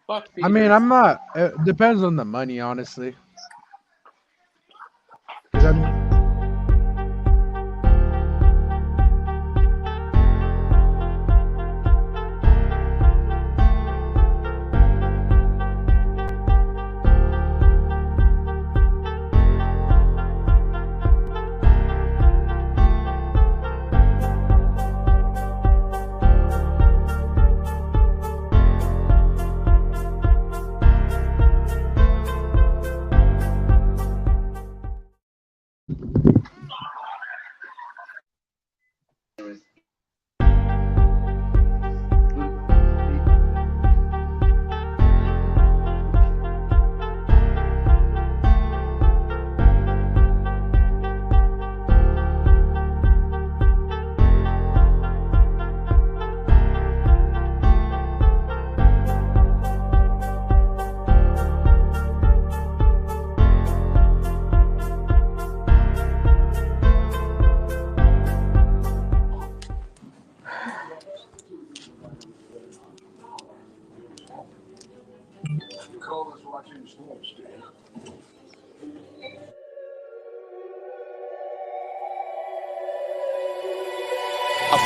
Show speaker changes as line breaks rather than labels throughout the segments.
Fuck
I mean,
feeders.
I'm not. It depends on the money, honestly. 'Cause
I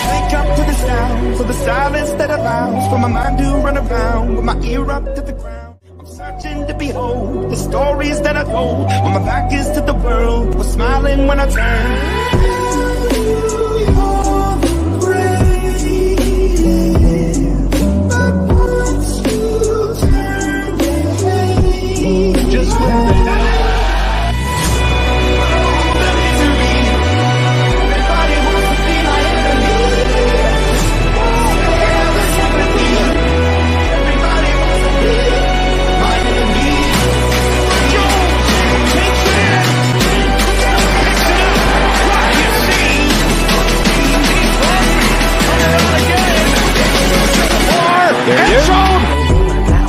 wake up to the sounds of the silence that allows for my mind to run around with my ear up to the ground. I'm searching to behold the stories that I told when my back is to the world. Was smiling when I turned. Just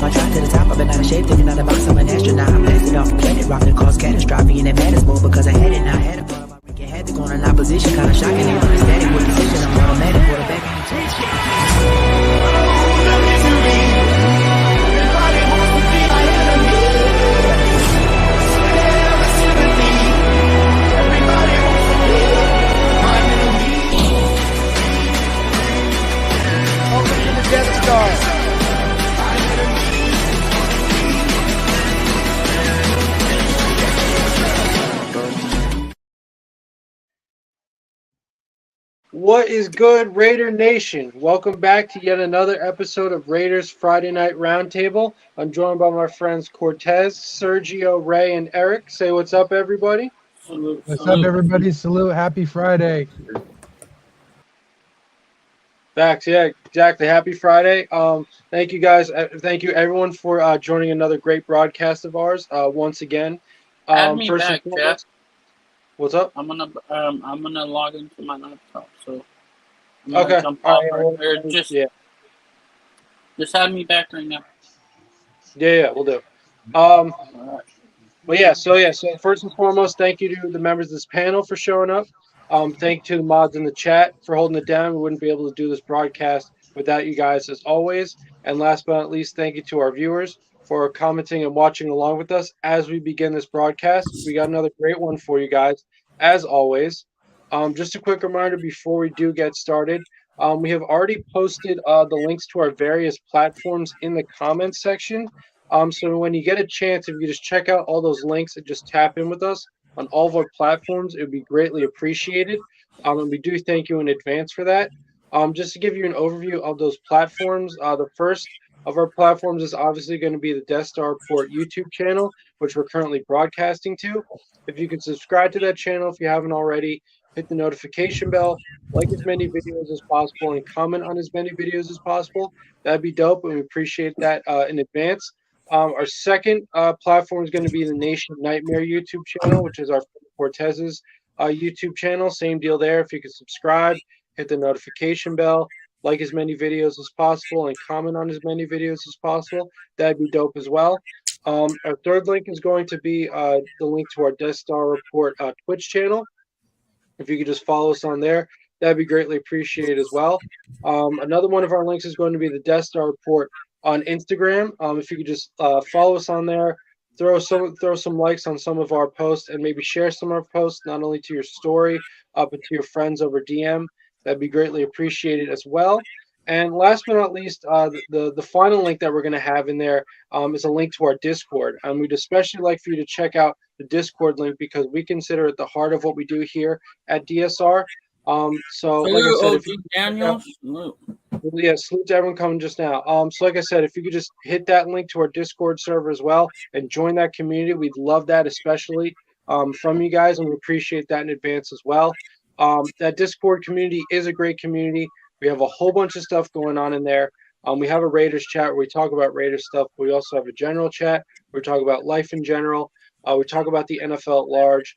I tried to the top, I've been out of shape, thinking out of box, I'm an astronaut. I blasted off a planet, rocking cause catastrophe, and it matters more because I had it now. I had a part of my ranking, had to go in opposition, kinda shocking, they run static with precision. I'm automatic, quarterback,
Death Star. What is good, Raider Nation? Welcome back to yet another episode of Raiders Friday Night Roundtable. I'm joined by my friends Cortez, Sergio, Ray, and Eric. Say what's up, everybody.
Salute,
What's up,
salute.
everybody? Salute. Happy Friday.
Facts, yeah, exactly. Happy Friday. Thank you guys. Thank you everyone for joining another great broadcast of ours. Once again,
Add me
first and
back, Jeff.
foremost, what's up?
I'm gonna log into my laptop, so I'm gonna
Okay.
jump
All
off
right.
right, or
Yeah.
just add me back right now.
Yeah, we'll do.
All right.
But yeah, so first and foremost, thank you to the members of this panel for showing up. Thank you to the mods in the chat for holding it down. We wouldn't be able to do this broadcast without you guys, as always. And last but not least, thank you to our viewers for commenting and watching along with us as we begin this broadcast. We got another great one for you guys, as always. Just a quick reminder before we do get started. We have already posted the links to our various platforms in the comments section. So when you get a chance, if you just check out all those links and just tap in with us on all of our platforms, it would be greatly appreciated. And we do thank you in advance for that. Just to give you an overview of those platforms, the first of our platforms is obviously going to be the Death Star Report YouTube channel, which we're currently broadcasting to. If you can subscribe to that channel if you haven't already, hit the notification bell, like as many videos as possible, and comment on as many videos as possible. That'd be dope, and we appreciate that in advance. Our second platform is going to be the Nation Nightmare YouTube channel, which is our Cortez's YouTube channel. Same deal there. If you could subscribe, hit the notification bell, like as many videos as possible, and comment on as many videos as possible, that'd be dope as well. Our third link is going to be the link to our Death Star Report Twitch channel. If you could just follow us on there, that'd be greatly appreciated as well. Another one of our links is going to be the Death Star Report
on Instagram. If you could just follow us on there, throw some likes on some of our posts, and maybe share some of our posts not only to your story, but to your friends over DM. That'd be greatly appreciated as well. And last but not least, the final link that we're going to have in there is a link to our Discord. And we'd especially like for you to check out the Discord link because we consider it the heart of what we do here at DSR. So like I said, if you
Daniels,
yeah, salute to everyone coming just now. So like I said, if you could just hit that link to our Discord server as well and join that community, we'd love that, especially from you guys, and we appreciate that in advance as well. That Discord community is a great community. We have a whole bunch of stuff going on in there. We have a Raiders chat where we talk about Raiders stuff. But we also have a general chat where we talk about life in general. We talk about the NFL at large.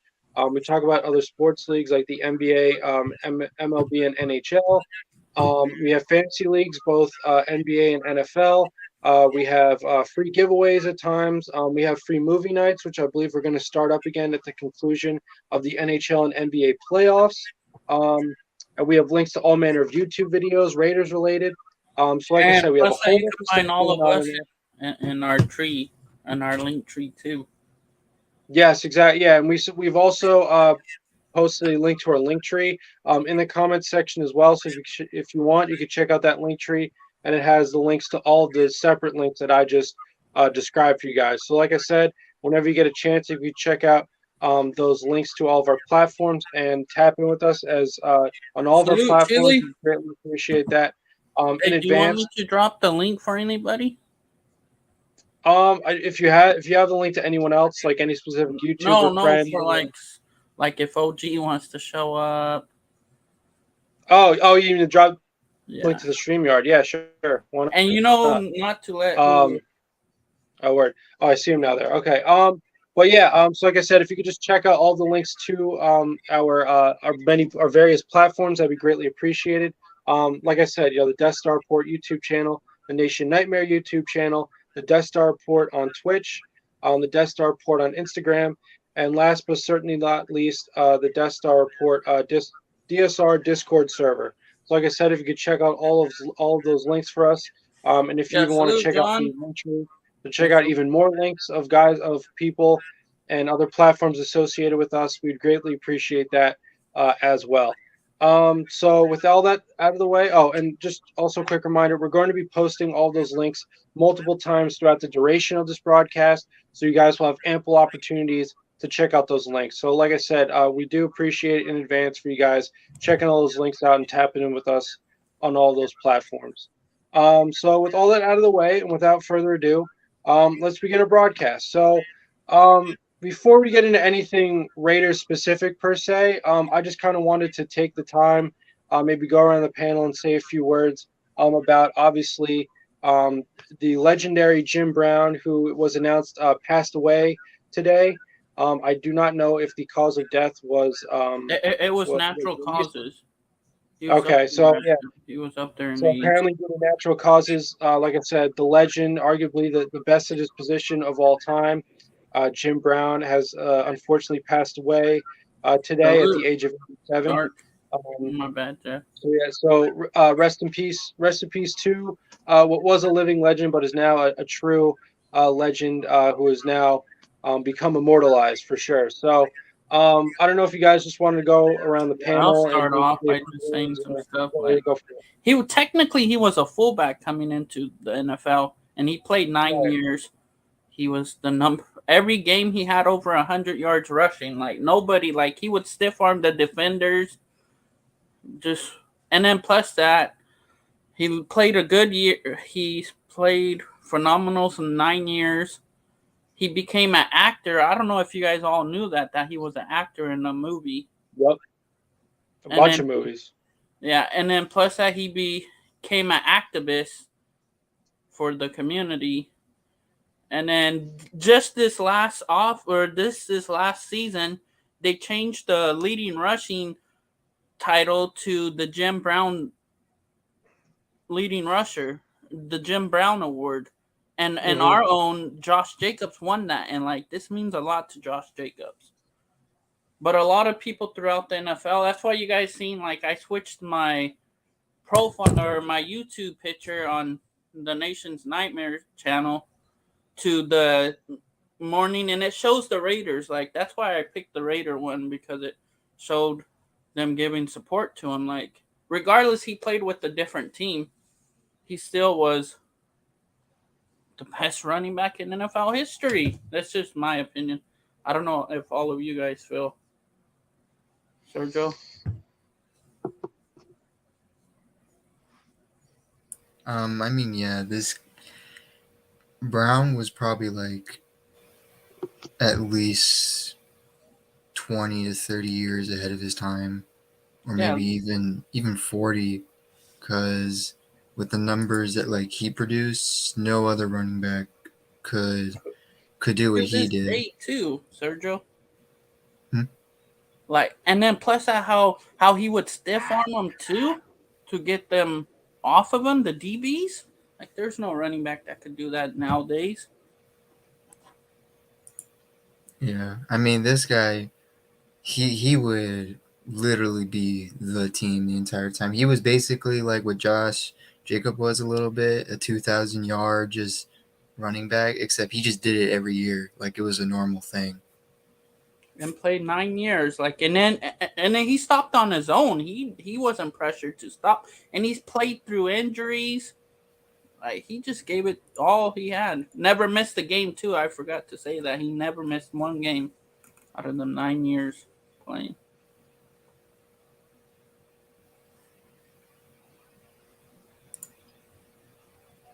We talk about other sports leagues like the NBA, MLB, and NHL. We have fantasy leagues, both NBA and NFL. We have free giveaways at times. We have free movie nights, which I believe we're going to start up again at the conclusion of the NHL and NBA playoffs. And we have links to all manner of YouTube videos, Raiders related. So like I said, we have a whole bunch of
find all of us
in
in our tree, in our link tree too.
Yes, exactly. Yeah, and we've also posted a link to our link tree in the comments section as well. So if you want, you can check out that link tree, and it has the links to all the separate links that I just described for you guys. So like I said, whenever you get a chance, if you check out those links to all of our platforms and tap in with us as on all of our platforms, we greatly appreciate that. In advance,
do you want me to drop the link for anybody?
If you have the link to anyone else, like any specific YouTuber friend,
for like if OG wants to show up.
Oh, you need to drop link to the StreamYard. Yeah, sure.
And not to let
oh word. Oh, I see him now there. Okay. But yeah, so like I said, if you could just check out all the links to our various platforms, that'd be greatly appreciated. Like I said, the Death Star Report YouTube channel, the Nation Nightmare YouTube channel, the Death Star Report on Twitch, the Death Star Report on Instagram, and last but certainly not least, the Death Star Report DSR Discord server. So like I said, if you could check out all of those links for us, and if you even want to check out the link tree, to check out even more links of people and other platforms associated with us, we'd greatly appreciate that as well. So with all that out of the way, and just also a quick reminder, we're going to be posting all those links multiple times throughout the duration of this broadcast, so you guys will have ample opportunities to check out those links. So like I said, we do appreciate it in advance for you guys checking all those links out and tapping in with us on all those platforms. So with all that out of the way, and without further ado, let's begin our broadcast. So before we get into anything Raiders specific per se, I just kind of wanted to take the time, maybe go around the panel and say a few words about obviously the legendary Jim Brown, who was announced passed away today. I do not know if the cause of death was
it was natural causes.
Okay, so yeah,
he was up there.
So apparently, due to natural causes, like I said, the legend, arguably the best at his position of all time, Jim Brown has unfortunately passed away today at the age of 87.
My bad, Jeff.
So yeah, rest in peace to what was a living legend, but is now a true legend who has now become immortalized for sure. So. I don't know if you guys just wanted to go around the panel.
I'll start off by just saying some stuff. He was a fullback coming into the NFL, and he played 9 years. He was every game he had over 100 yards rushing. Like nobody, he would stiff arm the defenders. And then plus that, he played a good year. He played phenomenal for 9 years. He became an actor. I don't know if you guys all knew that he was an actor in a movie.
Yep. A bunch of movies.
Yeah, and then plus that he became an activist for the community. And then just this last season, they changed the leading rushing title to the Jim Brown leading rusher, the Jim Brown Award. And our own Josh Jacobs won that, and this means a lot to Josh Jacobs. But a lot of people throughout the NFL, that's why you guys seen I switched my profile or my YouTube picture on Nation's Nightmare channel to the morning, and it shows the Raiders. Like that's why I picked the Raider one, because it showed them giving support to him. Like regardless, he played with a different team, he still was the best running back in NFL history. That's just my opinion. I don't know if all of you guys feel. Sergio?
I mean, yeah, this Brown was probably like at least 20 to 30 years ahead of his time, or maybe even 40, because with the numbers that like he produced, no other running back could do what
To
he
this
did.
date too, Sergio.
Hmm?
Like, and then plus that how he would stiff arm them too to get them off of him, the DBs. Like, there's no running back that could do that nowadays.
Yeah, I mean, this guy, he would literally be the team the entire time. He was basically like what Josh Jacob was a little bit, a 2,000-yard just running back, except he just did it every year like it was a normal thing.
And played 9 years, like, and then he stopped on his own. He wasn't pressured to stop, and he's played through injuries. Like, he just gave it all he had. Never missed a game too. I forgot to say that he never missed one game out of the 9 years playing.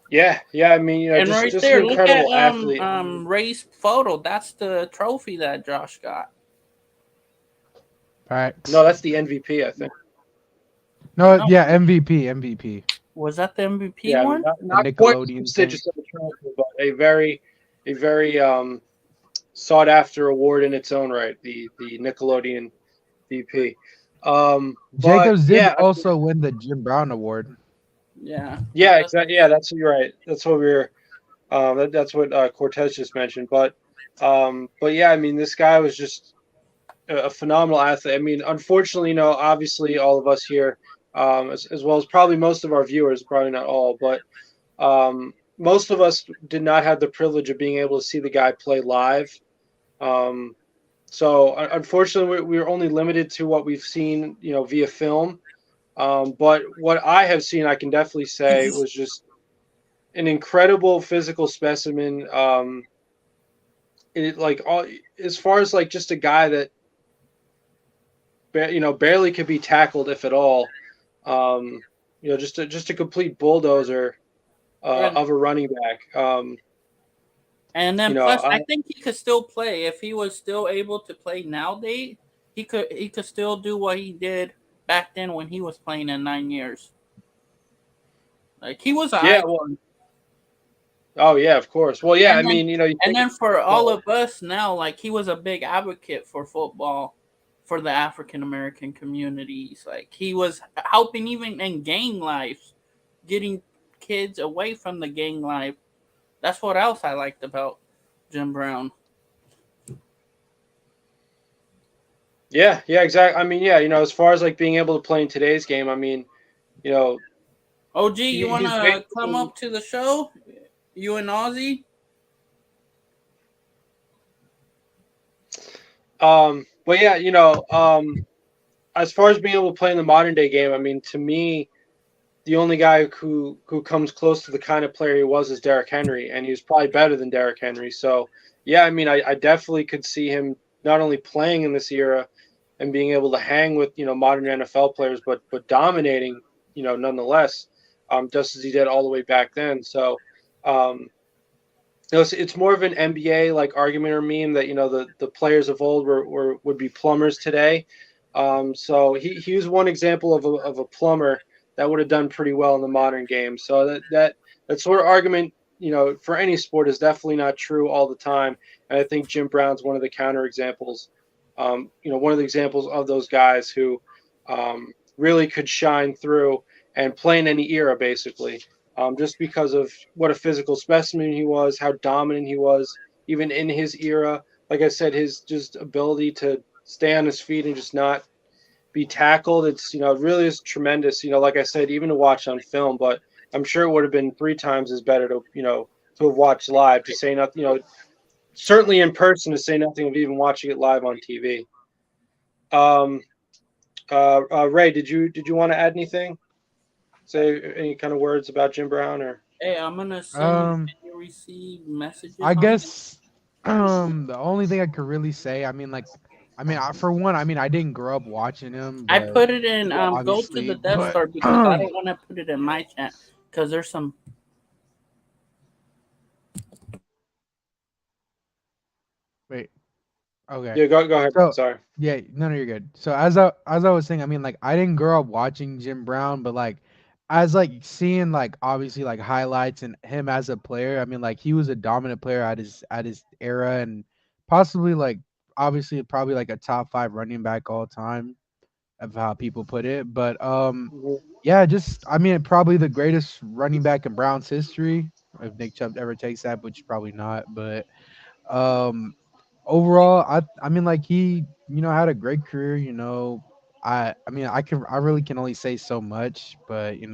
Yeah. I mean,
And
just,
right
just
there,
an
look
incredible
at
athlete.
Ray's photo. That's the trophy that Josh got.
Facts.
No, that's the MVP, I think.
No,
No.
yeah, MVP.
Was that the MVP
Yeah,
one?
not
The
quite
Nickelodeon
prestigious of a trophy, but a very sought after award in its own right. The Nickelodeon VP.
Jacobs did
yeah,
also win the Jim Brown Award.
Yeah.
yeah, exactly. Yeah, that's you're right. That's what we were. That's what Cortez just mentioned. But yeah, I mean, this guy was just a phenomenal athlete. I mean, unfortunately, obviously, all of us here, as well as probably most of our viewers, probably not all, but most of us did not have the privilege of being able to see the guy play live. So unfortunately, we were only limited to what we've seen, via film. But what I have seen, I can definitely say, was just an incredible physical specimen. As far as like just a guy that barely could be tackled, if at all. Just a complete bulldozer of a running back.
And then plus, I think he could still play if he was still able to play nowadays. He could still do what he did back then when he was playing in 9 years. Like, he was
Oh yeah, of course. Well, yeah, I mean,
and then for all of us now, like, he was a big advocate for football, for the African American communities. Like, he was helping even in gang life, getting kids away from the gang life. That's what else I liked about Jim Brown.
Yeah, exactly. I mean, yeah, as far as like being able to play in today's game, I mean,
OG, you want to come up to the show? You and Ozzy?
But yeah, as far as being able to play in the modern day game, I mean, to me, the only guy who comes close to the kind of player he was is Derrick Henry, and he was probably better than Derrick Henry. So yeah, I mean, I definitely could see him not only playing in this era and being able to hang with modern NFL players, but dominating nonetheless, just as he did all the way back then. So it's more of an NBA like argument or meme that the players of old would be plumbers today. So he was one example of a plumber that would have done pretty well in the modern game. So that sort of argument, for any sport is definitely not true all the time. And I think Jim Brown's one of the counter examples. One of the examples of those guys who really could shine through and play in any era, basically, just because of what a physical specimen he was, how dominant he was, even in his era. Like I said, his just ability to stay on his feet and just not be tackled. It's, it really is tremendous, like I said, even to watch on film. But I'm sure it would have been 3 times as better to to have watched live, to say nothing. Certainly in person, to say nothing of even watching it live on TV. Ray, did you want to add anything? Say any kind of words about Jim Brown or?
Hey, I'm gonna send you. Can you receive
I
messages on it?
guess the only thing I could really say, for one, I didn't grow up watching him,
I
but
put it in. Go to the
obviously,
Death
but
Star because I don't want to put it in my chat because there's some.
wait, okay.
Yeah, go ahead.
So
Sorry.
yeah, no, you're good. So as I was saying, I didn't grow up watching Jim Brown, but as seeing obviously highlights and him as a player, he was a dominant player at his era and possibly obviously probably a top 5 running back all time of how people put it. But
Mhm.
yeah, just probably the greatest running back in Browns history if Nick Chubb ever takes that, which probably not. But um overall, he had a great career. I really can only say so much, but he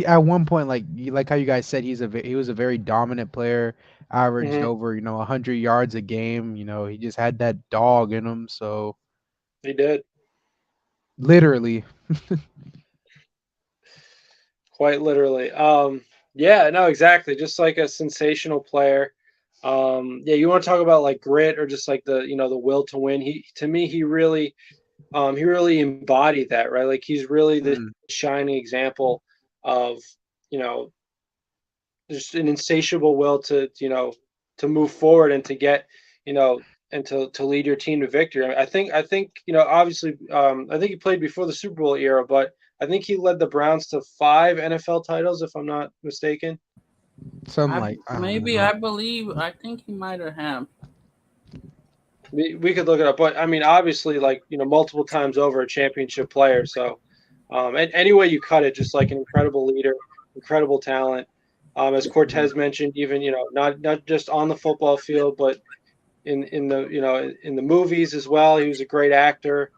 at one point how you guys said he was a very dominant player, averaged
Mhm.
over 100 yards a game. He just had that dog in him. So
He did.
literally,
Quite literally. Yeah, no, exactly. Just like a sensational player. Yeah, you want to talk about like grit or just like the will to win. To me, he really embodied that, right? Like he's really the
mm,
shining example of, you know, just an insatiable will to move forward and to get, and to lead your team to victory. I think obviously I think he played before the Super Bowl era, but I think he led the Browns to 5 NFL titles, if I'm not mistaken.
something like I don't
Maybe
know.
I believe. I think he might have.
We could look it up, but I mean, obviously, like multiple times over, a championship player. So, and any way you cut it, just like an incredible leader, incredible talent. As Cortez mentioned, even not just on the football field, but in the in the movies as well. He was a great actor.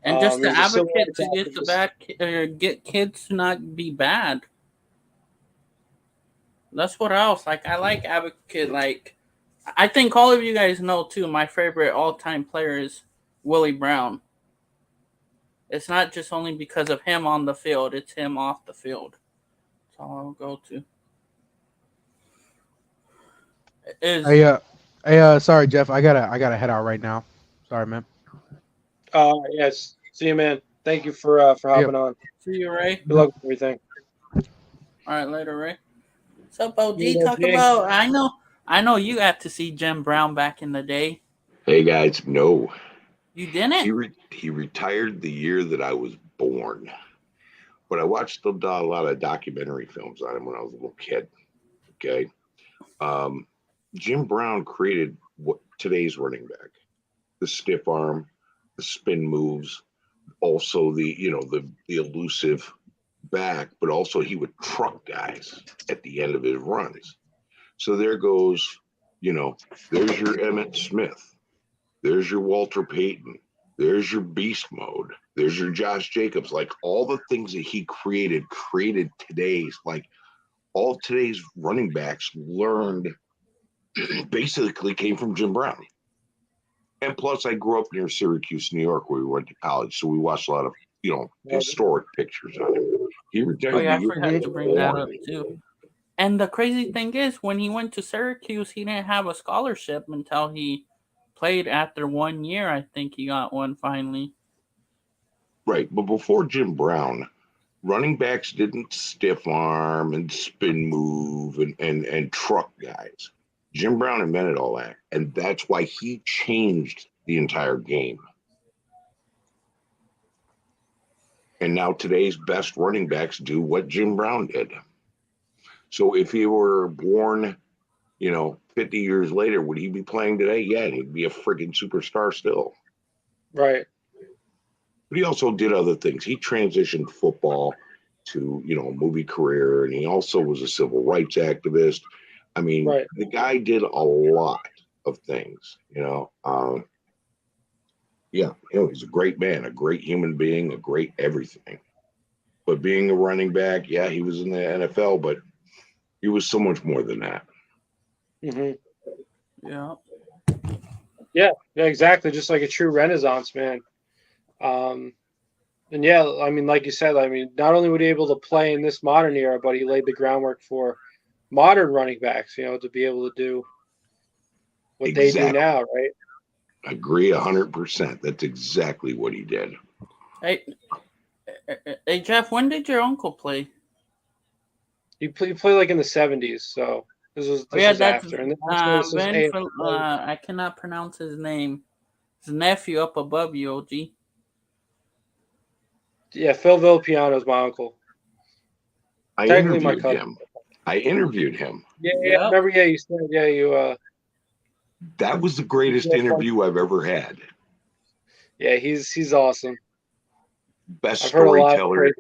And just
He
the
was a civil
advocate
rights
to get the
activist.
bad, get kids to not be bad. That's what else. Like I like advocate. Like I think all of you guys know too. My favorite all-time player is Willie Brown. It's not just only because of him on the field; it's him off the field. That's all I'll go to. Is
Hey, sorry, Jeff. I gotta head out right now. Sorry, man.
Yes. See you, man. Thank you for
Yep.
hopping on.
see you, Ray.
Good luck with everything.
All right, later, Ray. What's up, OG?
You
Talk
know,
about. I know you got to see Jim Brown back in the day.
Hey guys, no.
You didn't?
He retired the year that I was born, but I watched a lot of documentary films on him when I was a little kid. Okay, um, Jim Brown created what today's running back: the stiff arm, the spin moves, also the elusive back, but also he would truck guys at the end of his runs. So there goes, there's your Emmett Smith. There's your Walter Payton. There's your beast mode. There's your Josh Jacobs. Like all the things that he created today's, like all today's running backs learned basically came from Jim Brown. And plus, I grew up near Syracuse, New York, where we went to college. So we watched a lot of, historic pictures on him. He
Oh
retired the
yeah, I
year he
forgot
was
to bring that up
born.
too. And the crazy thing is, when he went to Syracuse, he didn't have a scholarship until he played after 1 year. I think he got one finally.
Right. But before Jim Brown, running backs didn't stiff arm and spin move and truck guys. Jim Brown invented all that, and that's why he changed the entire game. And now today's best running backs do what Jim Brown did. So if he were born, 50 years later, would he be playing today? Yeah, he'd be a freaking superstar still.
right.
But he also did other things. He transitioned football to, a movie career, and he also was a civil rights activist. I mean,
Right.
the guy did a lot of things. Yeah, he's a great man, a great human being, a great everything. But being a running back, yeah, he was in the NFL, but he was so much more than that.
Mm-hmm.
Yeah.
Yeah, exactly. Just like a true Renaissance man. And yeah, I mean, like you said, I mean, not only would he be able to play in this modern era, but he laid the groundwork for modern running backs, to be able to do what they do now, right?
Agree 100%. That's exactly what he did.
Hey, Jeff, when did your uncle play?
He played like in the 70s, so this was
That's
after. And then also this is
I cannot pronounce his name. His nephew up above you, OG.
Yeah, Phil Villapiano is my uncle.
I interviewed him.
Yeah, remember? Yeah, you said, you.
That was the greatest interview I've ever had.
Yeah, he's awesome.
Best storyteller of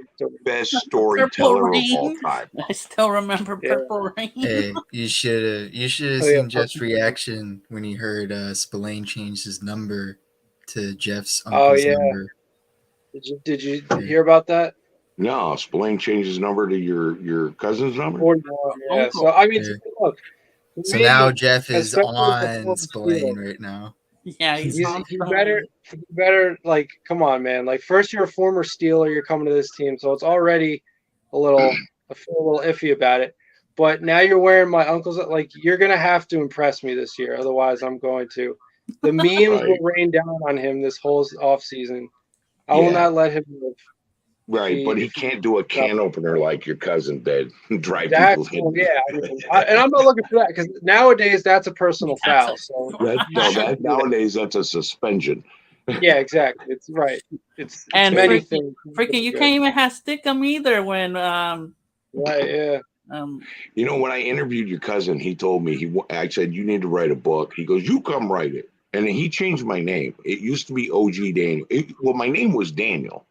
all time.
I still remember Purple Rain.
Hey, you should have seen Jeff's reaction when he heard Spillane change his number to Jeff's uncle's number.
Did you hear about that?
No, Spillane changed his number to your cousin's number.
Yeah. So I mean, look.
So now Jeff is on Spillane right now.
Yeah, he's
better. Like, come on, man. Like, first you're a former Steeler, you're coming to this team, so it's already I feel a little iffy about it. But now you're wearing my uncle's. Like, you're gonna have to impress me this year, otherwise I'm going to. The memes will rain down on him this whole offseason. I will not let him live.
Right, but he can't do a can opener like your cousin did. Drive people.
Yeah, and I'm not looking for that because nowadays that's a personal foul. So
nowadays that's a suspension.
Yeah, exactly. It's right. It's many things.
Freaking, you can't even have Stickum either when
Right. Yeah.
When I interviewed your cousin, he told me I said you need to write a book. He goes, you come write it, and then he changed my name. It used to be OG Daniel. My name was Daniel.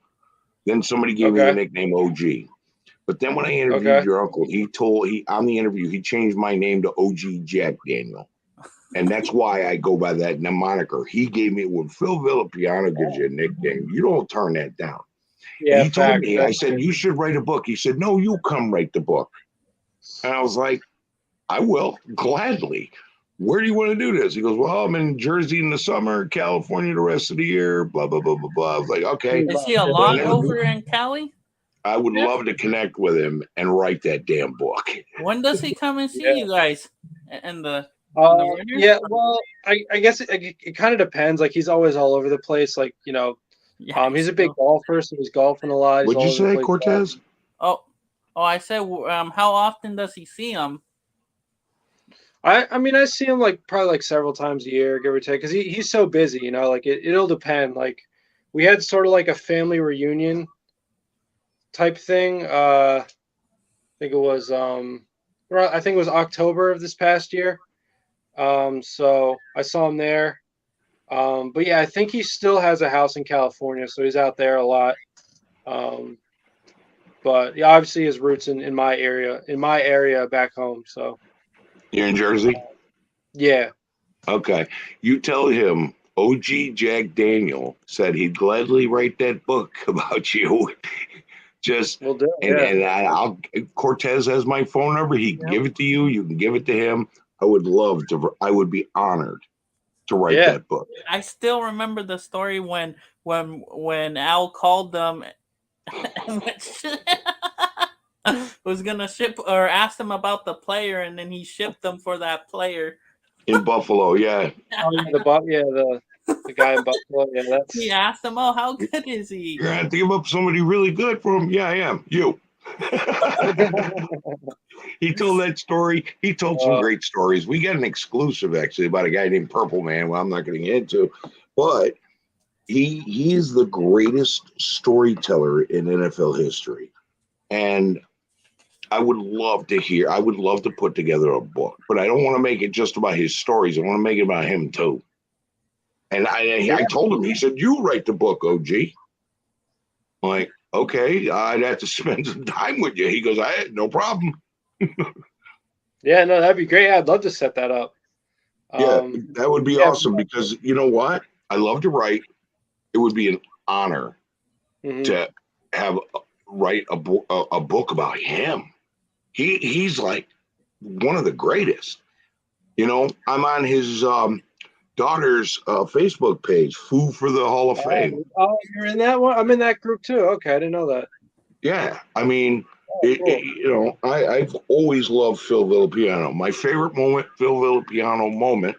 Then somebody gave me the nickname OG. But then when I interviewed your uncle, on the interview, he changed my name to OG Jack Daniel. And that's why I go by that moniker. He gave me, when Phil Villapiano gives you a nickname, you don't turn that down. Yeah, and he told me, I said, you should write a book. He said, no, you come write the book. And I was like, I will, gladly. Where do you want to do this? He goes, well, I'm in Jersey in the summer, California the rest of the year, blah, blah, blah, blah, blah. I was like, okay.
Is he a lot over in Cali?
I would love to connect with him and write that damn book.
When does he come and see you guys?
Well, I guess it kind of depends. Like, he's always all over the place. Like, he's a big golfer, so he's golfing a lot.
What'd you say, Cortez?
I said, how often does he see him?
I mean, I see him probably several times a year, give or take, because he's so busy, like it'll depend. Like, we had sort of like a family reunion type thing. I think it was October of this past year. So I saw him there. But yeah, I think he still has a house in California, so he's out there a lot. But yeah, obviously his roots in my area back home. So.
You're in Jersey?
Yeah.
Okay. You tell him OG Jack Daniel said he'd gladly write that book about you. Cortez has my phone number. He can give it to you. You can give it to him. I would be honored to write that book.
I still remember the story when Al called them and was gonna ship or asked him about the player, and then he shipped them for that player
in Buffalo. Yeah.
The guy in Buffalo. Yeah,
he asked him, "Oh, how good is he?"
You're gonna have to give up somebody really good for him. Yeah, I am. You. He told that story. He told some great stories. We got an exclusive actually about a guy named Purple Man. Well, I'm not going to get into, but he is the greatest storyteller in NFL history, and I would love to put together a book, but I don't want to make it just about his stories. I want to make it about him too. And I told him, he said, you write the book, OG. I'm like, okay, I'd have to spend some time with you. He goes, I had no problem.
Yeah, no, that'd be great. I'd love to set that up.
That would be awesome because you know what? I love to write. It would be an honor to have write a book about him. He's like one of the greatest. I'm on his daughter's Facebook page, Foo for the Hall of Fame.
Oh, you're in that one? I'm in that group too. Okay, I didn't know that.
Yeah, I mean,
cool.
I've always loved Phil Villapiano. My favorite Phil Villapiano moment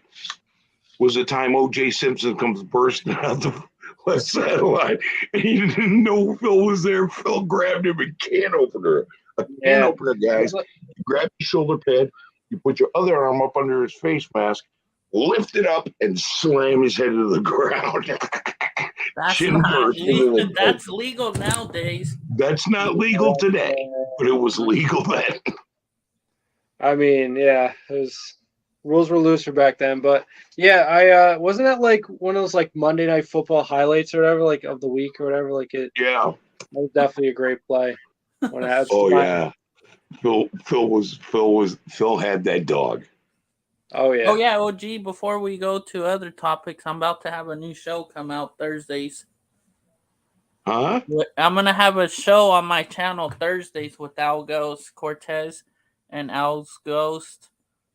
was the time O.J. Simpson comes bursting out the left sideline, and he didn't know Phil was there. Phil grabbed him and can opener, guys. You grab your shoulder pad, you put your other arm up under his face mask, lift it up, and slam his head to the ground.
That's legal nowadays.
That's not legal today, but it was legal then.
I mean, yeah, rules were looser back then. But yeah, I wasn't that like one of those like Monday Night Football highlights or whatever, like of the week or whatever. Like it.
Yeah,
that was definitely a great play. When I had
yeah, Phil had that dog.
Oh yeah.
Oh yeah. Oh gee, before we go to other topics, I'm about to have a new show come out Thursdays.
Huh?
I'm gonna have a show on my channel Thursdays with Al Ghost Cortez and Al's Ghost.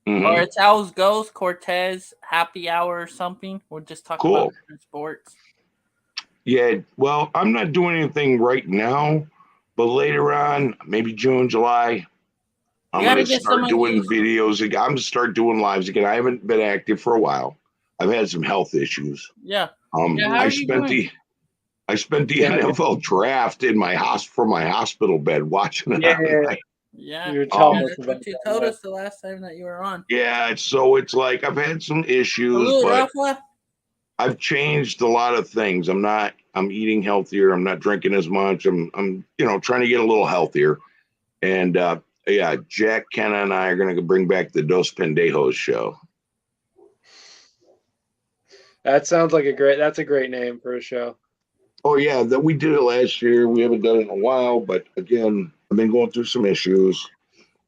Mm-hmm.
Or it's Al's Ghost Cortez Happy Hour or something. We'll just talk about different sports.
Yeah, well, I'm not doing anything right now, but later on, maybe June, July, I'm going to start doing videos again. I'm going to start doing lives again. I haven't been active for a while. I've had some health issues.
Yeah.
I spent the NFL draft in my hospital bed watching it.
Yeah. That's what you told us the last time that you were on.
Yeah, so it's like I've had some issues, but I've changed a lot of things. I'm eating healthier. I'm not drinking as much. I'm trying to get a little healthier. And Jack, Kenna, and I are going to bring back the Dos Pendejos show.
That sounds like that's a great name for a show.
Oh yeah, that we did it last year. We haven't done it in a while, but again, I've been going through some issues.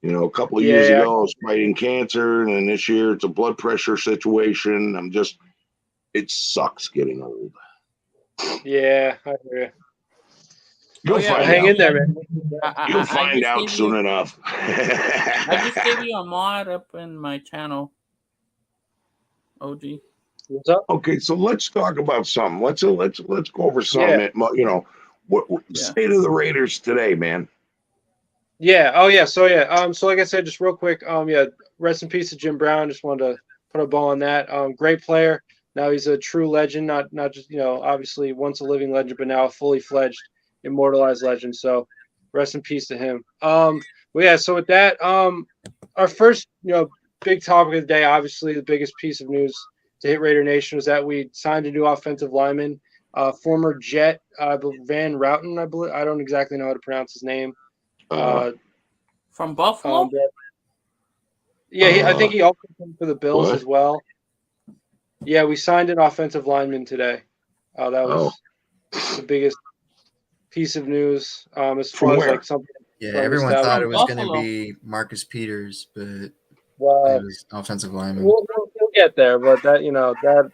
A couple of years ago, I was fighting cancer, and then this year it's a blood pressure situation. It sucks getting old.
Yeah, I hear you.
You'll
hang in there, man.
You'll find out soon enough.
I just gave you a mod up in my channel. OG.
What's up?
Okay, so let's talk about something. Let's go over something. Yeah. What state of the Raiders today, man?
Yeah. Oh yeah. So yeah. So like I said, just real quick. Rest in peace to Jim Brown. Just wanted to put a bow on that. Great player. Now he's a true legend. Not just obviously once a living legend, but now a fully fledged, immortalized legend. So rest in peace to him. So with that, our first big topic of the day, obviously the biggest piece of news to hit Raider Nation was that we signed a new offensive lineman, former Jet Van Routen, I believe. I don't exactly know how to pronounce his name.
From Buffalo.
I think he also came for the Bills as well. Yeah, we signed an offensive lineman today. That was the biggest piece of news as far as like something.
Yeah, everyone thought it was going to be Marcus Peters, but it was offensive lineman.
We'll get there, but that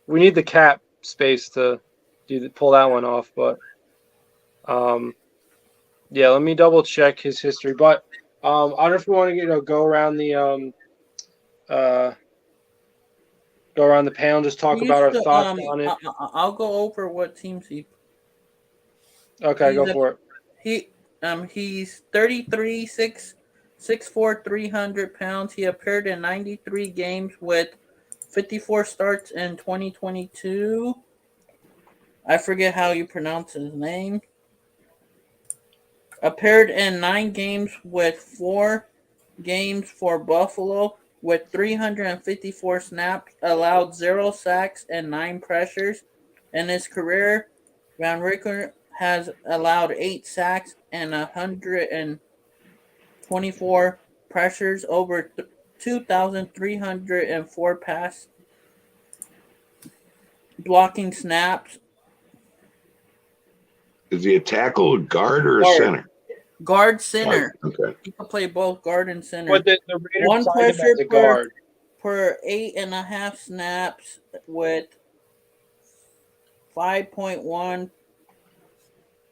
we need the cap space to pull that one off. But let me double check his history. But I don't know if we want to go around the panel and just talk about our thoughts on it.
I'll go over what teams he.
Okay, go for it.
He's 33, 6'4", 300 pounds. He appeared in 93 games with 54 starts in 2022. I forget how you pronounce his name. Appeared in 9 games with 4 games for Buffalo with 354 snaps, allowed 0 sacks and 9 pressures. In his career, Van Ricker has allowed 8 sacks and 124 pressures, over 2,304 pass blocking snaps.
Is he a tackle, a guard, or a center?
Guard, center.
Okay.
He can play both guard and center.
But the Raiders
1 pressure
guard
per 8.5 snaps with 5.1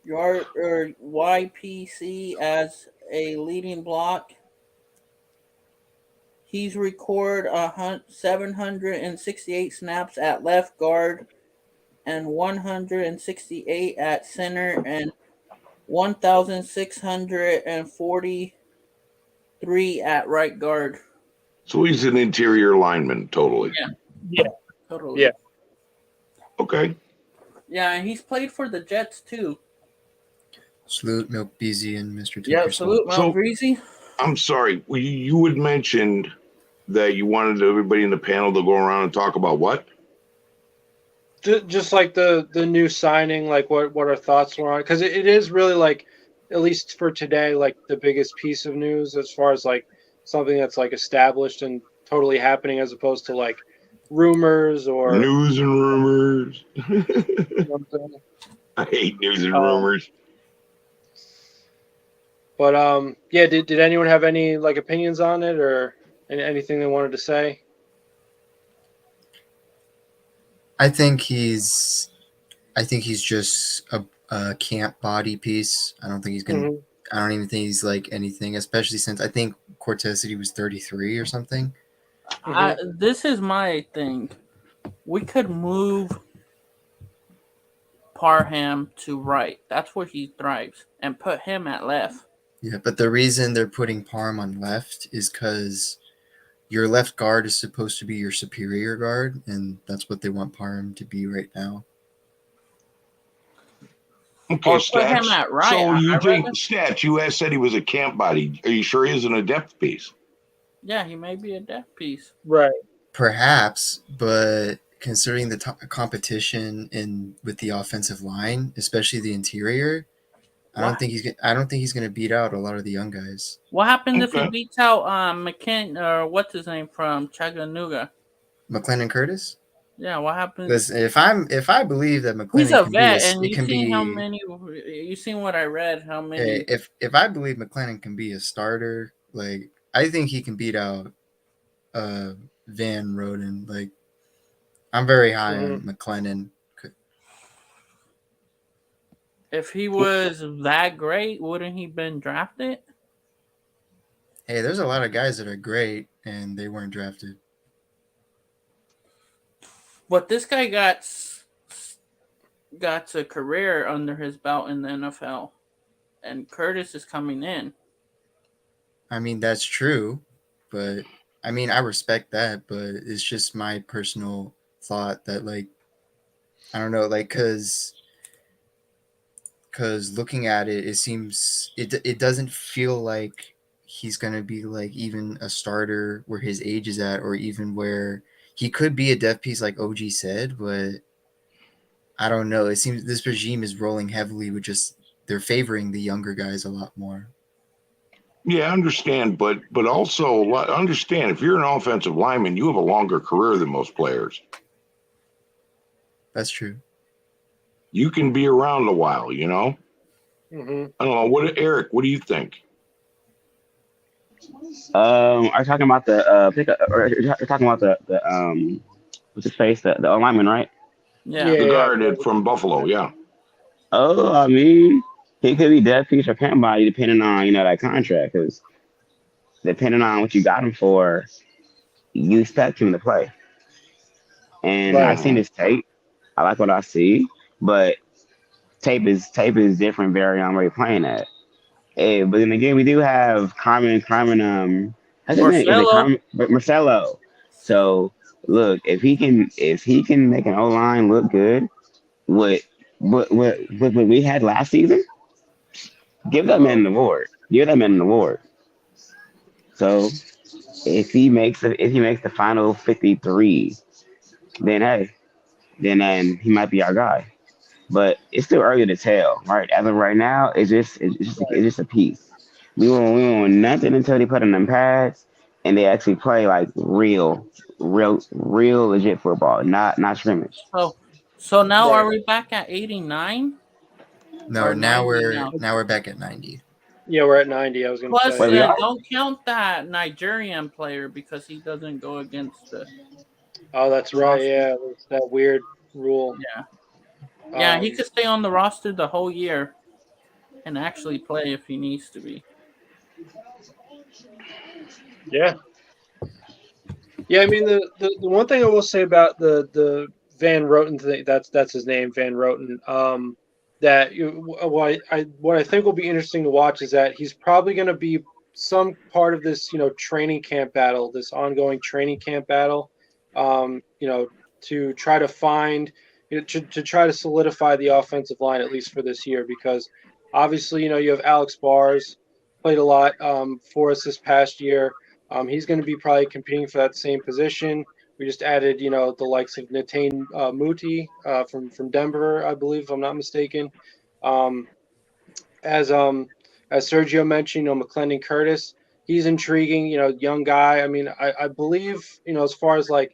YPC as a leading block. He's recorded 768 snaps at left guard and 168 at center and 1,643 at right guard.
So he's an interior lineman, totally.
Yeah, totally.
Yeah.
Okay.
Yeah, and he's played for the Jets too.
Salute Milk Beezy and Mr.
Yeah,
Tinkersell.
salute
So-
Mount Breezy.
I'm sorry. You had mentioned that you wanted everybody in the panel to go around and talk about what?
Just like the new signing, like what our thoughts were on, because it is really like, at least for today, like the biggest piece of news as far as like something that's like established and totally happening, as opposed to like rumors or
News and rumors.
something.
I hate news and rumors.
But yeah, did anyone have any like opinions on it or anything they wanted to say?
I think he's just a camp body piece. I don't think he's gonna.
Mhm.
I don't even think he's like anything, especially since I think Cortez said he was 33 or something.
This is my thing. We could move Parham to right. That's where he thrives, and put him at left.
Yeah, but the reason they're putting Parm on left is because your left guard is supposed to be your superior guard, and that's what they want Parham to be right now.
Okay,
Or put him
Stats.
at right.
So you
I
think
reckon-
Stats? You had said he was a camp body. Are you sure he isn't a depth piece?
Yeah, he may be a depth piece.
Right.
Perhaps, but considering the competition in with the offensive line, especially the interior, I don't think he's going to beat out a lot of the young guys.
What happens if he
Okay.
beats out McKin or what's his name from Chattanooga?
McLennan Curtis?
Yeah, what happens?
Listen, if I believe that McLennan
He's a
can
vet,
be
and
it
you
can
seen
be
how many? You seen what I read? How many?
hey, if I believe McLennan can be a starter, like I think he can beat out Van Roden. Like I'm very high on McLennan.
If he was that great, wouldn't he been drafted?
Hey, there's a lot of guys that are great and they weren't drafted.
But this guy got a career under his belt in the NFL, and Curtis is coming in.
I mean, that's true, but I mean, I respect that, but it's just my personal thought that, like, I don't know, like, because looking at it, it seems it doesn't feel like he's gonna be like even a starter where his age is at, or even where he could be a depth piece, like OG said, but I don't know. It seems this regime is rolling heavily with just they're favoring the younger guys a lot more.
Yeah, I understand, but also understand if you're an offensive lineman, you have a longer career than most players.
That's true.
You can be around a while, you know.
Mm-hmm.
I don't know. Eric? What do you think?
Are you talking about the pickup, or you're talking about the what's his face, the lineman, right?
Yeah.
The guard from Buffalo, yeah.
Oh, I mean, he could be dead piece or camp body depending on that contract, because depending on what you got him for, you expect him to play. And
Right.
I've seen his tape. I like what I see, but tape is different, very on where you're playing at. Hey, but then again, we do have Carmen. How's his name? Is it Carmen? Marcelo. So look, if he can make an O line look good, what we had last season, give that man an award. Give that man an award. So if he makes the final 53, then hey, then he might be our guy. But it's still early to tell, right? As of right now, it's just a piece. We want nothing until they put in them pads and they actually play like real legit football, not scrimmage.
So now are we back at 89?
No,
Or
now
90
we're back at 90.
Yeah, we're at 90. I was going to
Plus,
say.
don't count that Nigerian player because he doesn't go against the.
Oh, that's right. Yeah, that weird rule.
Yeah. Yeah, he could stay on the roster the whole year. can actually play if he needs to be.
Yeah. Yeah, I mean the one thing I will say about the Van Roten thing, that's his name, Van Roten. That what I think will be interesting to watch is that he's probably going to be some part of this, training camp battle, this ongoing training camp battle. To try to find, to try to solidify the offensive line at least for this year, because obviously, you have Alex Bars played a lot for us this past year. He's going to be probably competing for that same position. We just added, the likes of Natane Muti from Denver, I believe, if I'm not mistaken. Um, as Sergio mentioned, McClendon Curtis, he's intriguing. Young guy. I mean, I believe, as far as like,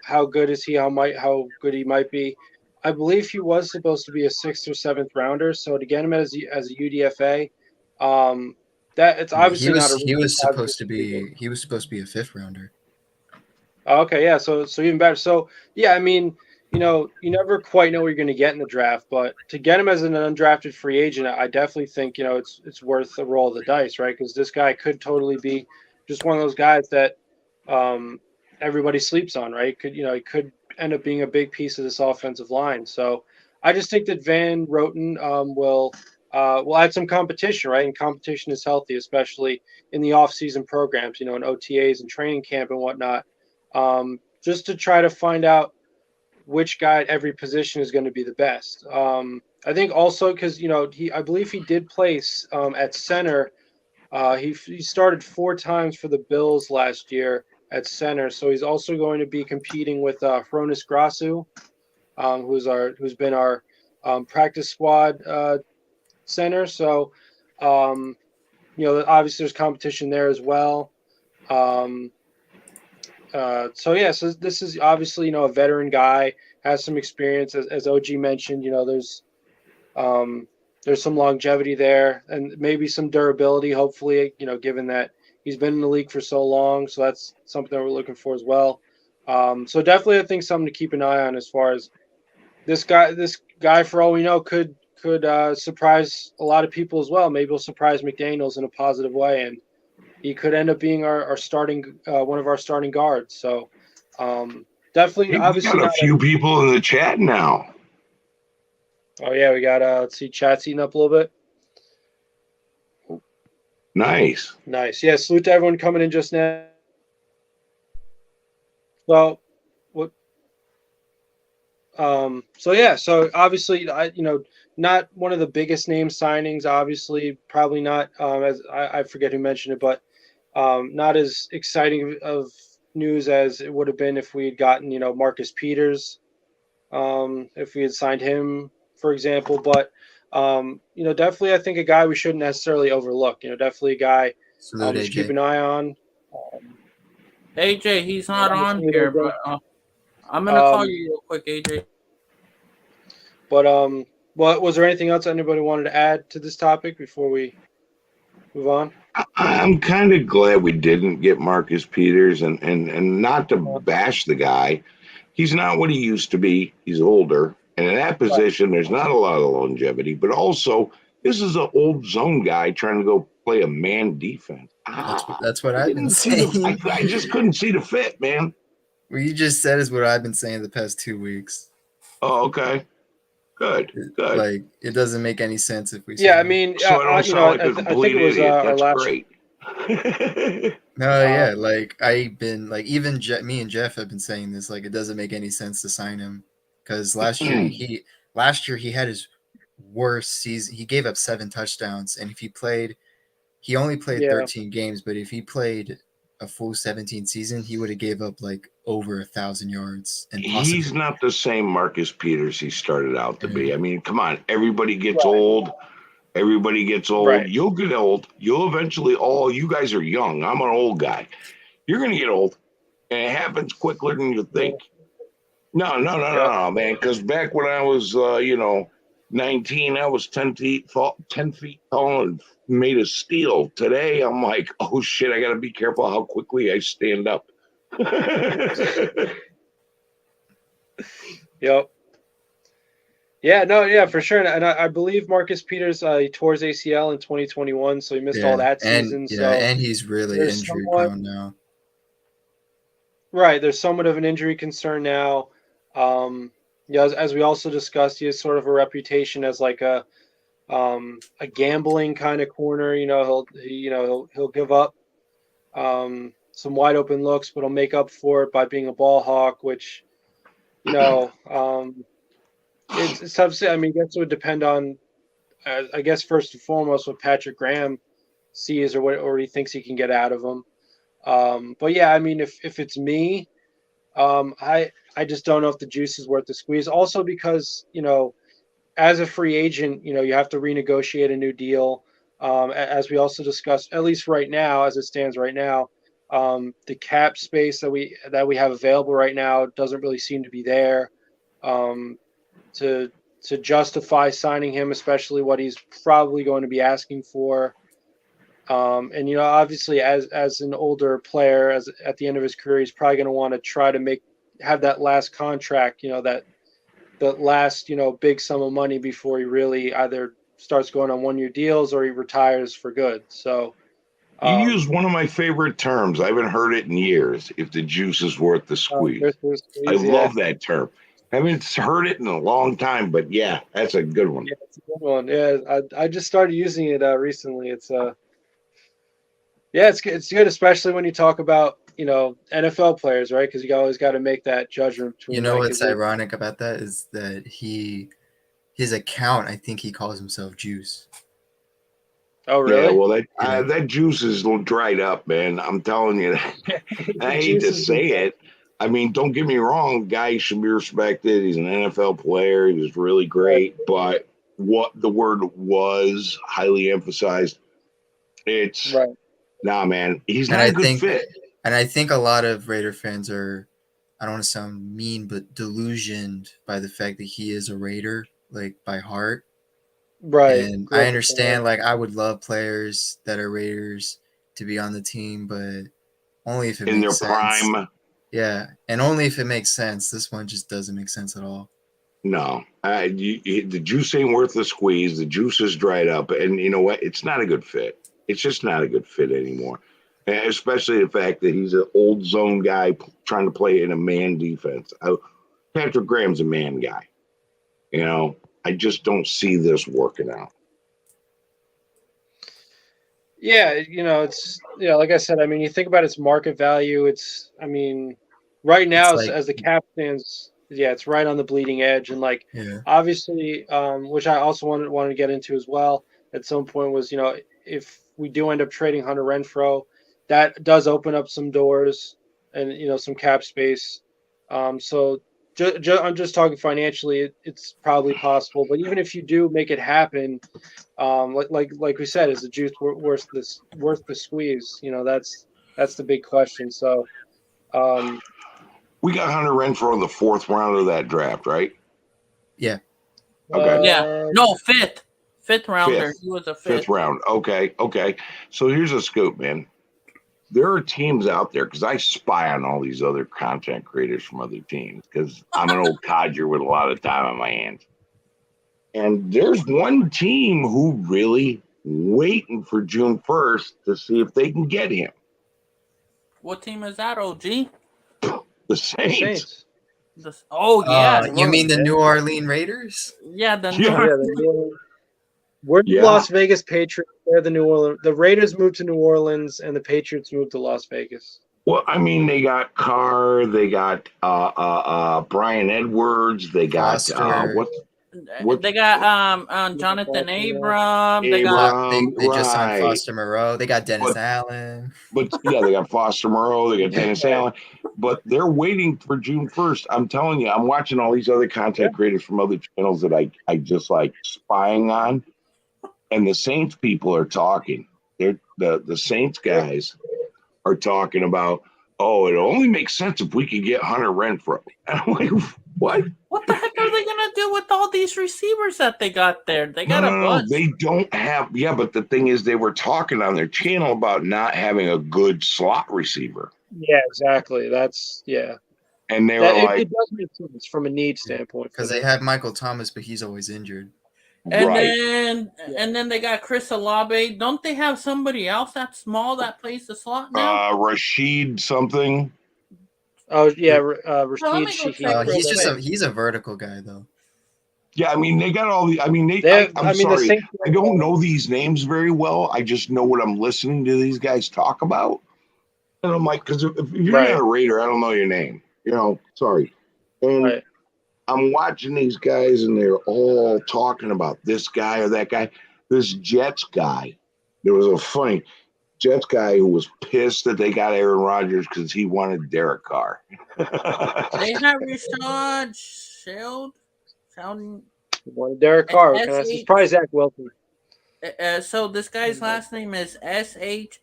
how good is he? How good he might be. I believe he was supposed to be a 6th or 7th rounder. So to get him as a UDFA, that it's obviously not a.
He was supposed to be a 5th rounder.
Okay, yeah, so even better. So yeah, I mean, you never quite know what you're going to get in the draft, but to get him as an undrafted free agent, I definitely think it's worth the roll of the dice, right? Because this guy could totally be just one of those guys that everybody sleeps on, right? He could end up being a big piece of this offensive line. So I just think that Van Roten will add some competition, right? And competition is healthy, especially in the off-season programs, in OTAs and training camp and whatnot. Just to try to find out which guy at every position is going to be the best. I think also because I believe he did place at center. He started 4 times for the Bills last year at center, so he's also going to be competing with Hronis Grasu, who's been our practice squad center. So obviously there's competition there as well. So this is obviously a veteran guy, has some experience, as OG mentioned. There's some longevity there and maybe some durability. Hopefully, given that he's been in the league for so long, so that's something that we're looking for as well. So definitely, I think something to keep an eye on as far as this guy. This guy, for all we know, could surprise a lot of people as well. Maybe he'll surprise McDaniels in a positive way, and he could end up being our starting one of our starting guards. So definitely,
Hey,
obviously,
we got a few people in the chat now.
Oh yeah, we got let's see, chat's eating up a little bit.
Nice.
Yeah, salute to everyone coming in just now. Well, what? So obviously, not one of the biggest name signings. Obviously, probably not. As I forget who mentioned it, but not as exciting of news as it would have been if we had gotten, Marcus Peters, if we had signed him, for example. But, definitely I think a guy we shouldn't necessarily overlook. Definitely a guy we should keep an eye on.
AJ, he's not on here, but I'm going to call you real quick, AJ.
But was there anything else anybody wanted to add to this topic before we move on?
I'm kind of glad we didn't get Marcus Peters, and not to bash the guy. He's not what he used to be. He's older. And in that position, there's not a lot of longevity. But also, this is an old zone guy trying to go play a man defense.
That's what I've been saying.
I just couldn't see the fit, man.
What you just said is what I've been saying the past 2 weeks.
Oh, okay. Good.
Like, it doesn't make any sense if we.
Yeah, I mean,
so I don't sound like a complete idiot. That's great.
Yeah, like I've been like even me and Jeff have been saying this. Like, it doesn't make any sense to sign him because last year he had his worst season. He gave up 7 touchdowns, and if he only played 13 games. But if he played a full 17 season, he would have gave up like over 1,000 yards. And
he's not the same Marcus Peters he started out to be. I mean, come on, everybody gets old. Everybody gets old. Right. You'll get old. You'll eventually. You guys are young. I'm an old guy. You're gonna get old, and it happens quicker than you think. No, man. Because back when I was, 19, I was 10 feet tall and made of steel. Today, I'm like, oh shit, I gotta be careful how quickly I stand up.
Yep. Yeah, no, yeah, for sure. And I believe Marcus Peters he tore his ACL in 2021, so he missed all that season. So
and he's really
there's
injury
somewhat
prone now.
right. There's somewhat of an injury concern now. Yeah, as we also discussed, he has sort of a reputation as like a gambling kind of corner. He'll give up some wide open looks, but he'll make up for it by being a ball hawk, which it's tough to say. I mean, I guess it would depend on, I guess first and foremost, what Patrick Graham sees or he thinks he can get out of him. But yeah, I mean, if it's me, I just don't know if the juice is worth the squeeze. Also because as a free agent, you have to renegotiate a new deal. As we also discussed, at least right now, as it stands right now, the cap space that we have available right now doesn't really seem to be there to justify signing him, especially what he's probably going to be asking for. And obviously, as an older player, as at the end of his career, he's probably going to want to try to have that last contract, that last big sum of money before he really either starts going on 1-year deals or he retires for good. So
you use one of my favorite terms. I haven't heard it in years. If the juice is worth the squeeze, I love that term. I haven't heard it in a long time, but yeah, that's a good one.
Yeah, it's a good one. Yeah, I just started using it recently. It's it's good, especially when you talk about NFL players, right? Because you always got to make that judgment between.
What's ironic about that is that his account, I think he calls himself Juice.
Oh, really?
Yeah, well, that juice is dried up, man. I'm telling you. I hate to say it. I mean, don't get me wrong. Guy should be respected. He's an NFL player. He was really great. But what the word was highly emphasized. It's
right.
Nah, man. He's not a good fit.
And I think a lot of Raider fans are, I don't want to sound mean, but delusioned by the fact that he is a Raider, like by heart.
Right.
And I understand, like, I would love players that are Raiders to be on the team, but only if it
in
makes
their
sense.
prime.
Yeah, and only if it makes sense. This one just doesn't make sense at all.
No, the juice ain't worth the squeeze. The juice is dried up, and you know what? It's not a good fit. It's just not a good fit anymore. And especially the fact that he's an old zone guy trying to play in a man defense. Patrick Graham's a man guy. I just don't see this working out.
Yeah, it's like I said, I mean, you think about its market value, right now as the cap stands, it's right on the bleeding edge. And obviously, which I also wanted to get into as well at some point was, if we do end up trading Hunter Renfrow, that does open up some doors and, some cap space. So I'm just talking financially, it's probably possible. But even if you do make it happen, like we said, is the juice worth the squeeze? That's the big question. So,
we got Hunter Renfrow in the 4th round of that draft, right?
Yeah.
Okay.
Yeah. No, fifth rounder. He was a fifth
round. Okay. So here's a scoop, man. There are teams out there, because I spy on all these other content creators from other teams, because I'm an old codger with a lot of time on my hands. And there's one team who really waiting for June 1st to see if they can get him.
What team is that, OG?
The Saints.
You mean the New Orleans Raiders?
Yeah,
we're the Las Vegas Patriots. They're the New Orleans. The Raiders moved to New Orleans, and the Patriots moved to Las Vegas.
Well, I mean, they got Carr, they got Brian Edwards, they got
they got Jonathan Abram. They
just signed Foster Moreau. They got Dennis Allen.
But yeah, they got Foster Moreau. They got Dennis Allen. But they're waiting for June 1st. I'm telling you, I'm watching all these other content creators from other channels that I just like spying on. And the Saints people are talking. The Saints guys are talking about, it only makes sense if we could get Hunter Renfrow. And I'm like, what?
What the heck are they going to do with all these receivers that they got there? They got a bunch.
They don't have. Yeah, but the thing is, they were talking on their channel about not having a good slot receiver.
Yeah, exactly.
And they were like,
it does make sense from a need standpoint.
Because they have Michael Thomas, but he's always injured.
And
right.
then they got Chris Olave. Don't they have somebody else that's small that plays the slot now?
Rashid something.
Oh yeah,
let
Rashid
me go
Shaheed.
check
He's a vertical guy though.
Yeah, I mean they got all the. I mean I'm sorry, I don't know these names very well. I just know what I'm listening to these guys talk about, and I'm like, because if you're not a Raider, I don't know your name. Sorry. And I'm watching these guys, and they're all talking about this guy or that guy. This Jets guy. There was a funny Jets guy who was pissed that they got Aaron Rodgers because he wanted Derek Carr.
They have Rashad Sheldon.
Wanted Derek Carr. It's probably Zach Wilson.
So this guy's last name is Shaheed.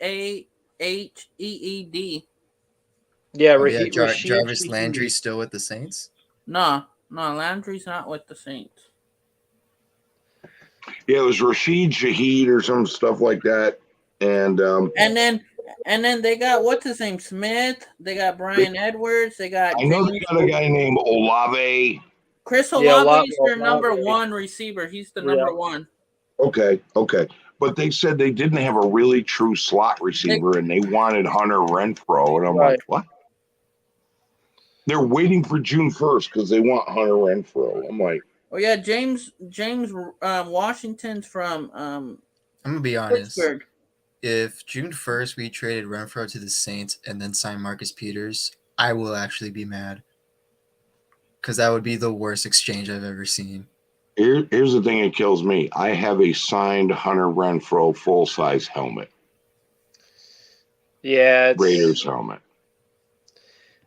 Yeah,
Jarvis Landry still with the Saints?
No, Landry's not with the Saints.
Yeah, it was Rashid Shaheed or some stuff like that. And
then they got what's his name, Smith. They got Brian Edwards. They got.
I know they got a guy named Olave.
Chris Olave is their number one receiver. He's the number one.
Okay. But they said they didn't have a really true slot receiver, and they wanted Hunter Renfrow, and I'm like, what? They're waiting for June 1st because they want Hunter Renfrow. I'm like,
oh yeah, James Washington's from
I'm gonna be honest.
Pittsburgh.
If June 1st we traded Renfrow to the Saints and then signed Marcus Peters, I will actually be mad. Because that would be the worst exchange I've ever seen.
Here's the thing that kills me. I have a signed Hunter Renfrow full-size helmet.
Yeah.
Raiders helmet.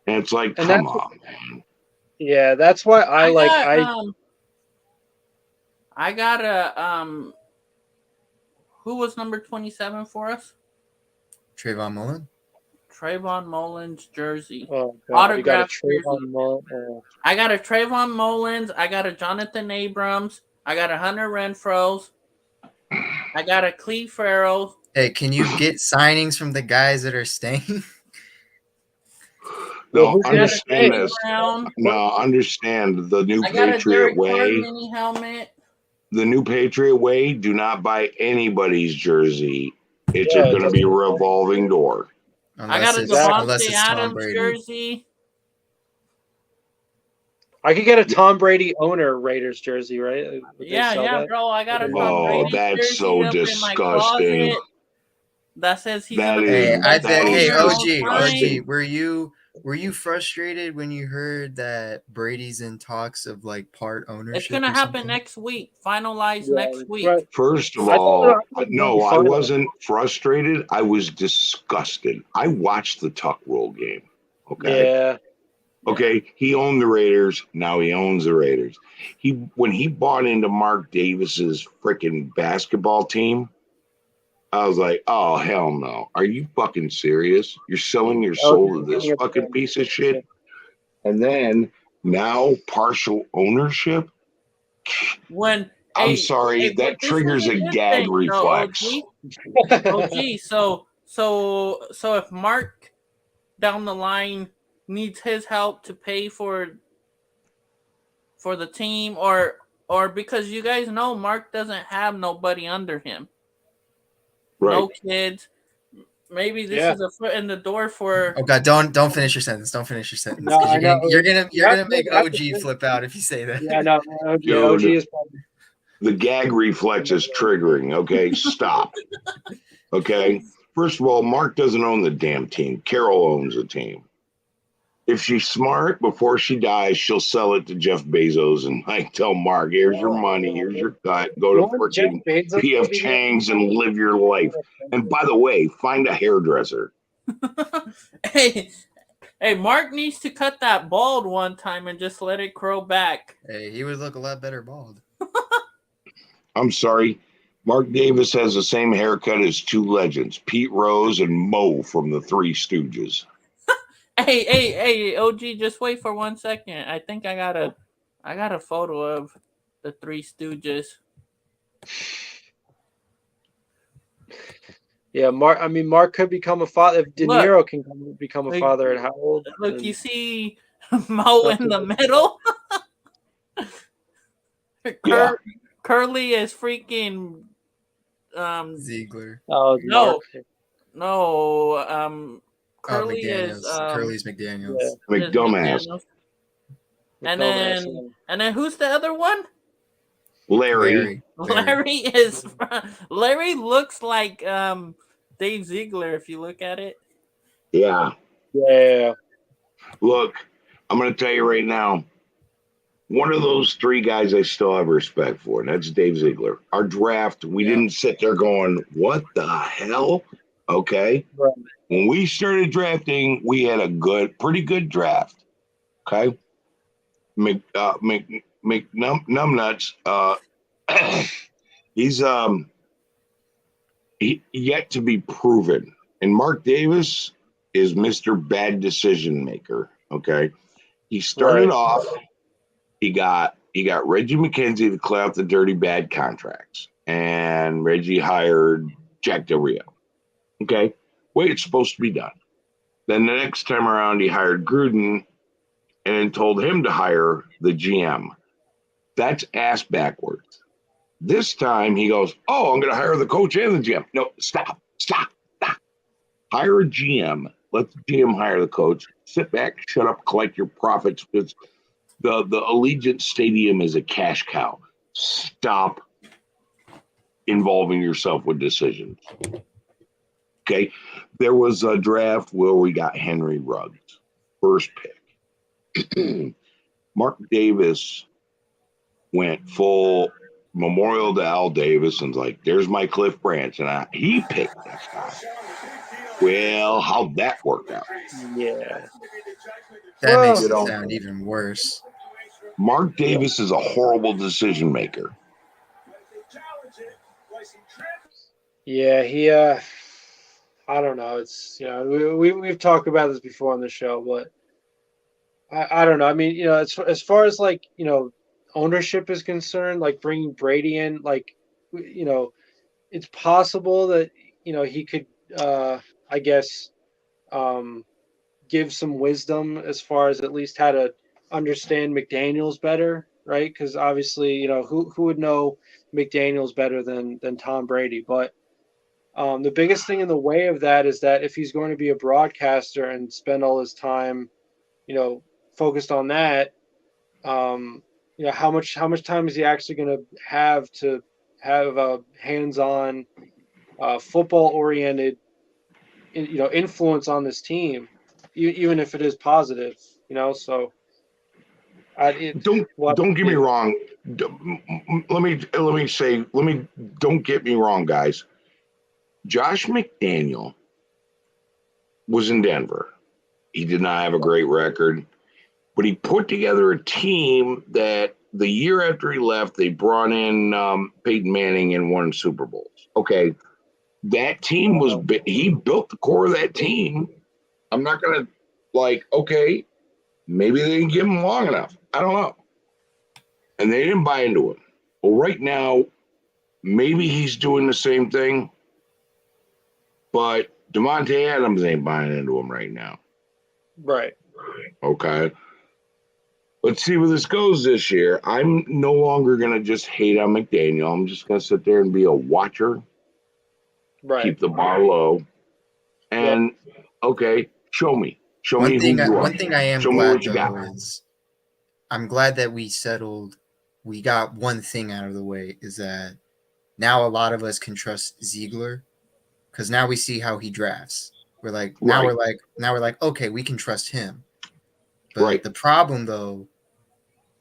And it's like, come on, man.
Yeah, that's why I
got a who was number 27 for us?
Trayvon Mullen?
Trayvon Mullen's jersey.
Oh, God.
Autographed jersey. I got a Trayvon Mullins. I got a Jonathan Abrams. I got a Hunter Renfrow. I got a Cleve Farrell.
Hey, can you get signings from the guys that are staying?
No, understand this. No, understand the new Patriot way.
Mini helmet.
The new Patriot way, do not buy anybody's jersey. It's going to be a revolving door.
I got a Devontae Adams jersey.
I could get a Tom Brady owner Raiders jersey, right?
Yeah, bro. I got a Tom Brady
that's
jersey
so disgusting.
That says he's
OG, were you frustrated when you heard that Brady's in talks of like part ownership?
It's gonna happen next week. Finalized next week.
First of all, no, I wasn't frustrated. I was disgusted. I watched the Tuck Rule game. Okay.
Yeah.
Okay, he owned the Raiders. Now he owns the Raiders. When he bought into Mark Davis's freaking basketball team, I was like, oh, hell no. Are you fucking serious? You're selling your soul to this fucking piece of shit? And then now partial ownership? I'm sorry, that triggers a gag reflex.
OG, so if Mark down the line needs his help to pay for the team or because you guys know Mark doesn't have nobody under him. Right. No kids. Maybe this is a foot in the door for.
Oh God! Don't finish your sentence. Don't finish your sentence. No, you're gonna make OG flip out if you say that.
Yeah, no. OG is probably.
The gag reflex is triggering. Okay, stop. Okay. First of all, Mark doesn't own the damn team. Carol owns the team. If she's smart, before she dies, she'll sell it to Jeff Bezos and tell Mark, here's your money, here's your cut. Go to freaking P.F. Chang's and live your life. And by the way, find a hairdresser.
Hey, Mark needs to cut that bald one time and just let it grow back.
Hey, he would look a lot better bald.
I'm sorry. Mark Davis has the same haircut as two legends, Pete Rose and Mo from the Three Stooges.
Hey, OG, just wait for 1 second. I think I got a photo of the Three Stooges.
Yeah, Mark could become a father if De Niro can become a father at how old?
Look, you see Mo in the middle. Curly is freaking
Ziegler.
Oh, it's Mark.
no. Curly is
McDaniels. Curly's McDaniels.
Yeah.
McDumbass.
And then who's the other one?
Larry.
Larry looks like Dave Ziegler if you look at it.
Yeah.
Yeah.
Look, I'm going to tell you right now. One of those three guys I still have respect for, and that's Dave Ziegler. Our draft, we didn't sit there going, what the hell? Okay.
Right.
When we started drafting, we had a pretty good draft. Okay. Numbnuts, he's yet to be proven. And Mark Davis is Mr. Bad Decision Maker. Okay. He started off, he got Reggie McKenzie to clear out the dirty bad contracts. And Reggie hired Jack Del Rio. Okay. Way it's supposed to be done. Then the next time around, he hired Gruden and then told him to hire the GM. That's ass backwards. This time he goes, oh, I'm going to hire the coach and the GM. No, stop. Hire a GM. Let the GM hire the coach. Sit back, shut up, collect your profits. Because the Allegiant Stadium is a cash cow. Stop involving yourself with decisions. Okay. There was a draft where we got Henry Ruggs, first pick. Mark Davis went full memorial to Al Davis and was like, there's my Cliff Branch. And he picked that guy. Well, how'd that work out?
Yeah.
That makes it sound even worse.
Mark Davis is a horrible decision maker.
Yeah, he I don't know. It's we've talked about this before on the show, but I don't know. I mean, as far as like ownership is concerned, like bringing Brady in, like it's possible that he could I guess give some wisdom as far as at least how to understand McDaniels better, right? Because obviously who would know McDaniels better than Tom Brady, but the biggest thing in the way of that is that if he's going to be a broadcaster and spend all his time, focused on that, how much time is he actually going to have a hands-on, football-oriented, influence on this team, even if it is positive, So,
don't get me wrong. Don't get me wrong, guys. Josh McDaniel was in Denver. He did not have a great record, but he put together a team that the year after he left, they brought in Peyton Manning and won Super Bowls. Okay, that team he built the core of that team. I'm not going to okay, maybe they didn't give him long enough. I don't know. And they didn't buy into it. Well, right now, maybe he's doing the same thing. But Devontae Adams ain't buying into him right now.
Right.
Okay. Let's see where this goes this year. I'm no longer going to just hate on McDaniel. I'm just going to sit there and be a watcher.
Right.
Keep the bar low. And, okay, show me.
One thing I am glad though is I'm glad that we got one thing out of the way, is that now a lot of us can trust Ziegler. Because now we see how he drafts. We're like, okay, we can trust him. But the problem, though,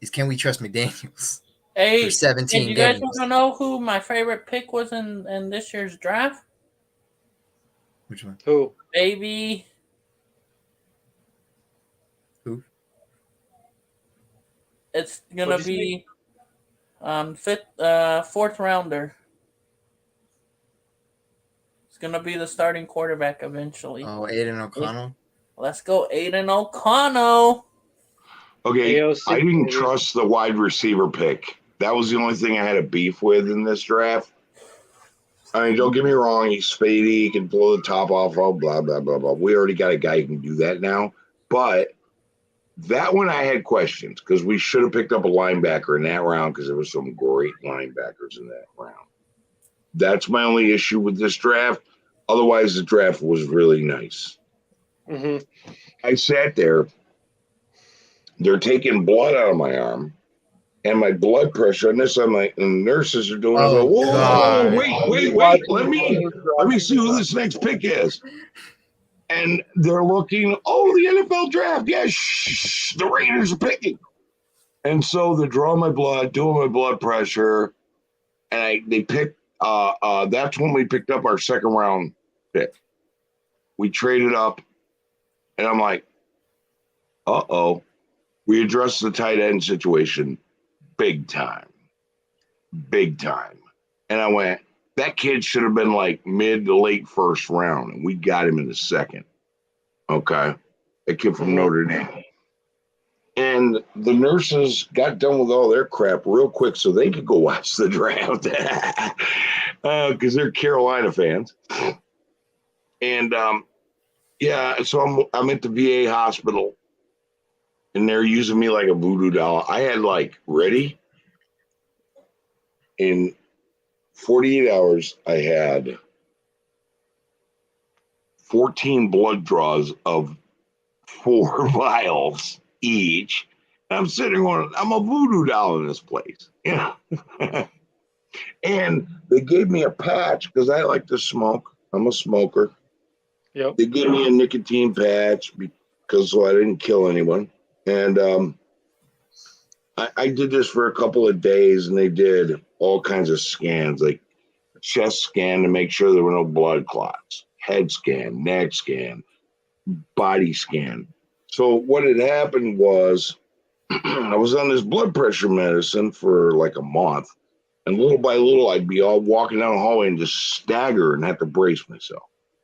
is can we trust McDaniels for 17
games? You guys want to know who my favorite pick was in this year's draft?
Which one?
Who?
Baby.
Who?
It's going to be fourth rounder. Gonna be the starting quarterback eventually.
Oh, Aiden O'Connell.
Let's go, Aiden O'Connell.
Okay, I didn't trust the wide receiver pick. That was the only thing I had a beef with in this draft. I mean, don't get me wrong, he's spady, he can blow the top off, blah, blah, blah, blah. We already got a guy who can do that now. But That one I had questions because we should have picked up a linebacker in that round because there were some great linebackers in that round. That's my only issue with this draft. Otherwise, the draft was really nice.
Mm-hmm.
I sat there. They're taking blood out of my arm. And my blood pressure, and this, I'm like, and the nurses are doing. I go,
Oh,
whoa,
God.
wait! Let me see who this next pick is. And they're looking. Oh, the NFL draft. Yeah, shh, the Raiders are picking. And so they're drawing my blood, doing my blood pressure, and they picked. That's when we picked up our second round pick. We traded up, and I'm like, uh-oh. We addressed the tight end situation big time. And I went, that kid should have been like mid to late first round, and we got him in the second. Okay. A kid from Notre Dame. And the nurses got done with all their crap real quick so they could go watch the draft because they're Carolina fans. And yeah, so I'm at the VA hospital, and they're using me like a voodoo doll. I had like ready in 48 hours. I had 14 blood draws of 4 vials each. And I'm sitting going, I'm a voodoo doll in this place. Yeah. And they gave me a patch because I like to smoke. I'm a smoker.
Yep.
They gave me a nicotine patch because so I didn't kill anyone. And I did this for a couple of days, and they did all kinds of scans, like chest scan to make sure there were no blood clots, head scan, neck scan, body scan. So what had happened was I was on this blood pressure medicine for like a month, and little by little I'd be all walking down the hallway and just stagger and have to brace myself.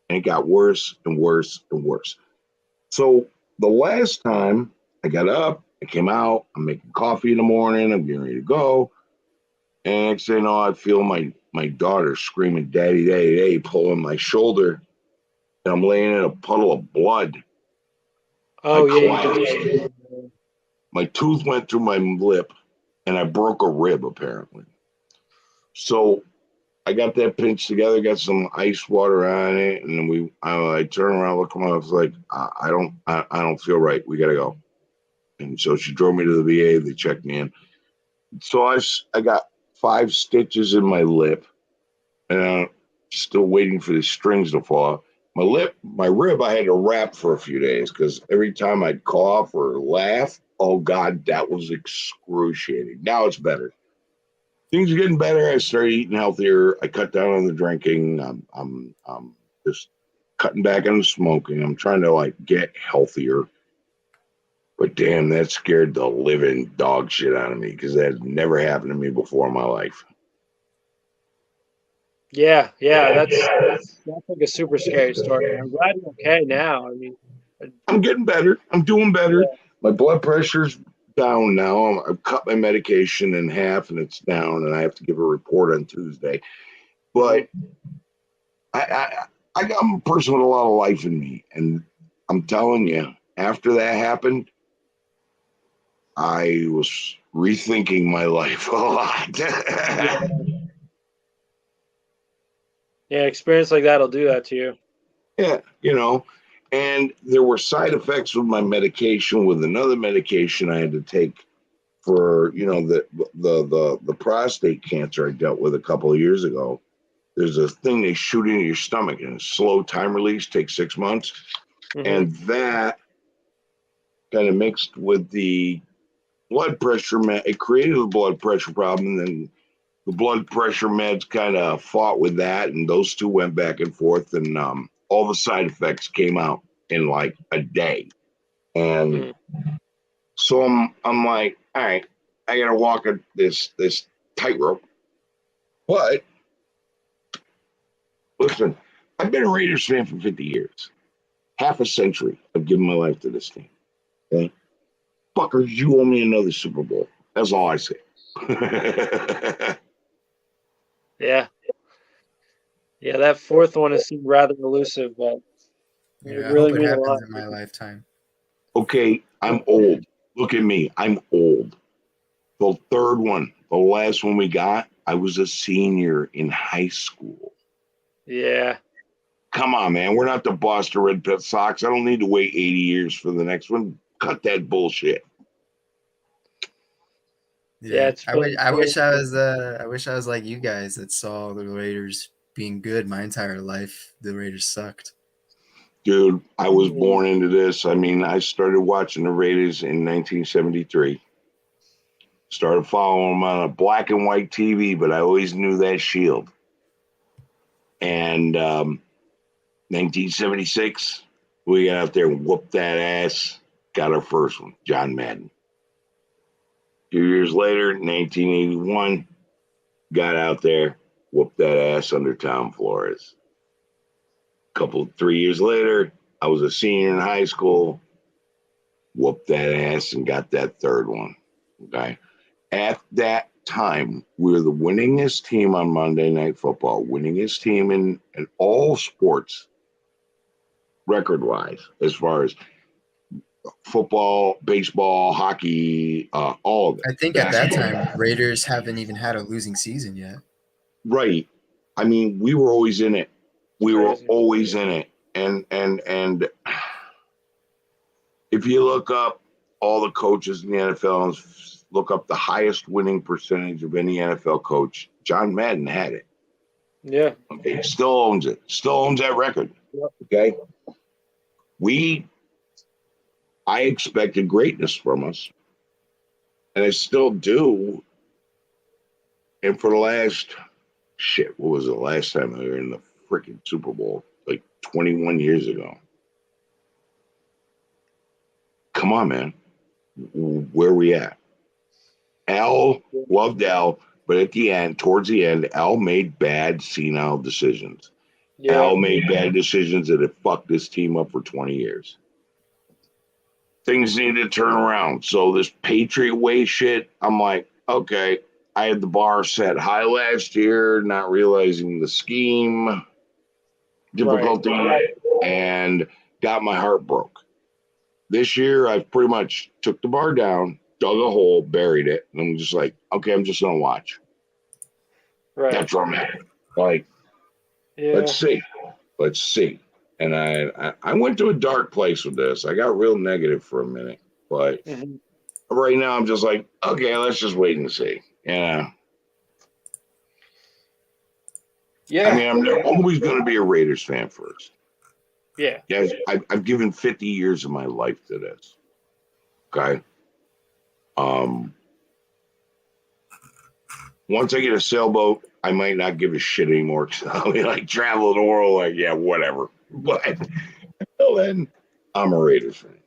And it got worse and worse and worse. So the last time I got up, I came out, I'm making coffee in the morning, I'm getting ready to go. And next thing you know, I feel my daughter screaming, "Daddy, Daddy, Daddy," pulling my shoulder. And I'm laying in a puddle of blood.
Oh, yeah.
My tooth went through my lip, and I broke a rib, apparently. So I got that pinched together, got some ice water on it, and then I turned around, looked at my, I was like, I don't feel right. We gotta go. And so she drove me to the VA. They checked me in. So I got 5 stitches in my lip, and I'm still waiting for the strings to fall. My rib, I had to wrap for a few days because every time I'd cough or laugh, oh God, that was excruciating. Now it's better. Things are getting better. I started eating healthier. I cut down on the drinking. I'm just cutting back on the smoking. I'm trying to like get healthier. But damn, that scared the living dog shit out of me because that had never happened to me before in my life.
Yeah, that's like a super scary story. I'm glad you're okay now. I mean,
I'm getting better. I'm doing better. My blood pressure's down now. I've cut my medication in half, and it's down. And I have to give a report on Tuesday. But I'm a person with a lot of life in me, and I'm telling you, after that happened, I was rethinking my life a lot.
Yeah, experience like that'll do that to you.
Yeah, and there were side effects with my medication, with another medication I had to take for, the prostate cancer I dealt with a couple of years ago. There's a thing they shoot into your stomach, and it's slow time release, takes 6 months. Mm-hmm. And that kind of mixed with the blood pressure, it created a blood pressure problem, and the blood pressure meds kind of fought with that, and those two went back and forth, and all the side effects came out in like a day. And so I'm like, all right, I gotta walk this tightrope. But listen, I've been a Raiders fan for 50 years. Half a century I've given my life to this team. Okay? Fuckers, you owe me another Super Bowl. That's all I say.
Yeah, that fourth one has seemed rather elusive, but
yeah,
it really
I hope it
means a
happens
lot
in my lifetime.
Okay, I'm old. Look at me. I'm old. The third one, the last one we got, I was a senior in high school.
Yeah.
Come on, man. We're not the Boston Red Sox. I don't need to wait 80 years for the next one. Cut that bullshit.
Yeah,
I wish I was like you guys that saw the Raiders being good my entire life. The Raiders sucked.
Dude, I was born into this. I mean, I started watching the Raiders in 1973. Started following them on a black and white TV, but I always knew that shield. And 1976, we got out there and whooped that ass. Got our first one, John Madden. A few years later, 1981, got out there, whooped that ass under Tom Flores. 3 years later, I was a senior in high school, whooped that ass and got that third one. Okay. At that time, we were the winningest team on Monday Night Football, winningest team in all sports, record-wise, as far as football, baseball, hockey, all of it.
I think at that time, Raiders haven't even had a losing season yet.
Right. I mean, we were always in it. We were always in it. And if you look up all the coaches in the NFL and look up the highest winning percentage of any NFL coach, John Madden had it.
Yeah.
Okay. Still owns it. Still owns that record. Okay. I expected greatness from us. And I still do. And for the last, what was the last time we were in the freaking Super Bowl? Like 21 years ago. Come on, man. Where are we at? Al, loved Al, but at the end, towards the end, Al made bad senile decisions. Yeah. Al made bad decisions that have fucked this team up for 20 years. Things need to turn around. So this Patriot Way shit, I'm like, okay, I had the bar set high last year, not realizing the scheme difficulty, and got my heart broke. This year, I've pretty much took the bar down, dug a hole, buried it, and I'm just like, okay, I'm just gonna watch. Right. That's where I'm at. Like, let's see. And I went to a dark place with this. I got real negative for a minute, but right now I'm just like, okay, let's just wait and see. Yeah. I mean, I'm always going to be a Raiders fan first. Yeah. Guys, I've given 50 years of my life to this. Okay. Once I get a sailboat, I might not give a shit anymore. I'll be like, travel the world, like, yeah, whatever. But until then, I'm a Raiders fan.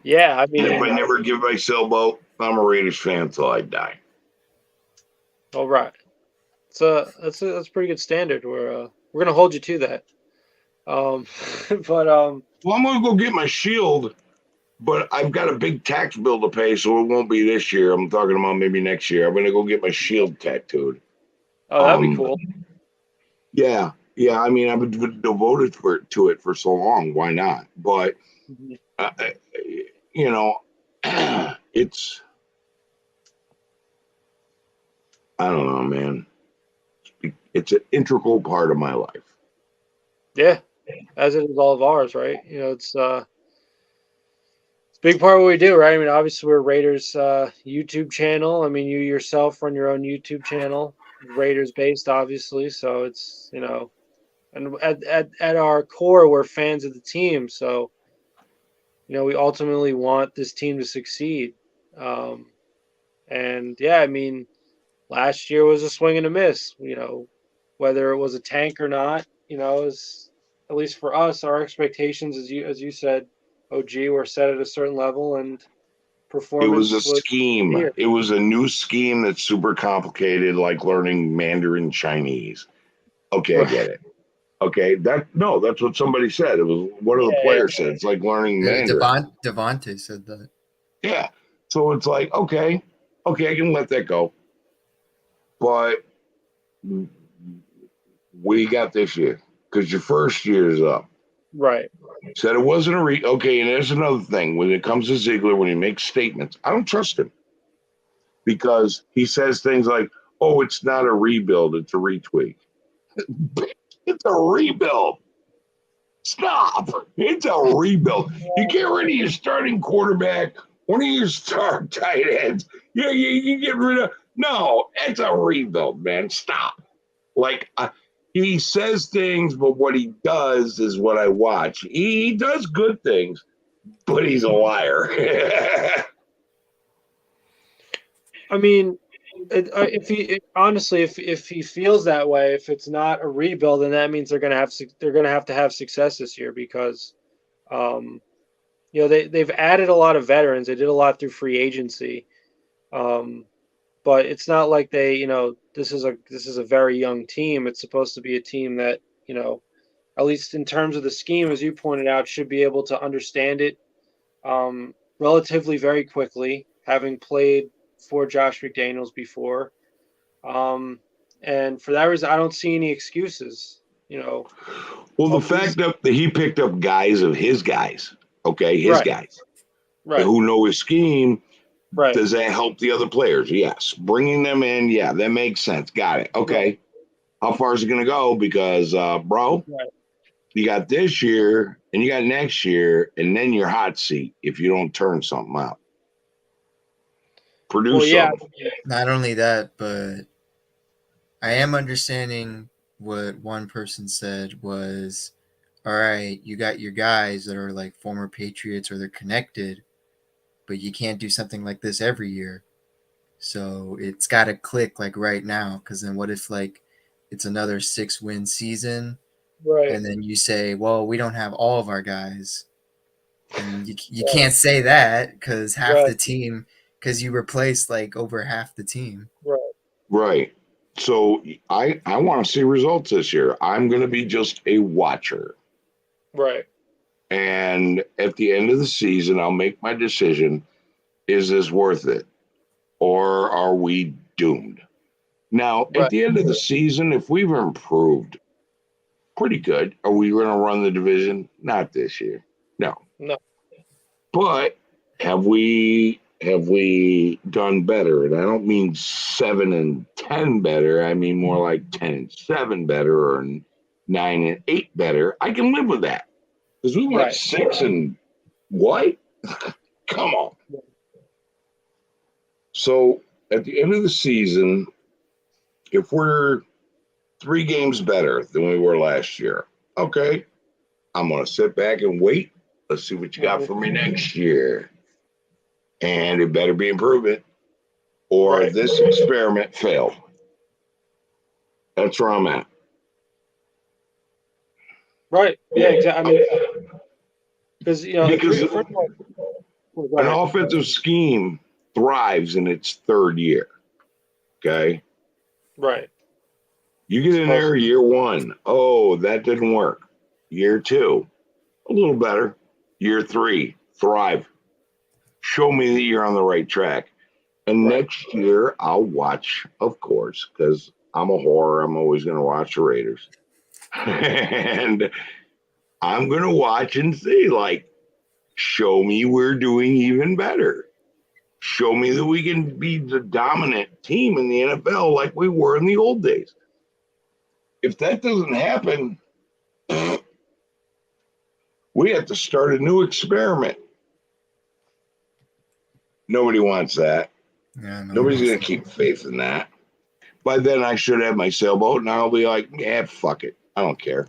Yeah, I mean,
if I never give my sailboat, I'm a Raiders fan until I die.
All right. So that's a pretty good standard. We're gonna hold you to that. Well,
I'm gonna go get my shield, but I've got a big tax bill to pay, so it won't be this year. I'm talking about maybe next year. I'm gonna go get my shield tattooed.
Oh, that'd be cool.
Yeah. I mean, I've been devoted to it for so long. Why not? But you know, it's, I don't know, man. It's an integral part of my life.
Yeah, as it is all of ours, right? You know, it's a big part of what we do, right? I mean, obviously we're Raiders YouTube channel. I mean, you yourself run your own YouTube channel, Raiders based, obviously. So it's, you know, and at our core, we're fans of the team. So, you know, we ultimately want this team to succeed. And yeah, I mean, last year was a swing and a miss, you know, whether it was a tank or not, you know, is at least for us, our expectations, as you said, OG, were set at a certain level, and performance.
It was a scheme. Here. It was a new scheme that's super complicated, like learning Mandarin Chinese. Okay, right. I get it. Okay, that's what somebody said. It was one of the players said. It's like learning Mandarin.
Devontae said that.
Yeah. So it's like, okay, I can let that go. But we got this year because your first year is up.
Right.
Said it wasn't a okay, and there's another thing. When it comes to Ziegler, when he makes statements, I don't trust him because he says things like, "Oh, it's not a rebuild; it's a retweak." It's a rebuild. Stop! It's a rebuild. You get rid of your starting quarterback, one of your star tight ends. You get rid of. No, it's a rebuild, man. Stop. Like he says things, but what he does is what I watch. He does good things, but he's a liar.
I mean, if he honestly, if he feels that way, if it's not a rebuild, then that means they're gonna have to have success this year because, um, they've added a lot of veterans. They did a lot through free agency, but it's not like this is a very young team. It's supposed to be a team that at least in terms of the scheme, as you pointed out, should be able to understand it relatively very quickly, having played for Josh McDaniels before. And for that reason, I don't see any excuses.
Well, the fact that he picked up guys of his guys, okay, his
Right.
guys,
Right.
who know his scheme.
Right.
Does that help the other players? Yes. Bringing them in, yeah, that makes sense. Got it. Okay.
Right.
How far is it going to go? Because, bro,
Right.
you got this year and you got next year, and then your hot seat if you don't turn something out. Produce something.
Not only that, but I am understanding what one person said was, all right, you got your guys that are like former Patriots or they're connected, but you can't do something like this every year. So it's got to click like right now. Because then what if like it's another 6-win season,
Right.
and then you say, well, we don't have all of our guys, and you can't say that because half the team, because you replaced like over half the team.
Right.
Right. So I want to see results this year. I'm going to be just a watcher.
Right.
And at the end of the season, I'll make my decision. Is this worth it? Or are we doomed? Now, at the end of the season, if we've improved pretty good, are we going to run the division? Not this year. No. But have we done better? And I don't mean 7-10 better. I mean more like 10-7 better or 9-8 better. I can live with that because we went 6 and what? Come on. So at the end of the season, if we're 3 games better than we were last year, okay, I'm going to sit back and wait. Let's see what you got for me next year. And it better be improvement or this experiment failed. That's where I'm at.
Right. Yeah, exactly. I mean, because
an offensive scheme thrives in its 3rd year. Okay.
Right.
You get in there year 1. Oh, that didn't work. Year 2, a little better. Year 3, thrive. Show me that you're on the right track. And next year, I'll watch, of course, because I'm a whore. I'm always going to watch the Raiders. And I'm going to watch and see, like, show me we're doing even better. Show me that we can be the dominant team in the NFL like we were in the old days. If that doesn't happen, we have to start a new experiment. Nobody wants that.
Yeah,
nobody's going to keep faith in that. By then, I should have my sailboat, and I'll be like, yeah, fuck it. I don't care.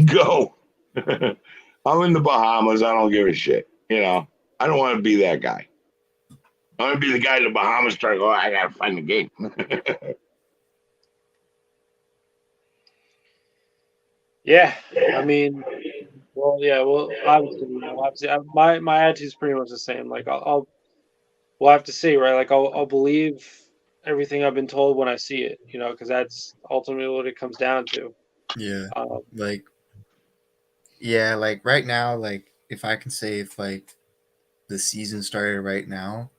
Go. I'm in the Bahamas. I don't give a shit. I don't want to be that guy. I want to be the guy in the Bahamas trying to go, I got to find the game.
Yeah. I mean, obviously, my attitude's pretty much the same. Like, we'll have to see, right? Like, I'll believe everything I've been told when I see it, because that's ultimately what it comes down to.
Yeah. Like right now, like if I can say if like the season started right now,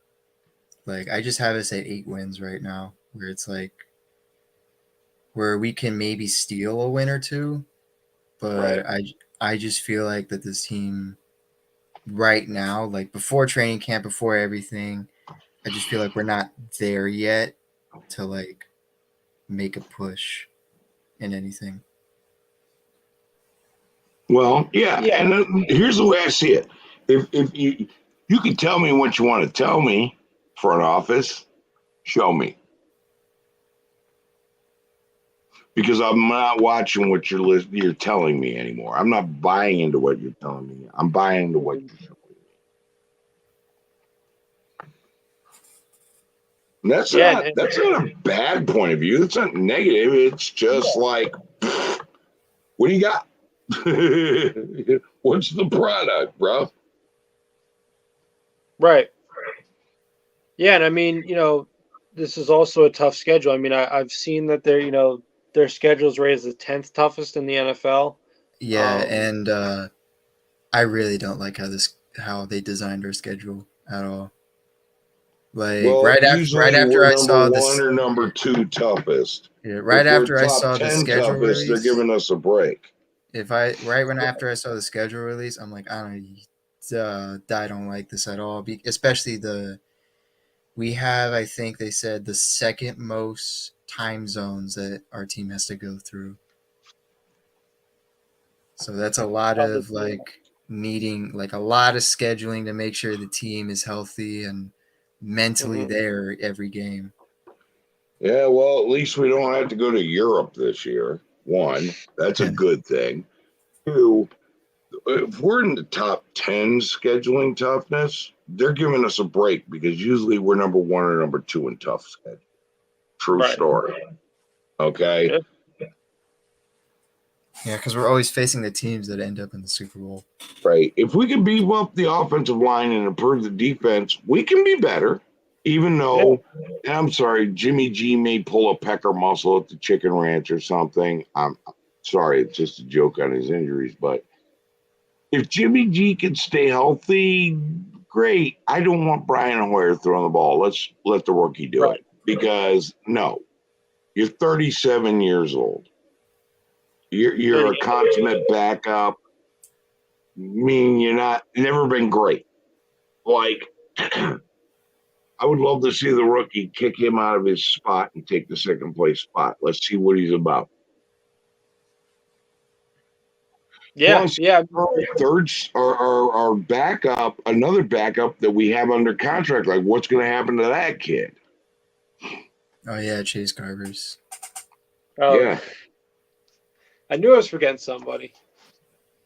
like I just have us at 8 wins right now, where it's like where we can maybe steal a win or two, but I just feel like that this team right now, like before training camp, before everything, I just feel like we're not there yet to like make a push in anything.
Well, yeah, and here's the way I see it. If you can tell me what you want to tell me, front office, show me. Because I'm not watching what you're telling me anymore. I'm not buying into what you're telling me. I'm buying into what you're showing me. And that's not a bad point of view. It's not negative. It's just like, what do you got? What's the product, bro?
Right. Yeah, and I mean, this is also a tough schedule. I mean, I've seen that their schedule's raised the 10th toughest in the NFL.
Yeah, and I really don't like how they designed their schedule at all. Like right after I saw this,
number 1 or number 2 toughest.
Yeah, right after I saw the
10
schedule
toughest,
release,
they're giving us a break.
After I saw the schedule release, I'm like, I don't like this at all. Especially we have, I think they said, the second most time zones that our team has to go through. So that's a lot of like needing, like a lot of scheduling to make sure the team is healthy and mentally there every game.
Yeah, well, at least we don't have to go to Europe this year. 1, that's a good thing. 2, if we're in the top 10 scheduling toughness, they're giving us a break because usually we're number 1 or number 2 in tough schedule. True story. Okay.
Yeah, because we're always facing the teams that end up in the Super Bowl.
Right. If we can beef up the offensive line and improve the defense, we can be better. Even though, I'm sorry, Jimmy G may pull a pecker muscle at the Chicken Ranch or something. I'm sorry, it's just a joke on his injuries. But if Jimmy G can stay healthy, great. I don't want Brian Hoyer throwing the ball. Let's let the rookie do it. Because, no, you're 37 years old. You're a consummate backup. I mean, never been great. Like, I would love to see the rookie kick him out of his spot and take the second place spot. Let's see what he's about.
Yeah,
Plus, our backup, another backup that we have under contract. Like, what's going to happen to that kid?
Oh yeah, Chase Garbers.
Oh, yeah. I knew I was forgetting somebody.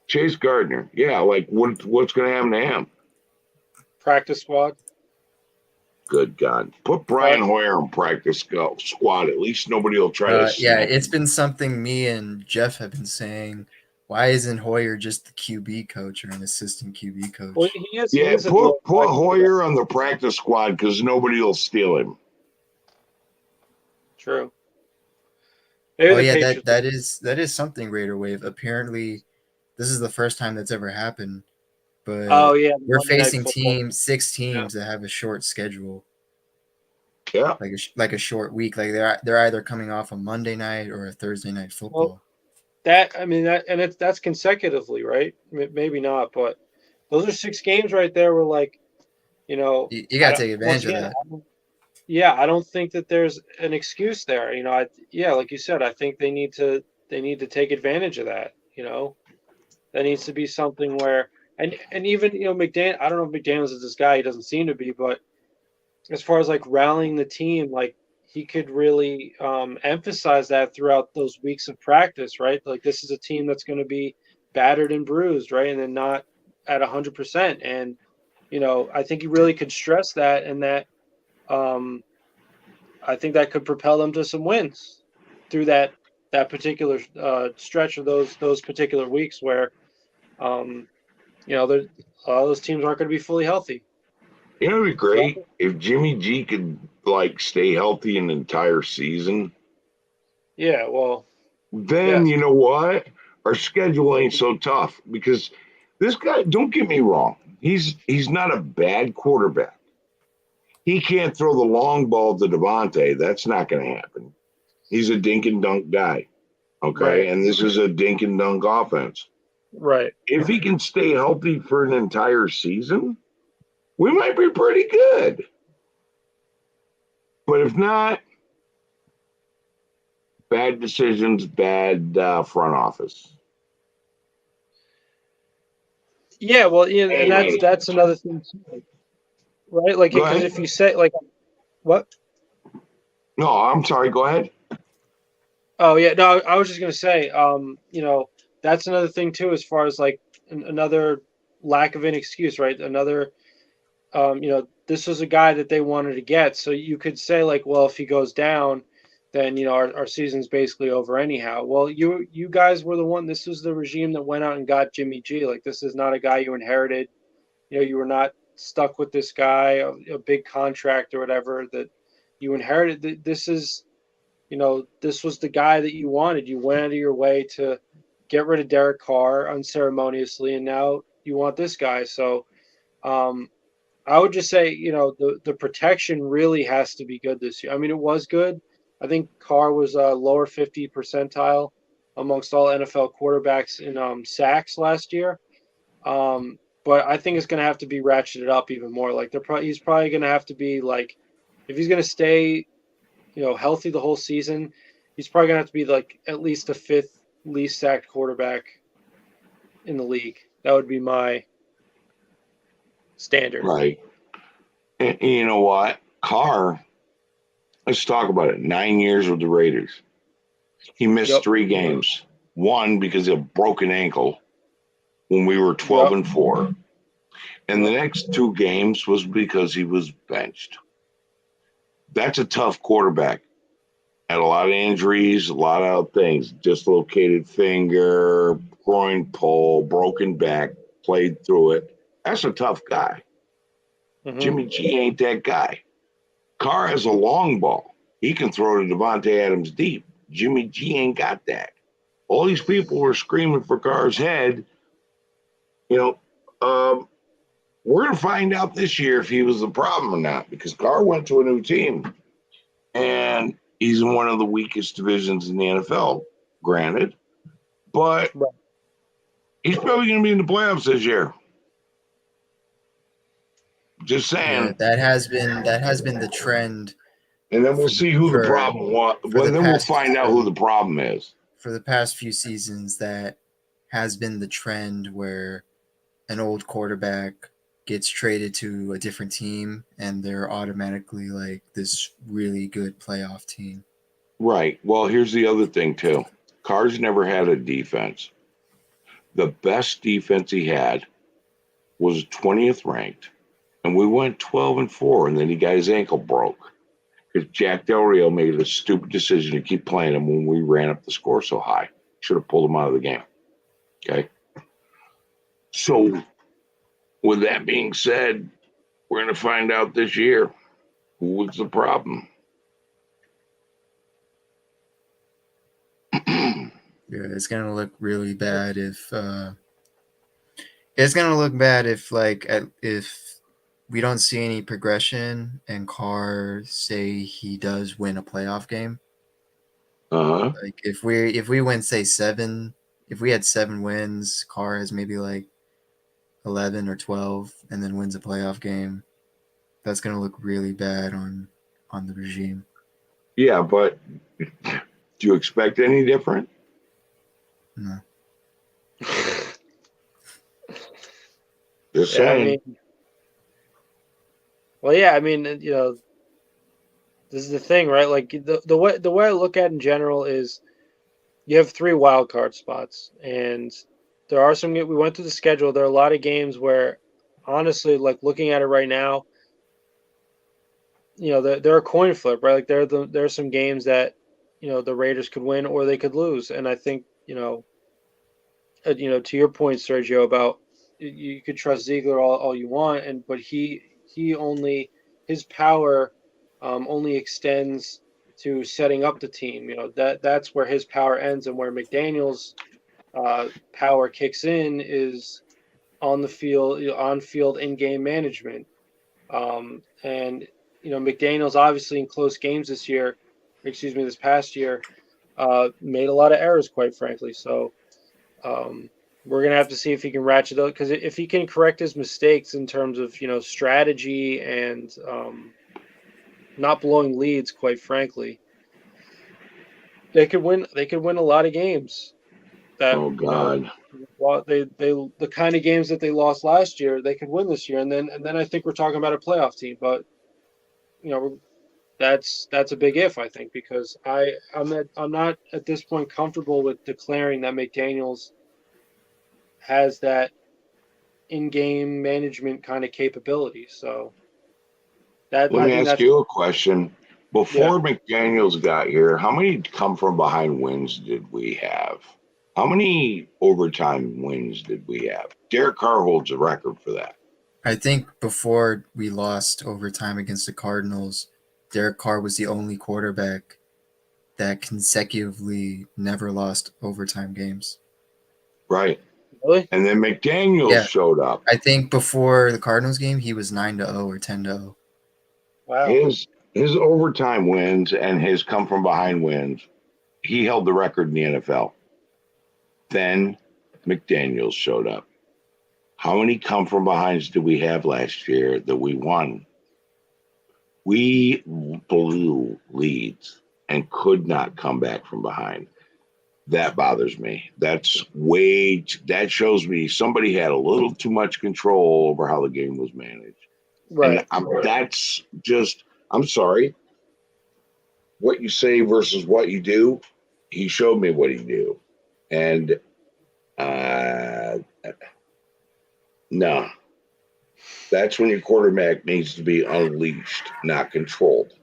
Chase Gardner. Yeah, like what's going to happen to him?
Practice squad.
Good God. Put Brian Hoyer on practice squad. At least nobody will try to
Yeah, it's been something me and Jeff have been saying. Why isn't Hoyer just the QB coach or an assistant QB coach?
Well,
put Hoyer on the practice squad because nobody will steal him.
True.
That is something, Raider Wave. Apparently, this is the first time that's ever happened. But we're facing six teams that have a short schedule.
Yeah,
like a short week. Like they're either coming off a Monday night or a Thursday night football.
Well, that's consecutively, right? Maybe not, but those are 6 games right there. Where you
got to take advantage of that.
I don't think that there's an excuse there. Like you said, I think they need to take advantage of that. That needs to be something where, and even McDaniel. I don't know if McDaniels is this guy. He doesn't seem to be, but as far as like rallying the team, like he could really emphasize that throughout those weeks of practice, right? Like this is a team that's going to be battered and bruised, right, and then not at 100%. And I think he really could stress that, and that. I think that could propel them to some wins through that particular stretch of those particular weeks where, a lot of those teams aren't going to be fully healthy.
It'd be great if Jimmy G could stay healthy an entire season.
Yeah, well.
Then you know what? Our schedule ain't so tough because this guy. Don't get me wrong. He's not a bad quarterback. He can't throw the long ball to Devontae. That's not going to happen. He's a dink and dunk guy. Okay. Right. And this is a dink and dunk offense.
Right.
If he can stay healthy for an entire season, we might be pretty good. But if not, bad decisions, bad front office.
Yeah, well, and that's another thing too, right? Like, because if you say like, what?
No, I'm sorry. Go ahead.
Oh yeah, no, I was just gonna say, that's another thing too, as far as like another lack of an excuse, right? Another, this was a guy that they wanted to get, so you could say like, well, if he goes down, then our season's basically over anyhow. Well, you guys were the one. This was the regime that went out and got Jimmy G. Like, this is not a guy you inherited. You were not stuck with this guy, a big contract or whatever that you inherited. This is, this was the guy that you wanted. You went out of your way to get rid of Derek Carr unceremoniously, and now you want this guy. So, I would just say, the protection really has to be good this year. I mean, it was good. I think Carr was lower 50 percentile amongst all NFL quarterbacks in sacks last year. But I think it's going to have to be ratcheted up even more. Like, he's probably going to have to be like, if he's going to stay, healthy the whole season, he's probably going to have to be like at least the fifth least sacked quarterback in the league. That would be my standard.
Right. And you know what? Carr, let's talk about it. 9 years with the Raiders. He missed 3 games. One because of a broken ankle when we were 12-4. And the next 2 games was because he was benched. That's a tough quarterback. Had a lot of injuries, a lot of things. Dislocated finger, groin pull, broken back, played through it. That's a tough guy.
Mm-hmm.
Jimmy G ain't that guy. Carr has a long ball. He can throw to Devontae Adams deep. Jimmy G ain't got that. All these people were screaming for Carr's head. We're going to find out this year if he was the problem or not, because Carr went to a new team. And he's in one of the weakest divisions in the NFL, granted. But he's probably going to be in the playoffs this year. Just saying.
Yeah, that has been the trend.
And then we'll see who the problem was. Well, then we'll find out who the problem is.
For the past few seasons, that has been the trend where an old quarterback gets traded to a different team and they're automatically like this really good playoff team.
Right. Well, here's the other thing too. Carr's never had a defense. The best defense he had was 20th ranked, and we went 12-4, and then he got his ankle broke because Jack Del Rio made a stupid decision to keep playing him when we ran up the score so high. Should have pulled him out of the game. Okay. So, with that being said, we're going to find out this year who was the problem.
Yeah, it's gonna look really bad if if we don't see any progression and Carr say he does win a playoff game. Like if we win, say 7, if we had 7 wins, Carr has maybe like 11 or 12, and then wins a playoff game. That's gonna look really bad on the regime.
Yeah, but do you expect any different?
No.
Just saying.
I mean, this is the thing, right? Like the way I look at it in general is you have 3 wild card spots, and there are some. We went through the schedule. There are a lot of games where, honestly, like looking at it right now, they're a coin flip, right? Like there are some games that the Raiders could win or they could lose, and I think to your point, Sergio, about you could trust Ziegler all you want, but his power only extends to setting up the team. That's where his power ends, and where McDaniel's power kicks in is on the field, on-field in-game management. And McDaniel's obviously in close games this past year, made a lot of errors, quite frankly. So we're gonna have to see if he can ratchet up, because if he can correct his mistakes in terms of strategy and not blowing leads, quite frankly, they could win. They could win a lot of games. That
Oh God.
they the kind of games that they lost last year, they could win this year, and then I think we're talking about a playoff team. But that's a big if, I think, because I'm not at this point comfortable with declaring that McDaniels has that in-game management kind of capability. So that
Let
I
me
think
ask
that's
you a question.
yeah.
Before McDaniels got here, how many come from behind wins did we have? How many overtime wins did we have? Derek Carr holds a record for that.
I think before we lost overtime against the Cardinals, Derek Carr was the only quarterback that consecutively never lost overtime games.
Right.
Really?
And then McDaniels
Yeah.
showed up.
I think before the Cardinals game, he was 9-0 or 10-0.
Wow.
His overtime wins and his come from behind wins, he held the record in the NFL. Then McDaniels showed up. How many come from behinds did we have last year that we won? We blew leads and could not come back from behind. That bothers me. That shows me somebody had a little too much control over how the game was managed.
Right.
And that's just, I'm sorry, what you say versus what you do. He showed me what he do. And no, that's when your quarterback needs to be unleashed, not controlled.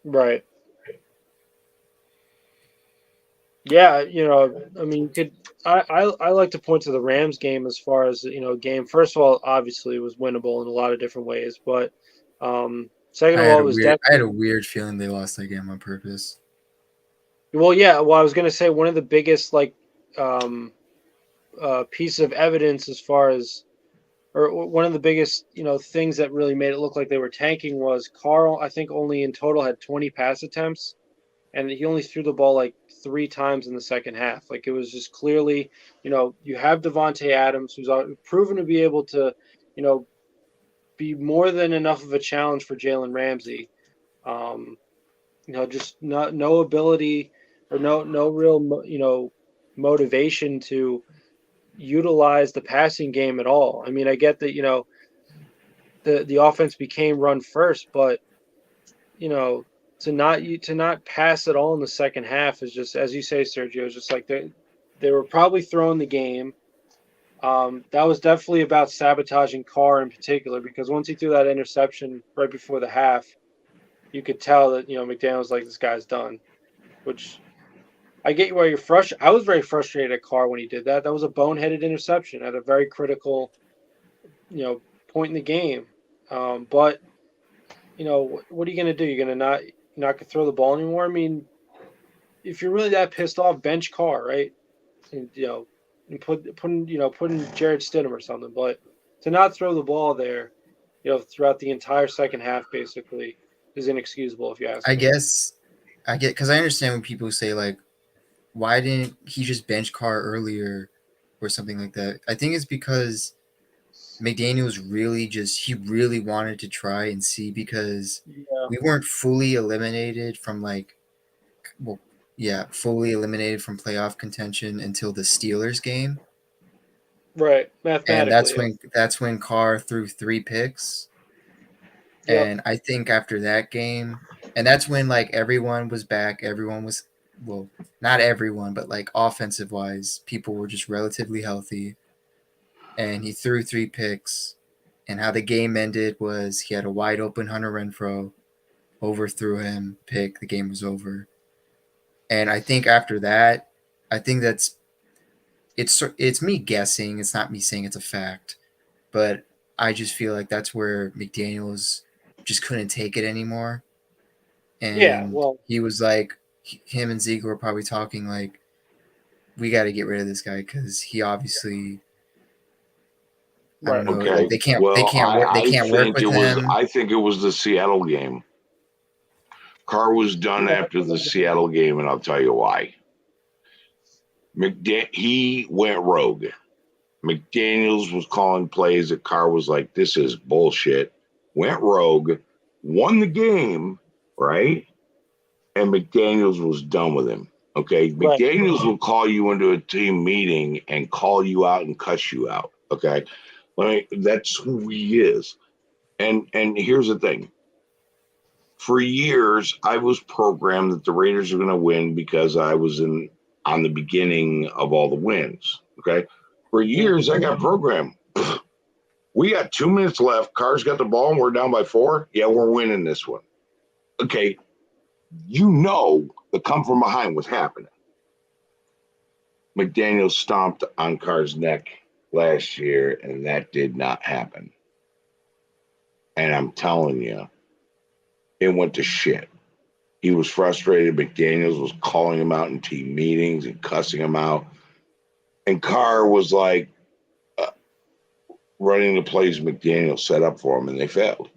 Right. Yeah, I mean, you could. I like to point to the Rams game as far as game. First of all, obviously, it was winnable in a lot of different ways, but second
I
of
had
all,
a
it was
weird
definitely
feeling they lost that game on purpose.
well, yeah. Well, I was gonna say one of the biggest piece of evidence as far as, or one of the biggest things that really made it look like they were tanking was Carl. I think only in total had 20 pass attempts, and he only threw the ball like 3 times in the second half. Like, it was just clearly, you have Devontae Adams, who's proven to be able to, be more than enough of a challenge for Jalen Ramsey. Just no ability or no real, motivation to utilize the passing game at all. I mean, I get that, the offense became run first, but to not pass at all in the second half is just, as you say, Sergio, it's just like they were probably throwing the game. That was definitely about sabotaging Carr in particular, because once he threw that interception right before the half, you could tell that McDaniel was like, this guy's done. Which I get why you're frustrated. I was very frustrated at Carr when he did that. That was a boneheaded interception at a very critical point in the game. But what are you going to do? You're going to not throw the ball anymore? I mean, if you're really that pissed off, bench Carr, right? And and put in Jared Stidham or something. But to not throw the ball there, throughout the entire second half, basically, is inexcusable, if you ask
I
me.
guess I get, because I understand when people say like, why didn't he just bench Carr earlier or something like that. I think it's because McDaniels he really wanted to try and see, because
Yeah.
we weren't fully eliminated from fully eliminated from playoff contention until the Steelers game.
Right.
And
Mathematically.
that's when Carr threw 3 picks.
Yep.
And I think after that game, and that's when like everyone was back, everyone was, well, not everyone, but like offensive wise, people were just relatively healthy. And he threw 3 picks. And how the game ended was he had a wide open Hunter Renfrow, overthrew him, pick, the game was over. And I think after that, I think it's me guessing, it's not me saying it's a fact, but I just feel like that's where McDaniels just couldn't take it anymore.
Yeah.
And
Well.
he was like, him and Ziegler were probably talking like, we got to get rid of this guy because he obviously, I don't
Right.
know,
Okay.
they can't
Well,
work with him.
I think it was the Seattle game. Carr was done after the Seattle game, and I'll tell you why. He went rogue. McDaniels was calling plays that Carr was like, this is bullshit. Went rogue, won the game, right? And McDaniels was done with him. Okay.
Right.
McDaniels will call you into a team meeting and call you out and cuss you out. Okay. That's who he is. And here's the thing. For years, I was programmed that the Raiders are going to win because I was on the beginning of all the wins. Okay. For years, I got programmed. We got 2 minutes left. Carr's got the ball and we're down by 4. Yeah, we're winning this one. Okay. The come from behind was happening. McDaniel stomped on Carr's neck last year, and that did not happen. And I'm telling you, it went to shit. He was frustrated. McDaniels was calling him out in team meetings and cussing him out. And Carr was like running the plays McDaniel set up for him, and they failed.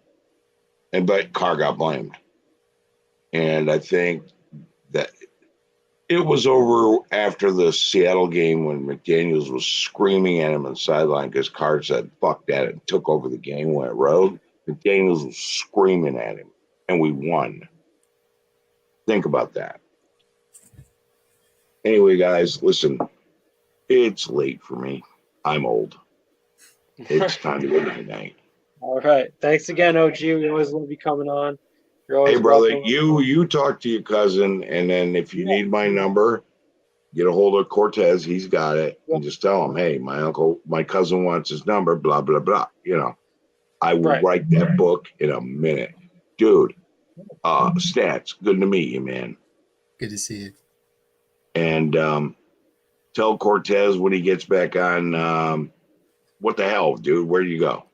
But Carr got blamed. And I think that it was over after the Seattle game when McDaniels was screaming at him on the sideline because Carr said, fuck that, and took over the game, went rogue. McDaniels was screaming at him, and we won. Think about that. Anyway, guys, listen, it's late for me. I'm old. It's time to go night-night.
All right. Thanks again, OG. We always want to be coming on. You're always
Hey, brother,
welcome.
you talk to your cousin, and then if you need my number, get a hold of Cortez. He's got it. And just tell him, hey, my cousin wants his number, blah, blah, blah. I will write that book in a minute. Dude, Stats, good to meet you, man.
Good to see you.
And tell Cortez when he gets back on, what the hell, dude? Where do you go?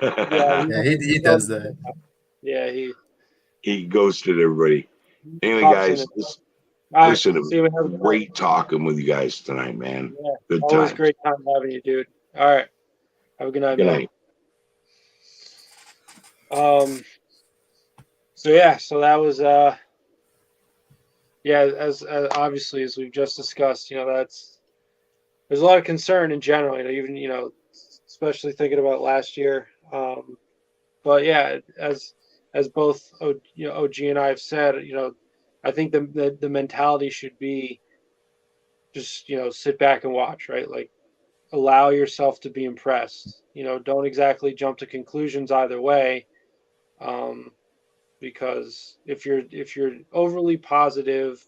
Yeah, he does that.
Yeah,
he ghosted everybody. Anyway, guys, listen, it was great talking with you guys tonight, man.
Yeah,
good
always
time.
great time having you, dude. All right. Have a good night,
Good
man.
night.
So that was as obviously as we've just discussed, there's a lot of concern in general, even especially thinking about last year. But yeah, as both OG and I have said, I think the mentality should be just sit back and watch, right? Like allow yourself to be impressed. Don't exactly jump to conclusions either way, because if you're overly positive,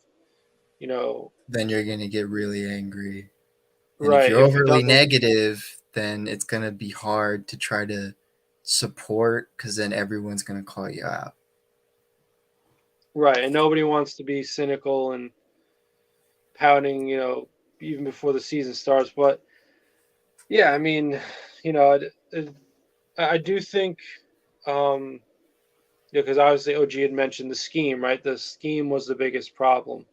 then you're gonna get really angry. And
right?
if you're overly negative, then it's gonna be hard to try to support because then everyone's gonna call you out.
Right, and nobody wants to be cynical and pouting, even before the season starts. But yeah, I mean, I do think, because obviously OG had mentioned the scheme, right? The scheme was the biggest problem,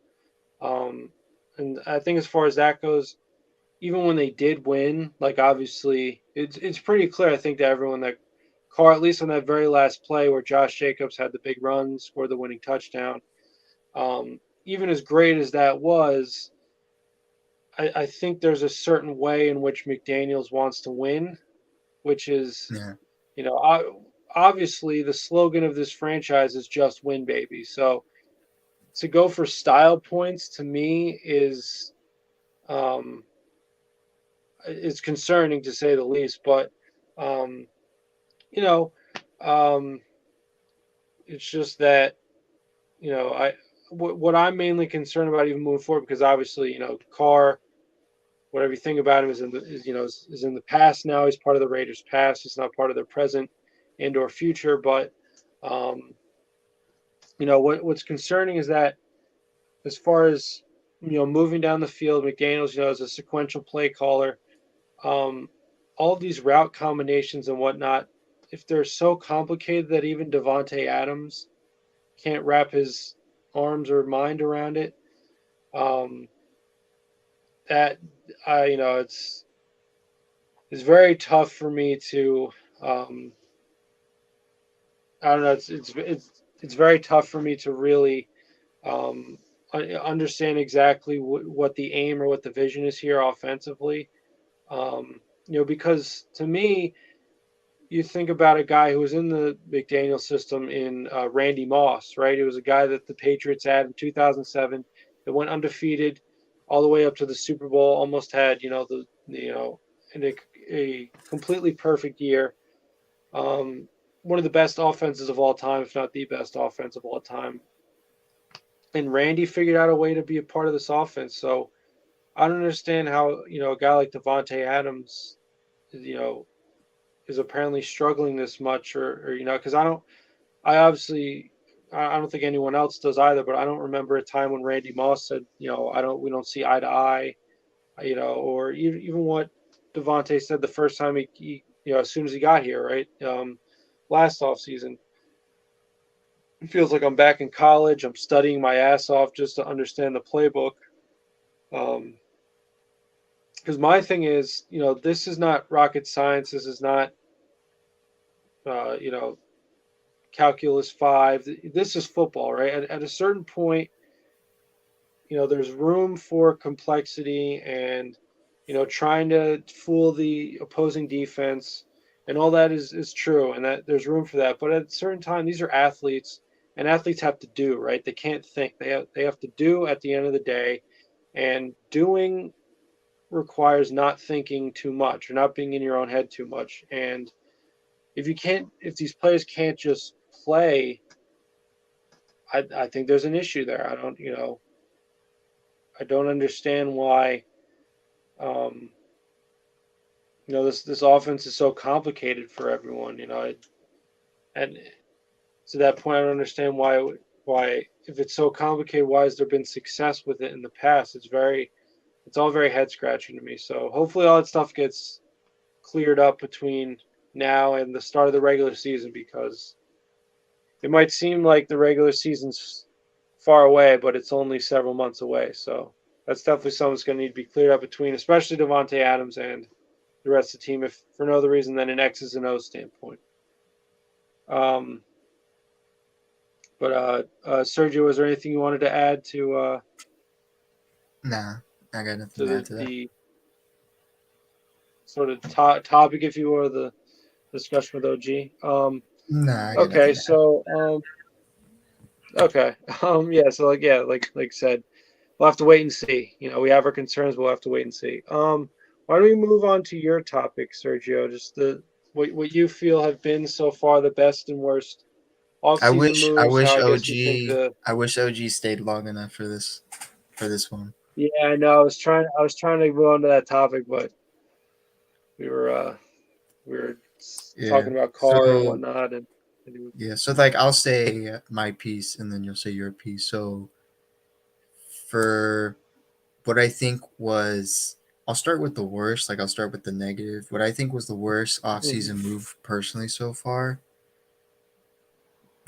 and I think as far as that goes, even when they did win, like obviously it's pretty clear, I think, to everyone that Carr, at least on that very last play where Josh Jacobs had the big run, scored the winning touchdown. Even as great as that was, I think there's a certain way in which McDaniels wants to win, which is, obviously the slogan of this franchise is just win, baby. So to go for style points to me is concerning to say the least. But it's just that what I'm mainly concerned about even moving forward, because obviously Carr, whatever you think about him, is in the past now. He's part of the Raiders' past. He's not part of their present and/or future. But what's concerning is that as far as moving down the field, McDaniels as a sequential play caller, all these route combinations and whatnot, if they're so complicated that even Devontae Adams can't wrap his arms or mind around it, it's very tough for me to I don't know, it's very tough for me to really understand exactly what the aim or what the vision is here offensively. Because to me, you think about a guy who was in the McDaniel system in Randy Moss, right? It was a guy that the Patriots had in 2007 that went undefeated all the way up to the Super Bowl, almost had, in a completely perfect year. One of the best offenses of all time, if not the best offense of all time. And Randy figured out a way to be a part of this offense. So I don't understand how, a guy like Devontae Adams, you know, is apparently struggling this much or because I don't think anyone else does either, but I don't remember a time when Randy Moss said, we don't see eye to eye, or even what Devontae said the first time he as soon as he got here, right? Last offseason. It feels like I'm back in college. I'm studying my ass off just to understand the playbook. Because my thing is, this is not rocket science. This is not, uh, you know, calculus 5. This is football, right? At a certain point, there's room for complexity and, trying to fool the opposing defense and all that is true. And that there's room for that. But at a certain time, these are athletes and athletes have to do, right? They can't think. They have to do at the end of the day. And doing requires not thinking too much or not being in your own head too much. And if these players can't just play, I think there's an issue there. I don't understand why, um, this offense is so complicated for everyone. And to that point, I don't understand why if it's so complicated, why has there been success with it in the past? It's all very head scratching to me. So hopefully all that stuff gets cleared up between now and the start of the regular season, because it might seem like the regular season's far away, but it's only several months away. So that's definitely something that's going to need to be cleared up between, especially Devontae Adams and the rest of the team, if for no other reason than an X's and O's standpoint. Sergio, is there anything you wanted to add to?
Nah, I got nothing to add to that.
The sort of topic, if you will, the discussion with OG.
Nah.
Okay, so okay, yeah, so like I said, we'll have to wait and see. We have our concerns, but we'll have to wait and see. Why don't we move on to your topic, Sergio? Just what you feel have been so far the best and worst off-season moves.
I wish OG stayed long enough for this one.
Yeah, I know. I was trying to move on to that topic, but we were talking about Carr and whatnot, and
yeah. So I'll say my piece, and then you'll say your piece. So for what I think was, I'll start with the worst. I'll start with the negative. What I think was the worst off-season move personally so far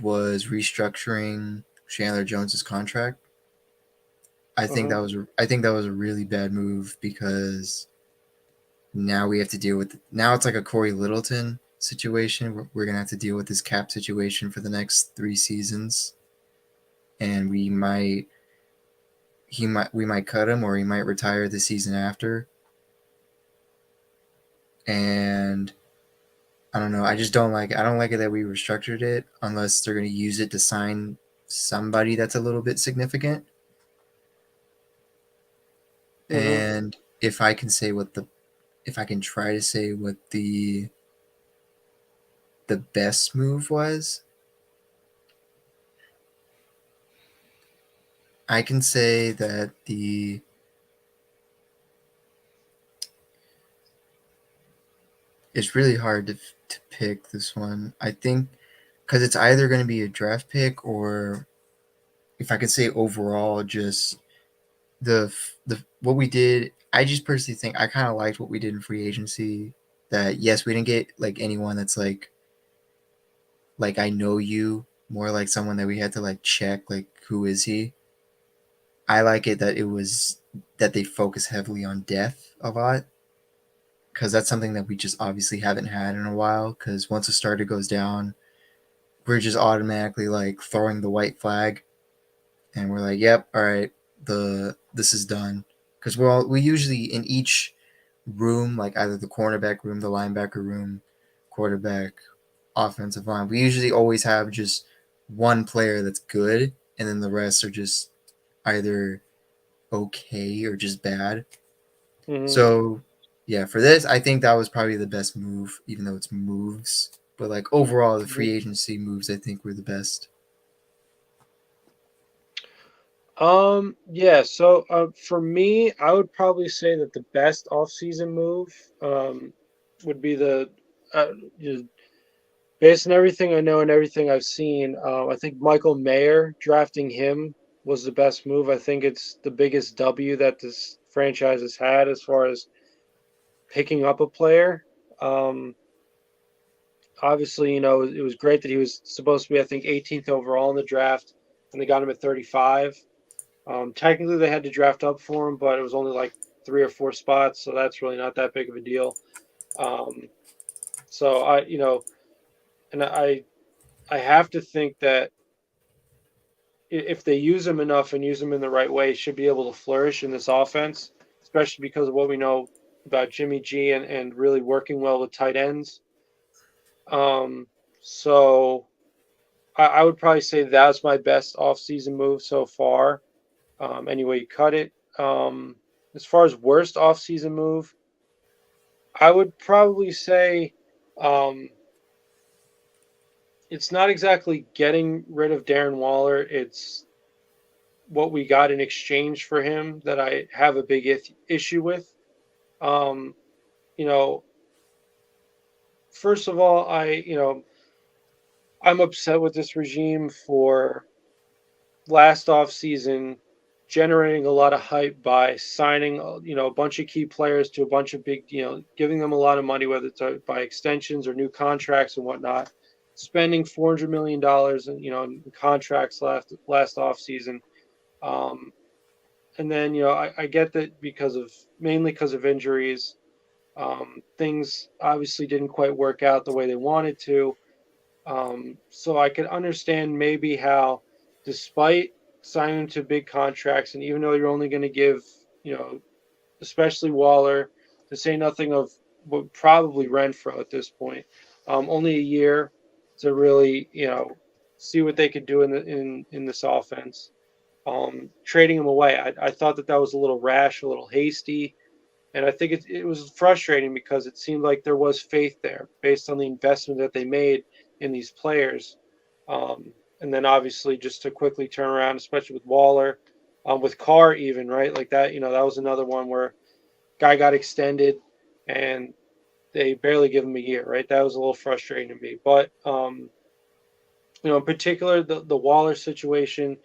was restructuring Chandler Jones's contract. I think that was a really bad move, because now we have to deal with now it's like a Corey Littleton situation. We're gonna have to deal with this cap situation for the next 3 seasons, and we might cut him, or he might retire the season after. And I don't know. I just don't like it. I don't like it that we restructured it unless they're going to use it to sign somebody that's a little bit significant. And if I can try to say what the best move was, I can say that it's really hard to pick this one. I think because it's either going to be a draft pick, or if I could say overall, just the what we did. I just personally think I kind of liked what we did in free agency. That yes, we didn't get anyone that's like I know you, more like someone that we had to check who is he. I like it that they focus heavily on depth a lot, because that's something that we just obviously haven't had in a while. Because once a starter goes down, we're just automatically throwing the white flag. and we're like, yep, all right, this is done. Because we usually in each room, like either the cornerback room, the linebacker room, quarterback, offensive line, we usually always have just one player that's good, and then the rest are just either okay or just bad.
Mm-hmm.
So yeah, for this, I think that was probably the best move, even though it's moves. But like overall, the free agency moves I think were the best.
Yeah, so for me, I would probably say that the best off-season move would be uh, just based on everything I know and everything I've seen. I think Michael Mayer drafting him was the best move. I think it's the biggest W that this franchise has had as far as picking up a player. Um, Obviously, it was great that he was supposed to be, I think, 18th overall in the draft, and they got him at 35. Technically, they had to draft up for him, but it was only like 3 or 4 spots, so that's really not that big of a deal. Um, so and I have to think that if they use him enough and use him in the right way, he should be able to flourish in this offense, especially because of what we know about Jimmy G and really working well with tight ends. So I would probably say that's my best offseason move so far. Any way you cut it. As far as worst offseason move, I would probably say it's not exactly getting rid of Darren Waller. It's what we got in exchange for him that I have a big issue with. Um, you know, First of all, I'm upset with this regime for last off season generating a lot of hype by signing a bunch of key players to a bunch of big giving them a lot of money, whether it's by extensions or new contracts and whatnot, spending $400 million in contracts last off season. And then I get that mainly because of injuries, things obviously didn't quite work out the way they wanted to. So I could understand maybe how, despite signing to big contracts, and even though you're only going to give, especially Waller, to say nothing of probably Renfrow at this point, only a year to really, see what they could do in this offense. Trading him away, I thought that was a little rash, a little hasty. And I think it was frustrating because it seemed like there was faith there based on the investment that they made in these players. And then obviously just to quickly turn around, especially with Waller, with Carr even, right? Like that, that was another one where guy got extended and they barely give him a year, right? That was a little frustrating to me. But, in particular, the Waller situation,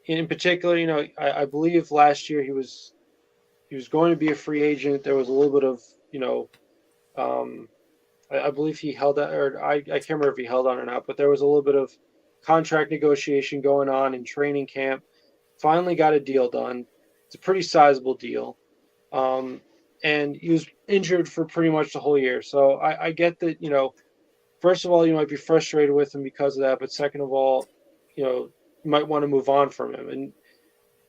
in particular, I believe last year he was going to be a free agent. There was a little bit of, I believe he held out, or I can't remember if he held on or not, but there was a little bit of contract negotiation going on in training camp. Finally got a deal done. It's a pretty sizable deal. And he was injured for pretty much the whole year. So I get that, first of all, you might be frustrated with him because of that. But second of all, you might want to move on from him. And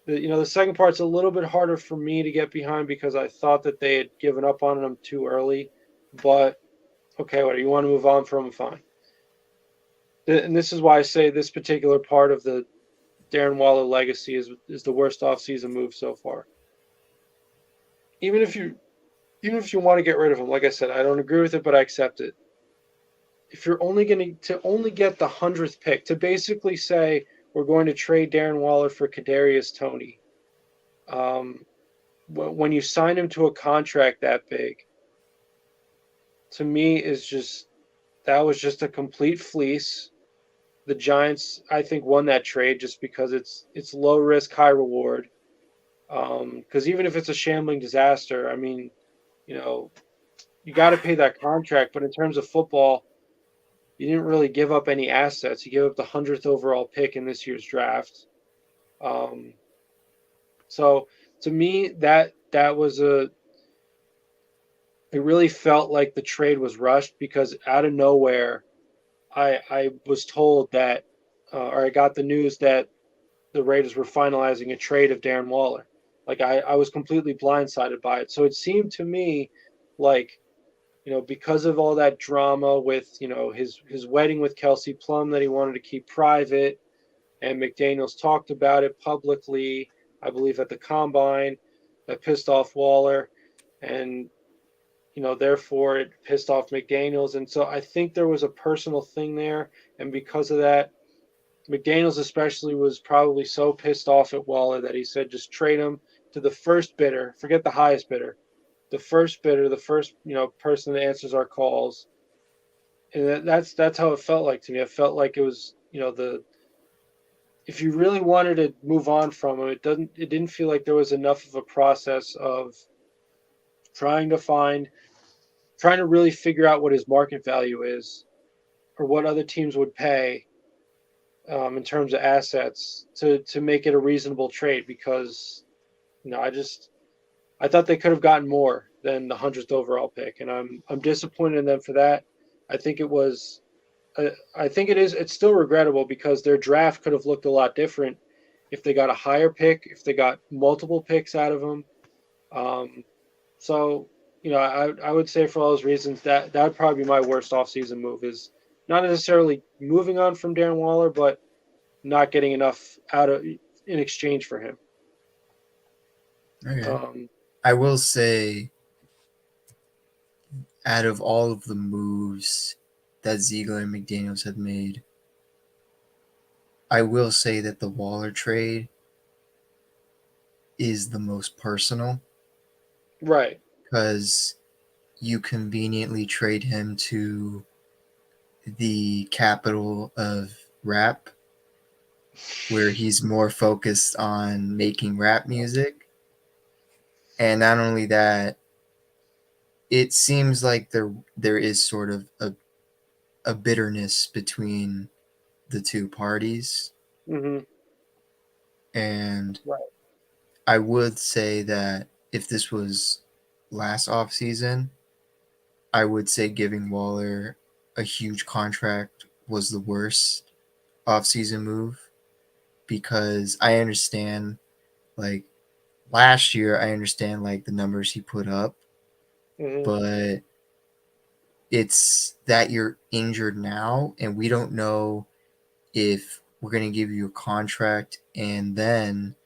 the second part's a little bit harder for me to get behind because I thought that they had given up on him too early. But okay, whatever, you want to move on from him, fine. And this is why I say this particular part of the Darren Waller legacy is the worst offseason move so far. Even if you want to get rid of him, like I said, I don't agree with it, but I accept it. If you're only going to only get the 100th pick, to basically say we're going to trade Darren Waller for Kadarius Toney, when you sign him to a contract that big, to me that was just a complete fleece. The Giants, I think, won that trade just because it's low risk, high reward. Because even if it's a shambling disaster, I mean, you got to pay that contract. But in terms of football, you didn't really give up any assets. You gave up the 100th overall pick in this year's draft. So to me, that was it really felt like the trade was rushed because out of nowhere, I was told that, or I got the news that the Raiders were finalizing a trade of Darren Waller. Like I was completely blindsided by it. So it seemed to me like, because of all that drama with, his wedding with Kelsey Plum that he wanted to keep private, and McDaniels talked about it publicly, I believe at the combine, that pissed off Waller, and therefore it pissed off McDaniels. And so I think there was a personal thing there, and because of that, McDaniels especially was probably so pissed off at Waller that he said, just trade him to the first bidder, forget the highest bidder, the first bidder, the first person that answers our calls. And that's how it felt like to me. It felt like it was if you really wanted to move on from him, it didn't feel like there was enough of a process of trying to really figure out what his market value is, or what other teams would pay in terms of assets to make it a reasonable trade. Because I thought they could have gotten more than the 100th overall pick, and I'm disappointed in them for that. I think it's still regrettable, because their draft could have looked a lot different if they got a higher pick, if they got multiple picks out of them. So I would say, for all those reasons, that would probably be my worst offseason move, is not necessarily moving on from Darren Waller, but not getting enough in exchange for him.
Okay. I will say, out of all of the moves that Ziegler and McDaniels have made, I will say that the Waller trade is the most personal.
Right.
Because you conveniently trade him to the capital of rap, where he's more focused on making rap music. And not only that, it seems like there is sort of a bitterness between the two parties.
Mm-hmm.
And
right.
I would say that if this was last offseason, I would say giving Waller a huge contract was the worst offseason move, because I understand, like, last year, I understand, like, the numbers he put up, but it's that you're injured now, and we don't know if we're going to give you a contract and then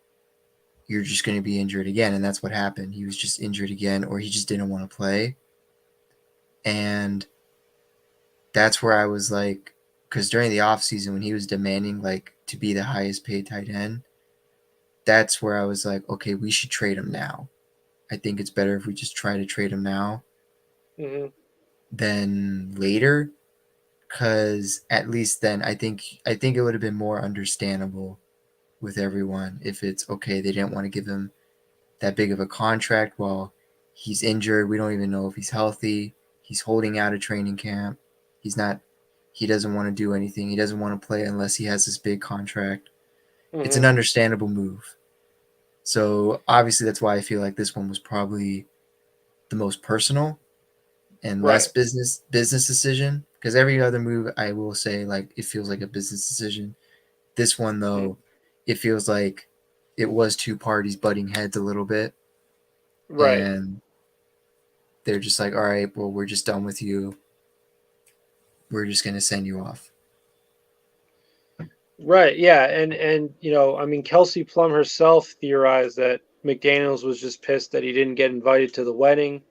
you're just going to be injured again. And that's what happened. He was just injured again, or he just didn't want to play. And that's where I was like, because during the offseason, when he was demanding, like, to be the highest paid tight end, that's where I was like, okay, we should trade him now. I think it's better if we just try to trade him now than later, because at least then I think it would have been more understandable with everyone if it's okay, they didn't want to give him that big of a contract while he's injured. We don't even know if he's healthy. He's holding out of training camp. He doesn't want to do anything. He doesn't want to play unless he has this big contract. It's an understandable move. So obviously that's why I feel like this one was probably the most personal and less business decision, because every other move, I will say, like, it feels like a business decision. This one, though, it feels like it was two parties butting heads a little bit.
Right.
And they're just like, all right, well, we're just done with you. We're just going to send you off.
Right. Yeah. And I mean, Kelsey Plum herself theorized that McDaniels was just pissed that he didn't get invited to the wedding,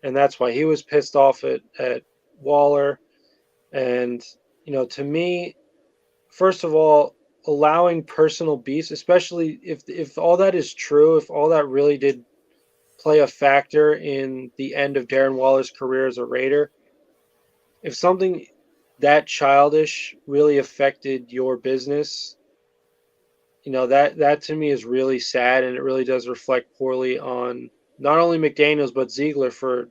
and that's why he was pissed off at Waller. And, to me, first of all, allowing personal beefs, especially if all that is true, if all that really did play a factor in the end of Darren Waller's career as a Raider, if something that childish really affected your business, that to me is really sad, and it really does reflect poorly on not only McDaniels but Ziegler for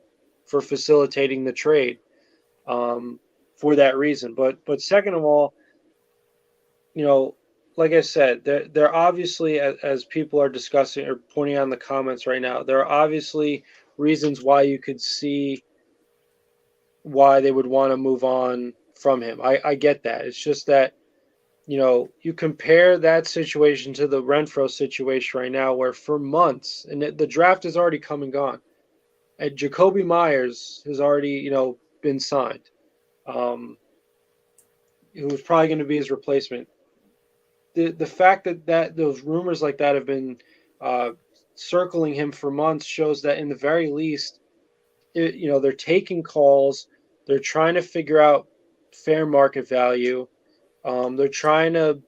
facilitating the trade for that reason. But second of all, like I said, there obviously, as people are discussing or pointing out in the comments right now, there are obviously reasons why you could see why they would want to move on from him. I get that. It's just that you compare that situation to the Renfrow situation right now, where for months, and the draft has already come and gone, and Jacoby Myers has already, been signed, who was probably going to be his replacement. The fact that those rumors like that have been uh, circling him for months shows that in the very least, they're taking calls, they're trying to figure out fair market value, they're trying to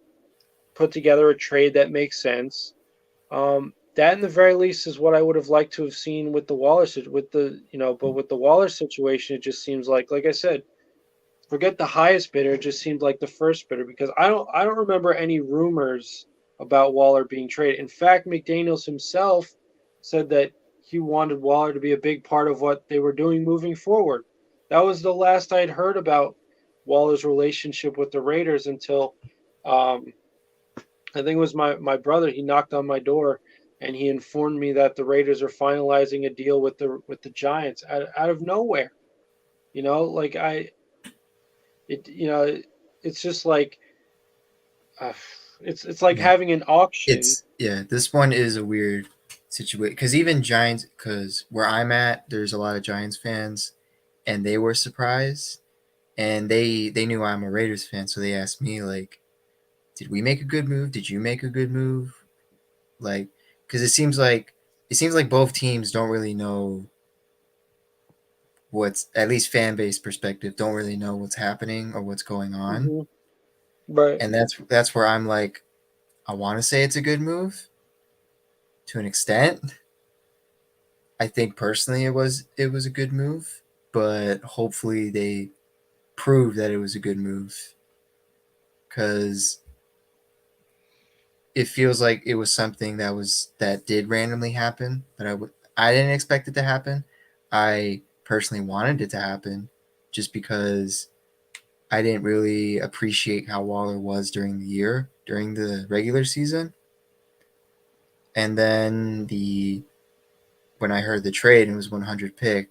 put together a trade that makes sense. That, in the very least, is what I would have liked to have seen with the but with the Waller situation, it just seems like I said, forget the highest bidder. It just seemed like the first bidder, because I don't remember any rumors about Waller being traded. In fact, McDaniels himself said that he wanted Waller to be a big part of what they were doing moving forward. That was the last I'd heard about Waller's relationship with the Raiders until I think it was my brother. He knocked on my door and he informed me that the Raiders are finalizing a deal with the Giants out of nowhere. Like it you know it's just like uh, it's like
Yeah.
having an auction.
This one is a weird situation because even Giants, because where I'm at, there's a lot of Giants fans, and they were surprised, and they knew I'm a Raiders fan, so they asked me like, "Did we make a good move? Did you make a good move?" Like, because it seems like both teams don't really know what's, at least fan base perspective, don't really know what's happening or what's going on,
Hmm. Right.
and that's where I'm like, I want to say it's a good move to an extent. I think personally it was a good move, but hopefully they prove that it was a good move because it feels like it was something that did randomly happen, but I didn't expect it to happen. I personally wanted it to happen just because I didn't really appreciate how Waller was during the year, during the regular season. And then the when I heard the trade and it was 100 pick,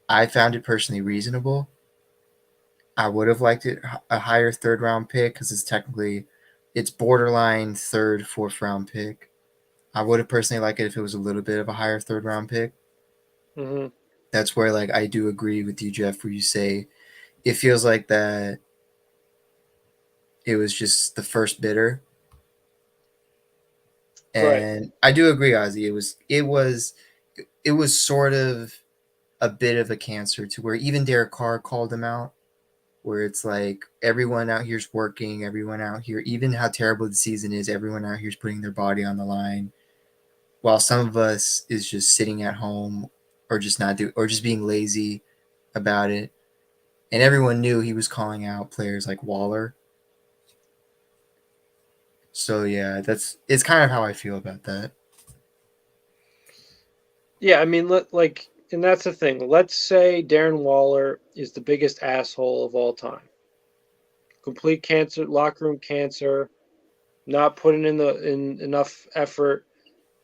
I found it personally reasonable. I would have liked it a higher third round pick because it's borderline third, fourth round pick. I would have personally liked it if it was a little bit of a higher third round pick.
Hmm.
That's where like I do agree with you, Jeff, where you say it feels like that it was just the first bidder.
Right.
And I do agree, Ozzy. It was sort of a bit of a cancer to where even Derek Carr called him out, where it's like everyone out here's working, everyone out here, even how terrible the season is, everyone out here's putting their body on the line, while some of us is just sitting at home or just not do or just being lazy about it. And everyone knew he was calling out players like Waller. So yeah, it's kind of how I feel about that.
Yeah, I mean, and that's the thing. Let's say Darren Waller is the biggest asshole of all time. Complete cancer, locker room cancer, not putting in enough effort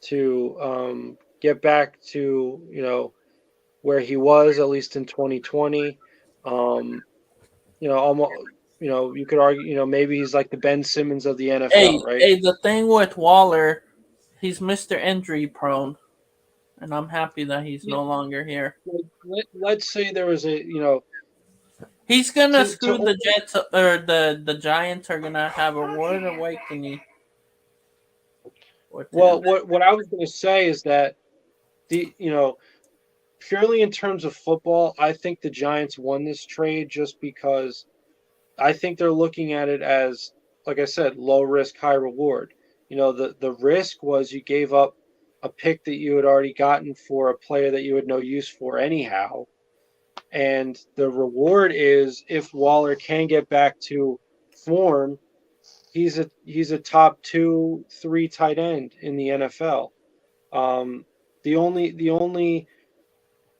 to get back to where he was, at least in 2020. Almost, you could argue, maybe he's like the Ben Simmons of the NFL, right?
The thing with Waller, he's Mr. Injury prone, and I'm happy that he's
Yeah,
no longer here.
let's say there was
He's gonna
to
screw the Jets, or the Giants are gonna have a rude awakening with him.
well, what I was going to say is that the purely in terms of football, I think the Giants won this trade just because I think they're looking at it as, like I said, low risk, high reward. The risk was you gave up a pick that you had already gotten for a player that you had no use for anyhow. And the reward is if Waller can get back to form, he's a top 2, 3 tight end in the NFL. The only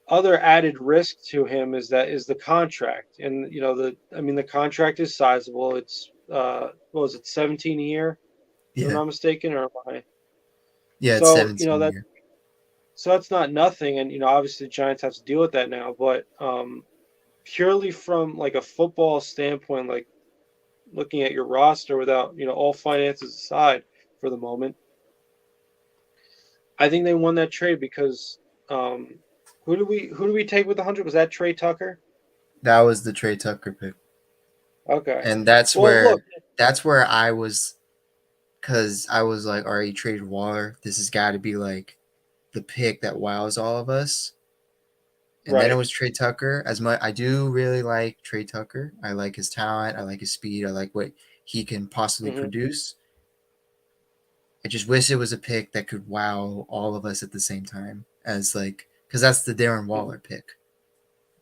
other added risk to him is the contract, and the contract is sizable. It's what was it, 17 a year, if I'm
Yeah.
not mistaken, or am I?
Yeah, it's
So
17 here.
that's not nothing, and obviously the Giants have to deal with that now. But purely from like a football standpoint, like looking at your roster without, all finances aside for the moment. I think they won that trade because who do we take with the 100? Was that Trey Tucker?
That was the Trey Tucker pick.
Okay.
And that's
Well,
where
look.
I was, because I was like, all right, you traded Waller. This has got to be like the pick that wows all of us. And then it was Trey Tucker. As much I do really like Trey Tucker. I like his talent. I like his speed. I like what he can possibly produce. I just wish it was a pick that could wow all of us at the same time, as like, because that's the Darren Waller pick.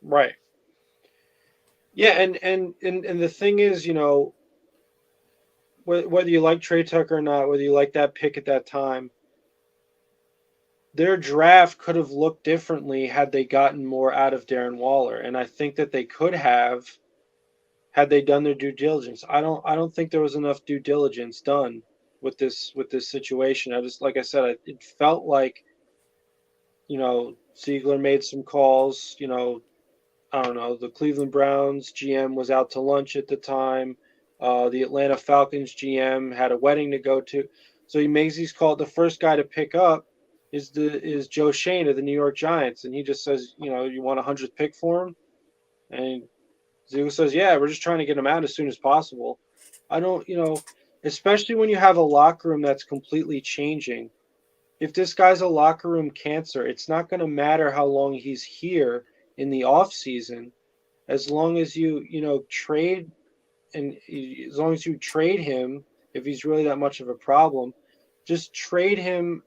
Right. Yeah, and the thing is, whether you like Trey Tucker or not, whether you like that pick at that time, their draft could have looked differently had they gotten more out of Darren Waller, and I think that they could have had they done their due diligence. I don't think there was enough due diligence done with this situation. I just, like I said, it felt like, Ziegler made some calls. I don't know. The Cleveland Browns GM was out to lunch at the time. The Atlanta Falcons GM had a wedding to go to, so he makes these calls. The first guy to pick up is Joe Shane of the New York Giants, and he just says, you want a 100th pick for him, and Ziegler says, yeah, we're just trying to get him out as soon as possible. I don't, especially when you have a locker room that's completely changing. If this guy's a locker room cancer, it's not going to matter how long he's here in the off season, as long as you trade, and as long as you trade him, if he's really that much of a problem, just trade him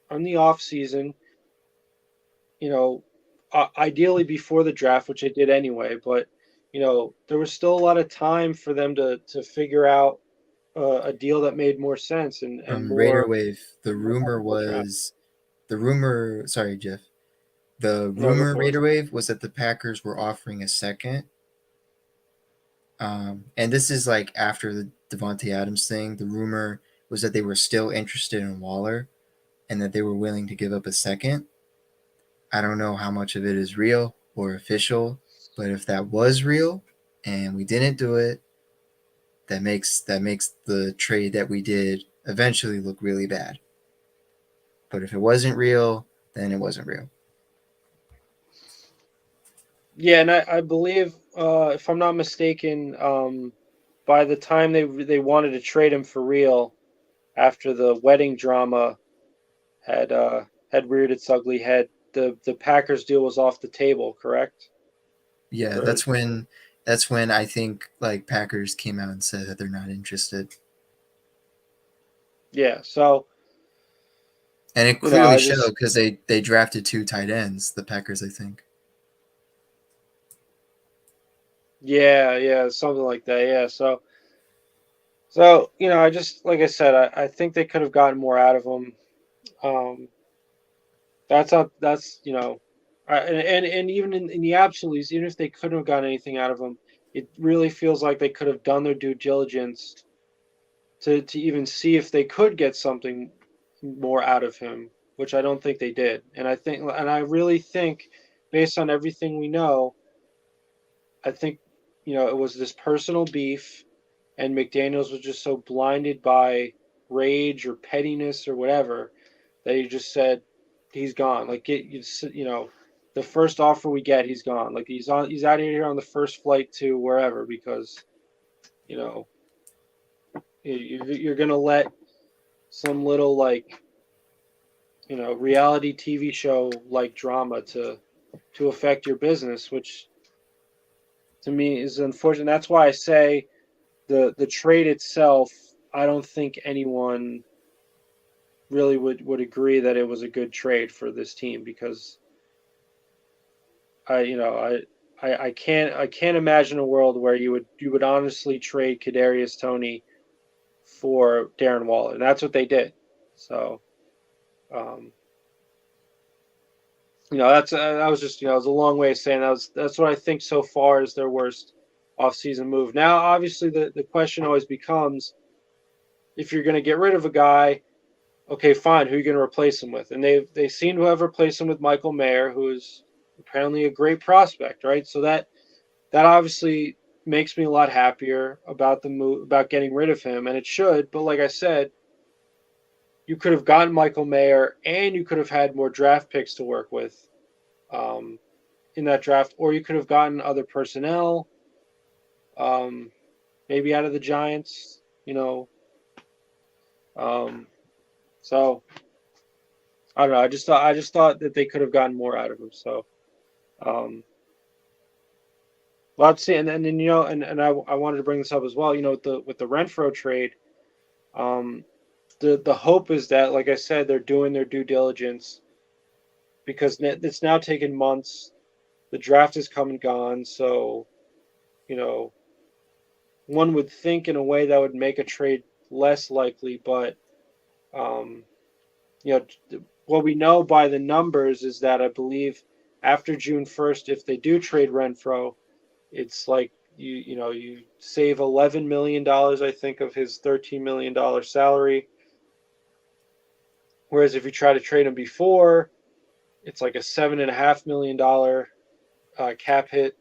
on the off season. Ideally before the draft, which I did anyway, but there was still a lot of time for them to figure out a deal that made more sense and
Raider
more.
Wave. Sorry, Jeff. The
No, go
rumor
for it.
Raider Wave was that the Packers were offering a second. And this is like after the Devontae Adams thing. The rumor was that they were still interested in Waller and that they were willing to give up a second. I don't know how much of it is real or official, but if that was real and we didn't do it, that makes the trade that we did eventually look really bad. But if it wasn't real, then it wasn't real.
Yeah, and I believe, if I'm not mistaken, by the time they wanted to trade him for real, after the wedding drama had reared its ugly head, the Packers deal was off the table, correct?
Yeah, that's when I think like Packers came out and said that they're not interested.
Yeah, so.
And it clearly showed because they drafted 2 tight ends, the Packers, I think.
Yeah, something like that. Yeah, so I just, like I said, I think they could have gotten more out of him. That's and even in the absolutes, even if they couldn't have gotten anything out of him, it really feels like they could have done their due diligence to even see if they could get something more out of him, which I don't think they did. And I really think, based on everything we know, I think, it was this personal beef, and McDaniels was just so blinded by rage or pettiness or whatever that he just said he's gone. Like, the first offer we get, he's gone. Like, he's out of here on the first flight to wherever, because you're gonna let some little, like, reality TV show like drama to affect your business, which to me is unfortunate. That's why I say the trade itself, I don't think anyone really would agree that it was a good trade for this team, because I can't imagine a world where you would honestly trade Kadarius Toney for Darren Waller. And that's what they did. So, that was just, it was a long way of saying that's what I think so far is their worst offseason move. Now, obviously, the question always becomes, if you're going to get rid of a guy, okay, fine, who are you going to replace him with? And they seem to have replaced him with Michael Mayer, who is apparently a great prospect, right? So that obviously makes me a lot happier about the move, about getting rid of him, and it should. But like I said, you could have gotten Michael Mayer, and you could have had more draft picks to work with in that draft, or you could have gotten other personnel, maybe out of the Giants. So I don't know. I just thought that they could have gotten more out of him. So, let's see. And then and I wanted to bring this up as well. With the Renfrow trade, the hope is that, like I said, they're doing their due diligence because it's now taken months. The draft has come and gone, so one would think in a way that would make a trade less likely, but what we know by the numbers is that I believe after June 1st, if they do trade Renfrow, it's like you save $11 million, I think, of his $13 million salary. Whereas if you try to trade him before, it's like a $7.5 million cap hit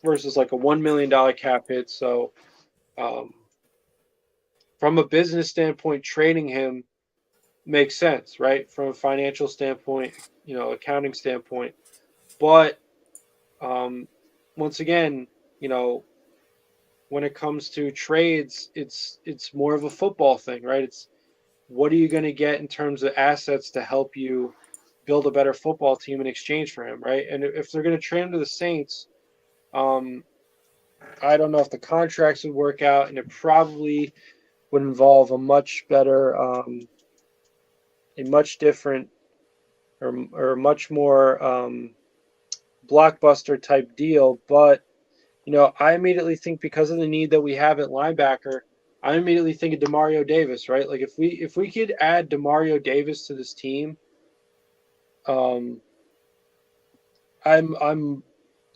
versus like a $1 million cap hit. So from a business standpoint, trading him makes sense, right? From a financial standpoint, accounting standpoint. But once again, when it comes to trades, it's more of a football thing, right? It's what are you going to get in terms of assets to help you build a better football team in exchange for him, right? And if they're going to trade him to the Saints, I don't know if the contracts would work out, and it probably would involve a much better, a much different, or a much more blockbuster type deal. But I immediately think, because of the need that we have at linebacker, I immediately think of Demario Davis, right? Like if we could add Demario Davis to this team, I'm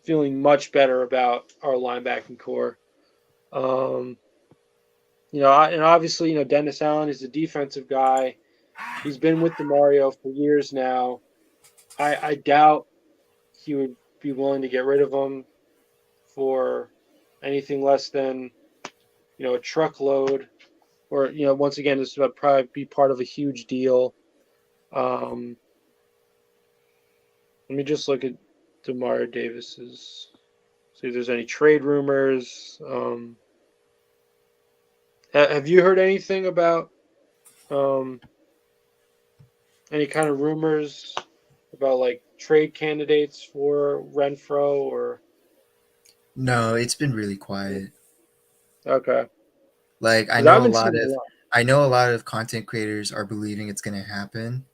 feeling much better about our linebacking core. And obviously, Dennis Allen is a defensive guy. He's been with Demario for years now. I doubt he would be willing to get rid of him for anything less than, a truckload, or, once again, this would probably be part of a huge deal. Let me just look at Demario Davis's, see if there's any trade rumors. Have you heard anything about any kind of rumors about like trade candidates for Renfrow or?
No, it's been really quiet.
Okay.
Like I know a lot of content creators are believing it's going to happen,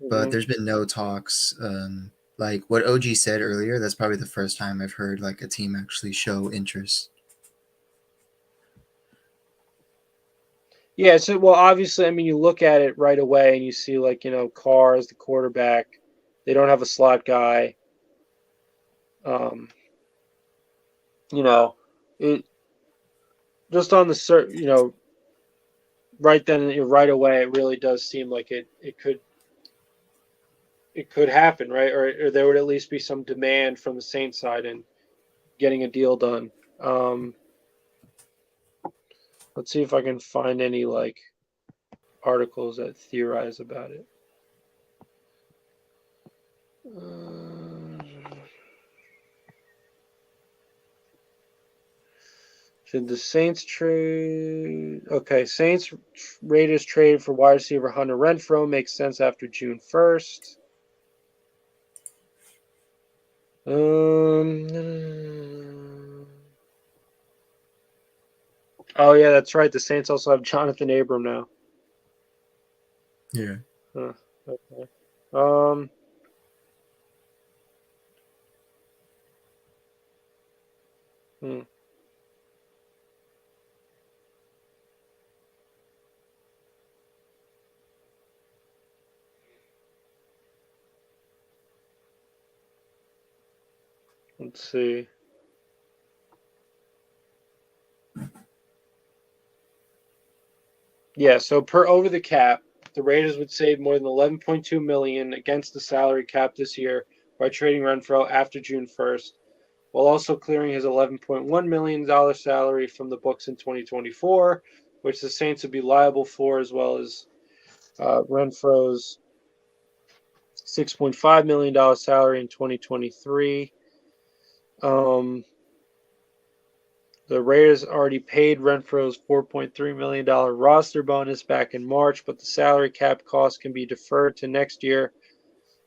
but there's been no talks. Like what OG said earlier, that's probably the first time I've heard like a team actually show interest.
Yeah, so well, obviously, I mean, you look at it right away and you see like, Carr as the quarterback. They don't have a slot guy. It just on the right then, right away, it really does seem like it could happen, right? Or there would at least be some demand from the Saints side in getting a deal done. Let's see if I can find any like articles that theorize about it. Should the Saints trade? Okay, Saints Raiders trade for wide receiver Hunter Renfrow makes sense after June 1st. Oh yeah, that's right. The Saints also have Jonathan Abram now.
Yeah.
Okay. Let's see. Yeah, so per over the cap, the Raiders would save more than $11.2 million against the salary cap this year by trading Renfrow after June 1st. while also clearing his $11.1 million salary from the books in 2024, which the Saints would be liable for, as well as Renfrow's $6.5 million salary in 2023. The Raiders already paid Renfrow's $4.3 million roster bonus back in March, but the salary cap cost can be deferred to next year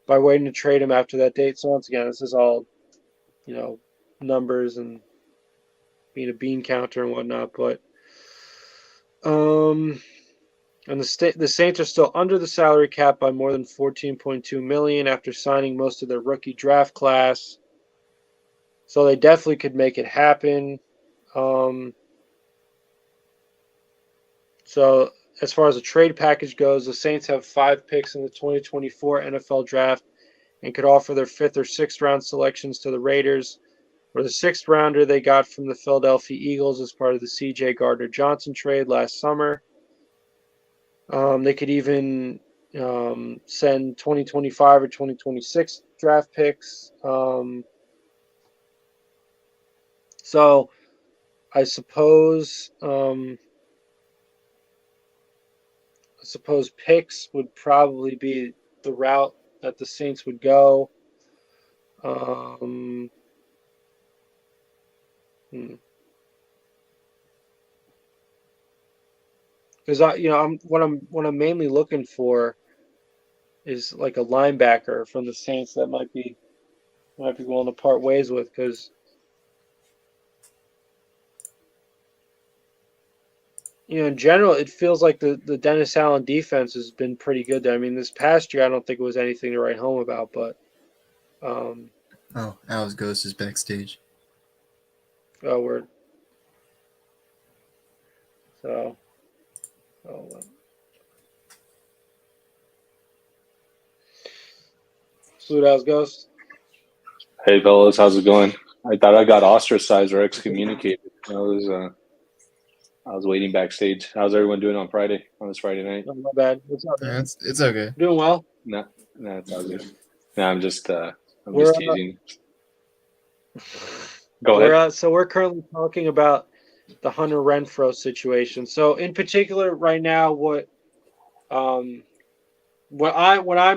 by waiting to trade him after that date. So once again, this is all, numbers and being a bean counter and whatnot. But and the Saints are still under the salary cap by more than $14.2 million after signing most of their rookie draft class. So they definitely could make it happen. So as far as the trade package goes, the Saints have 5 picks in the 2024 NFL Draft and could offer their 5th or 6th round selections to the Raiders, or the 6th rounder they got from the Philadelphia Eagles as part of the C.J. Gardner-Johnson trade last summer. They could even send 2025 or 2026 draft picks. So I suppose picks would probably be the route that the Saints would go. Because what I'm mainly looking for is like a linebacker from the Saints that might be willing to part ways with, because in general, it feels like the Dennis Allen defense has been pretty good there. I mean, this past year, I don't think it was anything to write home about, but.
Alice Ghost is backstage.
Oh, word. So. Salute Alice Ghost.
Hey, fellas, how's it going? I thought I got ostracized or excommunicated. I was waiting backstage. How's everyone doing on this Friday night?
Oh, my bad. What's up, man?
It's okay.
Doing well?
No, it's all good. No, I'm just teasing. Go ahead.
So we're currently talking about the Hunter Renfrow situation. So in particular, right now, what I'm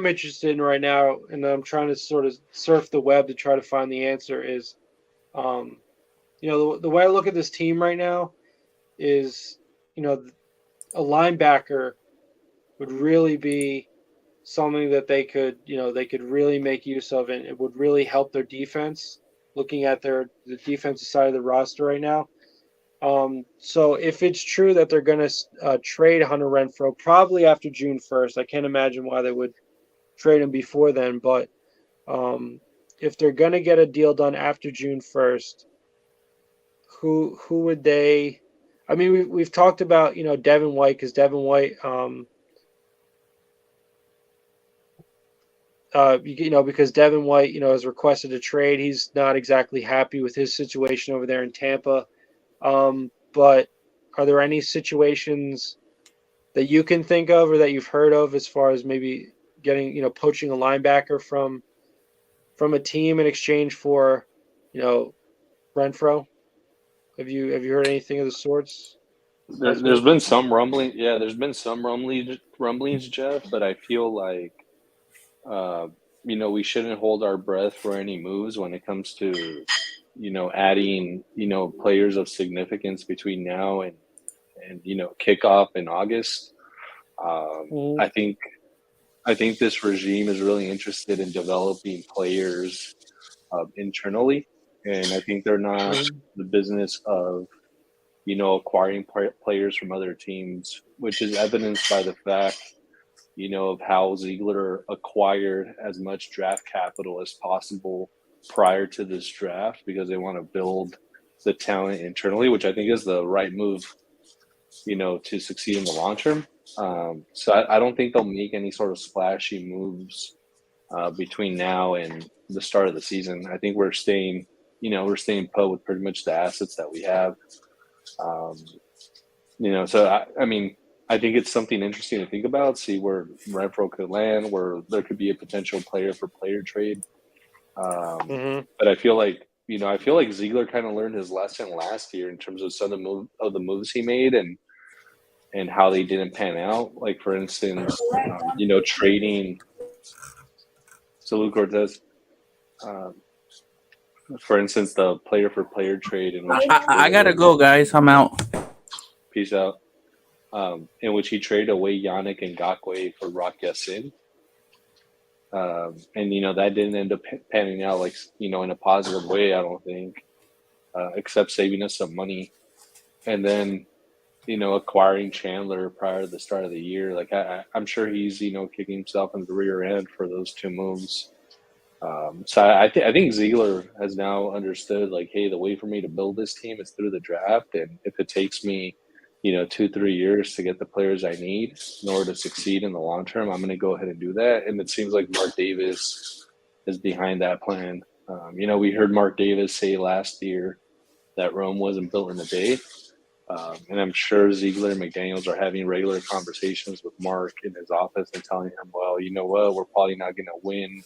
interested in right now, and I'm trying to sort of surf the web to try to find the answer, is, the way I look at this team right now is, a linebacker would really be something that they could really make use of, and it would really help their defense. Looking at the defensive side of the roster right now. So if it's true that they're going to trade Hunter Renfrow probably after June 1st, I can't imagine why they would trade him before then. But if they're going to get a deal done after June 1st, who would they? I mean, we've talked about Devin White, because Devin White, because Devin White has requested a trade. He's not exactly happy with his situation over there in Tampa. But are there any situations that you can think of or that you've heard of as far as maybe getting, poaching a linebacker from a team in exchange for, Renfrow? Have you heard anything of the sorts?
There's been some rumbling. Yeah, there's been some rumblings, Jeff, but I feel like, we shouldn't hold our breath for any moves when it comes to, adding, players of significance between now and kickoff in August. I think this regime is really interested in developing players internally, and I think they're not in the business of acquiring players from other teams, which is evidenced by the fact of how Ziegler acquired as much draft capital as possible prior to this draft, because they want to build the talent internally, which I think is the right move, to succeed in the long term. So I don't think they'll make any sort of splashy moves between now and the start of the season. I think we're staying put with pretty much the assets that we have. So I think it's something interesting to think about, see where Renfrow could land, where there could be a potential player for player trade. But I feel like I feel like Ziegler kind of learned his lesson last year in terms of some of the moves he made and how they didn't pan out. Like, for instance, trading Salud Cortez. For instance, the player for player trade in which
I gotta go, guys. I'm out.
Peace out. In which he traded away Yannick Ngakoue for Rock Yassin. And that didn't end up panning out in a positive way, I don't think, except saving us some money. And then, acquiring Chandler prior to the start of the year. Like, I'm sure he's, kicking himself in the rear end for those two moves. So I think Ziegler has now understood, like, hey, the way for me to build this team is through the draft. And if it takes me, 2-3 years to get the players I need in order to succeed in the long term, I'm going to go ahead and do that. And it seems like Mark Davis is behind that plan. We heard Mark Davis say last year that Rome wasn't built in a day. And I'm sure Ziegler and McDaniels are having regular conversations with Mark in his office and telling him, well, you know what, we're probably not going to win,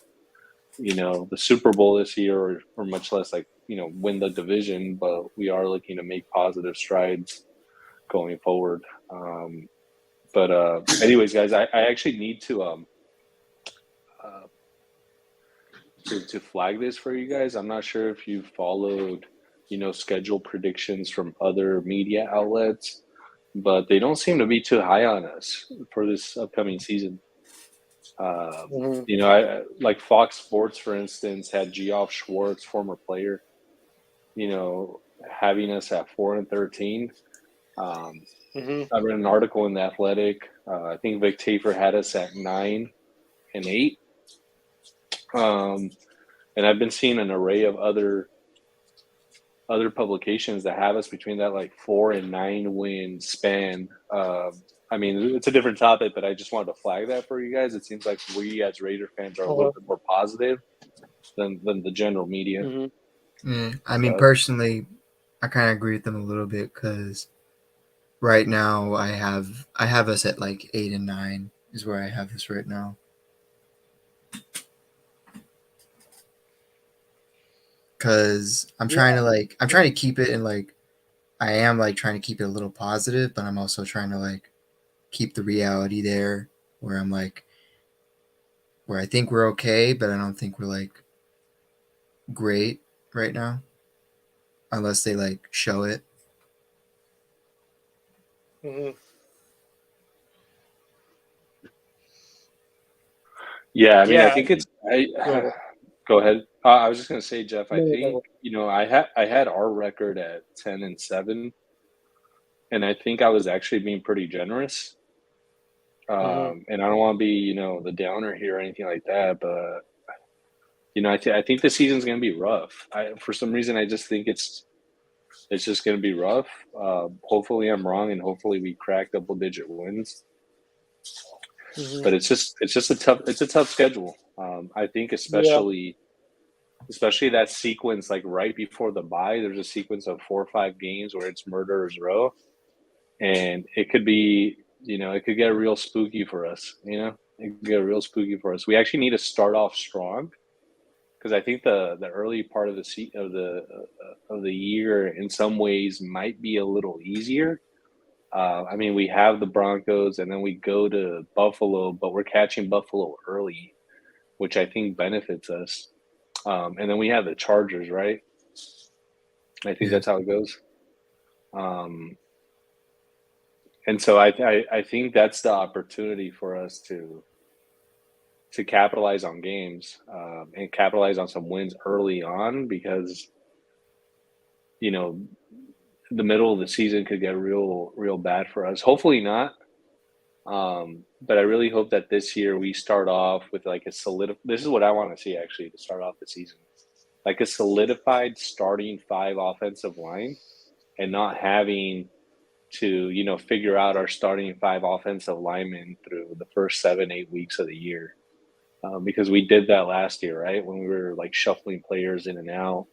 the Super Bowl this year or much less win the division, but we are looking to make positive strides going forward. But anyways, guys, I actually need to flag this for you guys. I'm not sure if you followed schedule predictions from other media outlets, but they don't seem to be too high on us for this upcoming season. Like Fox Sports, for instance, had Geoff Schwartz, former player, having us at 4-13. I read an article in The Athletic. I think Vic Tafer had us at 9-8. And I've been seeing an array of other publications that have us between that 4 and 9 win span. It's a different topic, but I just wanted to flag that for you guys. It seems like we as Raider fans are a little bit more positive than the general media.
Yeah, personally, I kind of agree with them a little bit because right now I have us at 8 and 9 is where I have this right now. Because I'm trying to keep it in I am trying to keep it a little positive, but I'm also trying to keep the reality there where I'm where I think we're okay, but I don't think we're great right now unless they show it.
Yeah, I think it's go ahead. I was just going to say, Jeff, I think I had our record at 10-7, and I think I was actually being pretty generous. And I don't want to be, the downer here or anything like that, but I think the season's going to be rough. For some reason, I just think it's just going to be rough. Hopefully, I'm wrong, and hopefully, we crack double-digit wins. But it's just a tough schedule. I think especially that sequence right before the bye. There's a sequence of 4 or 5 games where it's murderer's row, and it could be. It could get real spooky for us. It could get real spooky for us. We actually need to start off strong because I think the early part of the year in some ways might be a little easier. We have the Broncos, and then we go to Buffalo, but we're catching Buffalo early, which I think benefits us. And then we have the Chargers, right? I think that's how it goes. And so I think that's the opportunity for us to capitalize on games and capitalize on some wins early on because, the middle of the season could get real bad for us. Hopefully not. But I really hope that this year we start off with this is what I want to see actually to start off the season. A solidified starting 5 offensive line and not having to, figure out our starting 5 offensive linemen through the first 7-8 weeks of the year. Because we did that last year, right? When we were shuffling players in and out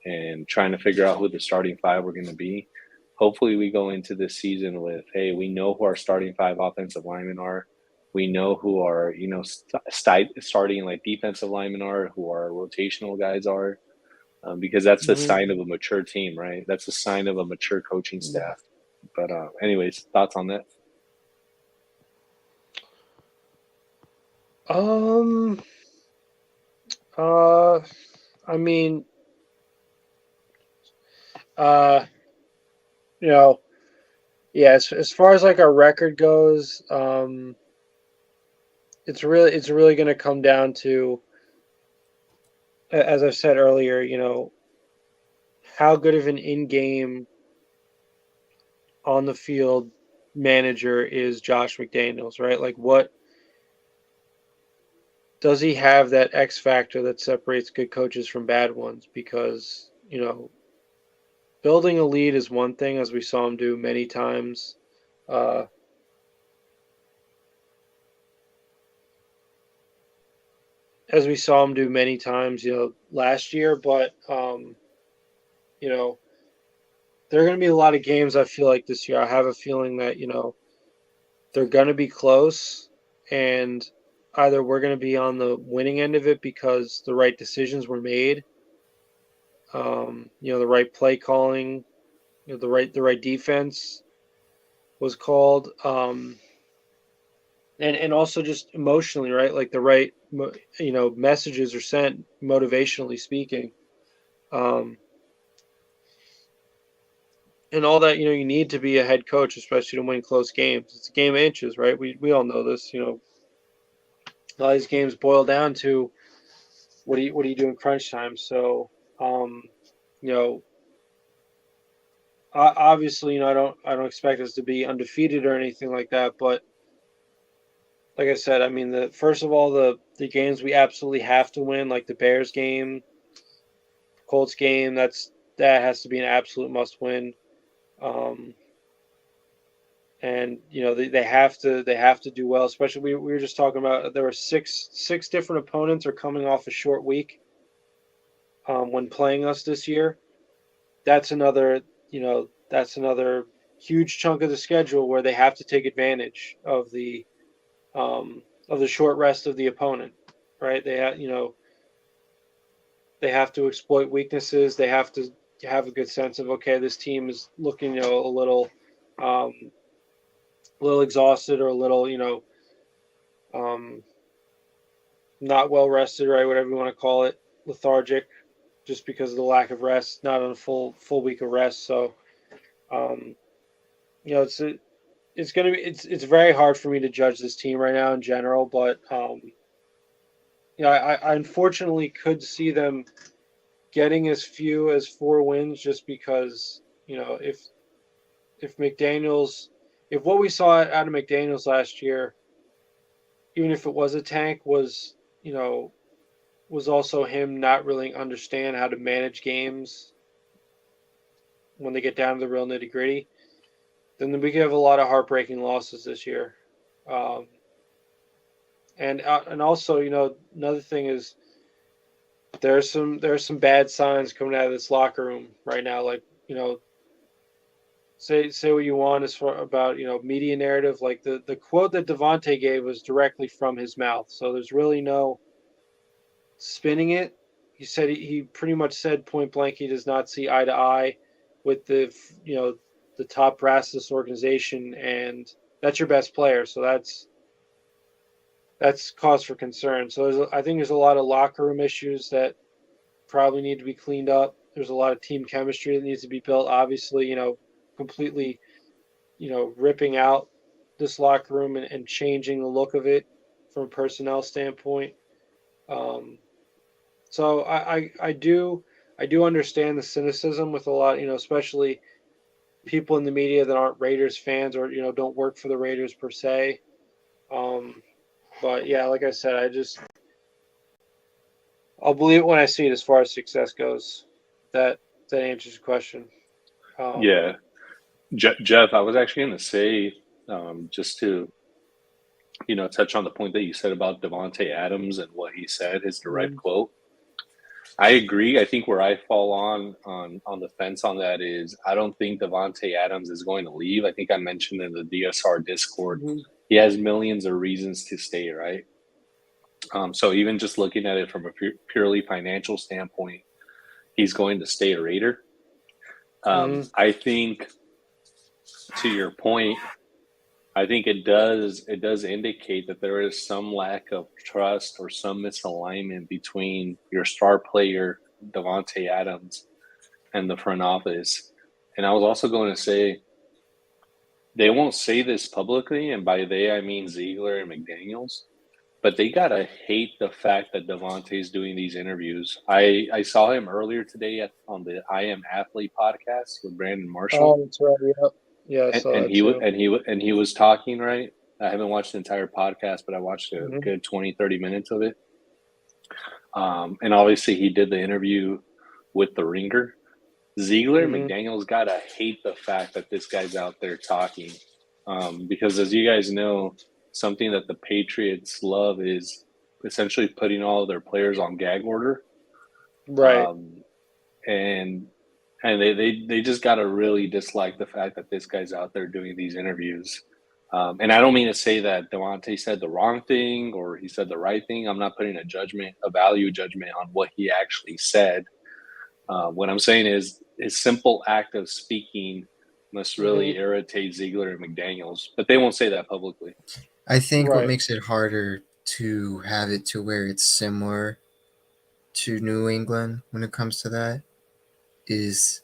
and trying to figure out who the starting 5 were going to be. Hopefully we go into this season with, hey, we know who our starting 5 offensive linemen are. We know who our, starting defensive linemen are, who our rotational guys are. because that's a
Mhm.
sign of a mature team, right? That's a sign of a mature coaching staff. But anyways, thoughts on that?
I mean, you know, yeah. As far as like our record goes, it's really going to come down to, as I said earlier, how good of an in-game on the field manager is Josh McDaniels, right? Like, what does he have that X factor that separates good coaches from bad ones? Because, building a lead is one thing, as we saw him do many times. As we saw him do many times, last year, but you know, there are going to be a lot of games I feel like this year. I have a feeling that, they're going to be close, and either we're going to be on the winning end of it because the right decisions were made, the right play calling, the right defense was called, and also just emotionally, right? Like the right, messages are sent motivationally speaking, um, and all that. You need to be a head coach, especially to win close games. It's a game of inches, right? We all know this. A lot of these games boil down to what do you do in crunch time. So, um, you know, obviously, I don't expect us to be undefeated or anything like that, but like I said, I mean, the first of all, the games we absolutely have to win, like the Bears game, Colts game, that has to be an absolute must win. Um, and they have to do well. Especially we were just talking about, there were six different opponents are coming off a short week when playing us this year. That's another huge chunk of the schedule where they have to take advantage of the short rest of the opponent, right? They have to exploit weaknesses. They have to have a good sense of, okay, this team is looking, um, a little exhausted, or a little, um, not well rested, right? Whatever you want to call it, lethargic, just because of the lack of rest, not on a full week of rest. So, um, it's very hard for me to judge this team right now in general, but I unfortunately could see them getting as few as 4 wins, just because, if McDaniels, if what we saw out of McDaniels last year, even if it was a tank, was also him not really understand how to manage games when they get down to the real nitty gritty, then we could have a lot of heartbreaking losses this year. Um, and also, another thing is, there's some bad signs coming out of this locker room right now. Like, say what you want as far about, media narrative. Like the quote that Devontae gave was directly from his mouth, so there's really no spinning it. He said, he pretty much said point blank, he does not see eye to eye with the top brass of this organization, and that's your best player. So that's cause for concern. So I think there's a lot of locker room issues that probably need to be cleaned up. There's a lot of team chemistry that needs to be built. Obviously, completely, ripping out this locker room and changing the look of it from a personnel standpoint. So I do understand the cynicism with a lot, especially people in the media that aren't Raiders fans, or don't work for the Raiders per se. But yeah, like I said, I'll believe it when I see it as far as success goes. That answers your question.
Yeah, Jeff, I was actually going to say, just to touch on the point that you said about Devonte Adams and what he said, his direct
Mhm.
quote. I agree. I think where I fall on the fence on that is, I don't think Devonte Adams is going to leave. I think I mentioned in the DSR Discord,
Mhm.
he has millions of reasons to stay, right? So even just looking at it from a purely financial standpoint, he's going to stay a Raider. I think, to your point, I think it does indicate that there is some lack of trust or some misalignment between your star player Davante Adams and the front office. And I was also going to say, they won't say this publicly, and by they I mean Ziegler and McDaniels, but they gotta hate the fact that Davante's doing these interviews. I saw him earlier today on the I Am Athlete podcast with Brandon Marshall.
Oh, that's right. Yep. Yeah, I saw that too.
And he was talking, right? I haven't watched the entire podcast, but I watched a good 20, 30 minutes of it. And obviously he did the interview with the Ringer. Ziegler, McDaniels gotta hate the fact that this guy's out there talking. Because as you guys know, something that the Patriots love is essentially putting all of their players on gag order.
Right.
And they just gotta really dislike the fact that this guy's out there doing these interviews. And I don't mean to say that Davante said the wrong thing or he said the right thing. I'm not putting a value judgment on what he actually said. What I'm saying is his simple act of speaking must really irritate Ziegler and McDaniels, but they won't say that publicly.
I think what makes it harder to have it to where it's similar to New England when it comes to that is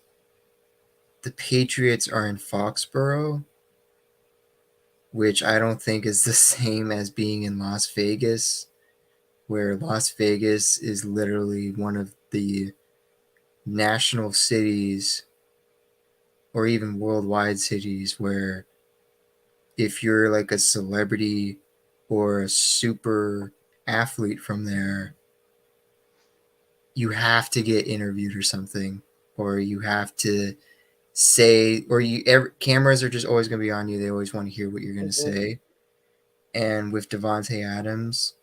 the Patriots are in Foxborough, which I don't think is the same as being in Las Vegas, where Las Vegas is literally one of the national cities or even worldwide cities where if you're like a celebrity or a super athlete from there, you have to get interviewed or something, or you have to say, or cameras are just always going to be on you. They always want to hear what you're going to say. And with Davante Adams,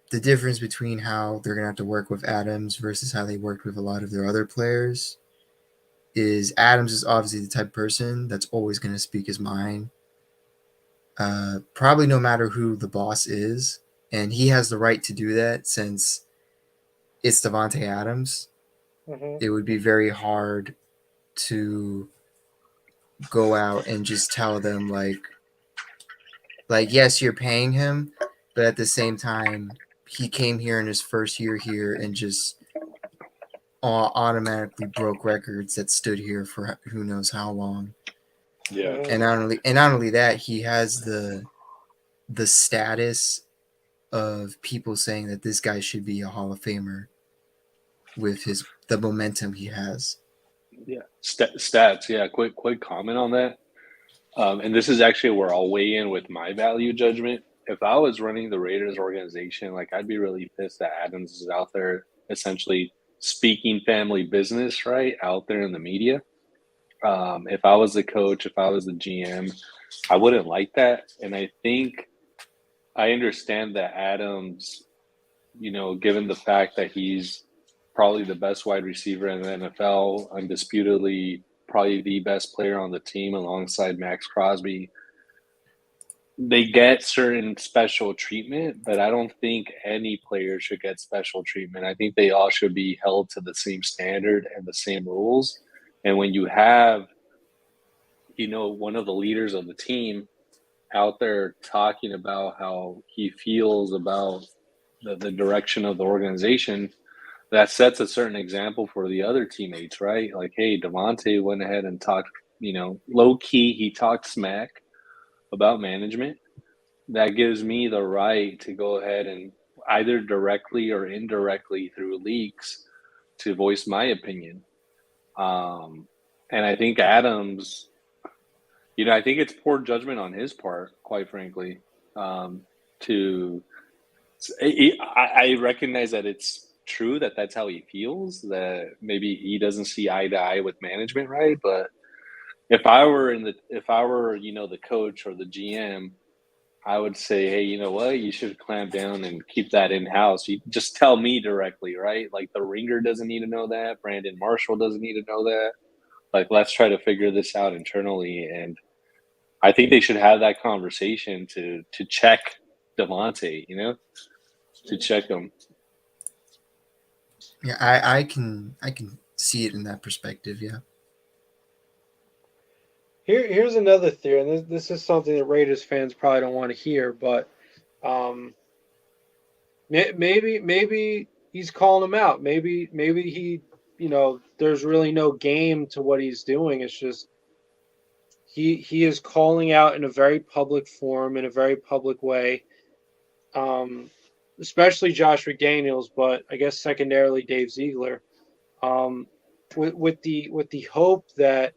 the difference between how they're going to have to work with Adams versus how they worked with a lot of their other players is Adams is obviously the type of person that's always going to speak his mind, probably no matter who the boss is. And he has the right to do that since it's Davante Adams. It would be very hard to go out and just tell them like yes, you're paying him, but at the same time, he came here in his first year here and just automatically broke records that stood here for who knows how long.
Yeah.
And not only that, he has the status of people saying that this guy should be a Hall of Famer with the momentum he has.
Yeah. Stats. Yeah. Quick comment on that. And this is actually where I'll weigh in with my value judgment. If I was running the Raiders organization, like I'd be really pissed that Adams is out there essentially speaking family business, right, out there in the media. If I was the coach, if I was the GM, I wouldn't like that. And I think I understand that Adams, given the fact that he's probably the best wide receiver in the NFL, undisputedly probably the best player on the team alongside Max Crosby, they get certain special treatment, but I don't think any player should get special treatment. I think they all should be held to the same standard and the same rules. And when you have, one of the leaders of the team out there talking about how he feels about the direction of the organization, that sets a certain example for the other teammates, right? Like, hey, Davante went ahead and talked, low key, he talked smack about management. That gives me the right to go ahead and either directly or indirectly through leaks to voice my opinion. And I think Adams, I think it's poor judgment on his part, quite frankly. I recognize that it's true that that's how he feels, that maybe he doesn't see eye to eye with management, right? But if I were the coach or the GM, I would say, hey, you know what? You should clamp down and keep that in-house. You just tell me directly, right? Like the Ringer doesn't need to know that. Brandon Marshall doesn't need to know that. Like, let's try to figure this out internally. And I think they should have that conversation to check Davante, to check him.
Yeah, I can see it in that perspective. Yeah.
Here's another theory, and this is something that Raiders fans probably don't want to hear, but um, maybe he's calling him out. Maybe he, there's really no game to what he's doing. It's just he is calling out in a very public form, in a very public way. Um, especially Josh McDaniels, but I guess secondarily Dave Ziegler. Um, with the hope that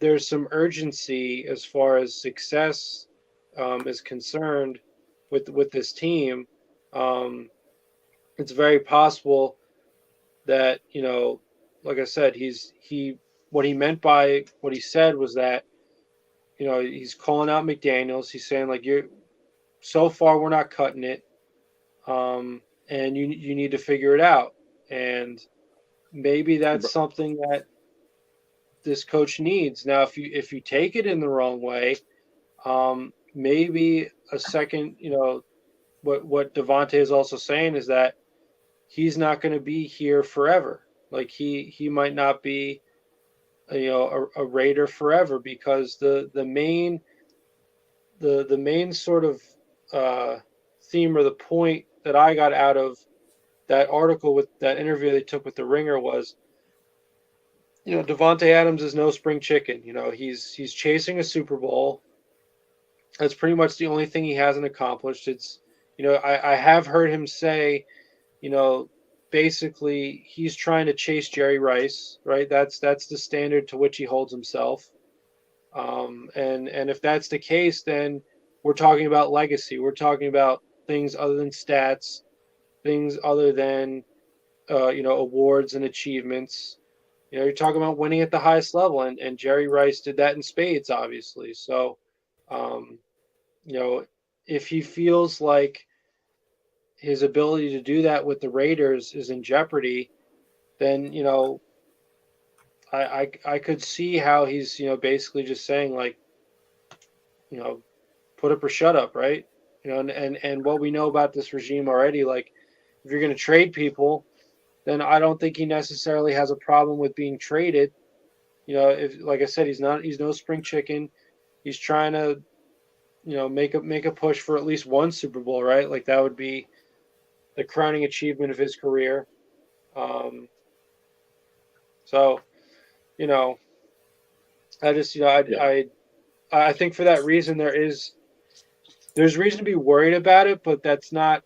there's some urgency as far as success is concerned with this team. Um, it's very possible that like I said, he what he meant by what he said was that he's calling out McDaniels. He's saying like you're so far we're not cutting it, and you need to figure it out. And maybe that's something that this coach needs. Now, if you take it in the wrong way, maybe a second, what Devontae is also saying is that he's not going to be here forever. Like he might not be, a Raider forever, because the main sort of theme or the point that I got out of that article with that interview they took with the Ringer was, Devontae Adams is no spring chicken. He's chasing a Super Bowl. That's pretty much the only thing he hasn't accomplished. It's, I have heard him say, basically he's trying to chase Jerry Rice, right? That's the standard to which he holds himself. And if that's the case, then we're talking about legacy. We're talking about things other than stats, things other than, awards and achievements. You're talking about winning at the highest level, and Jerry Rice did that in spades, obviously. So, um, if he feels like his ability to do that with the Raiders is in jeopardy, then, I could see how he's, basically just saying like, put up or shut up, right? And what we know about this regime already, like if you're going to trade people, then I don't think he necessarily has a problem with being traded. If, like I said, he's no spring chicken. He's trying to, make a push for at least one Super Bowl, right? Like that would be the crowning achievement of his career. So, I just, I think for that reason there's reason to be worried about it, but that's not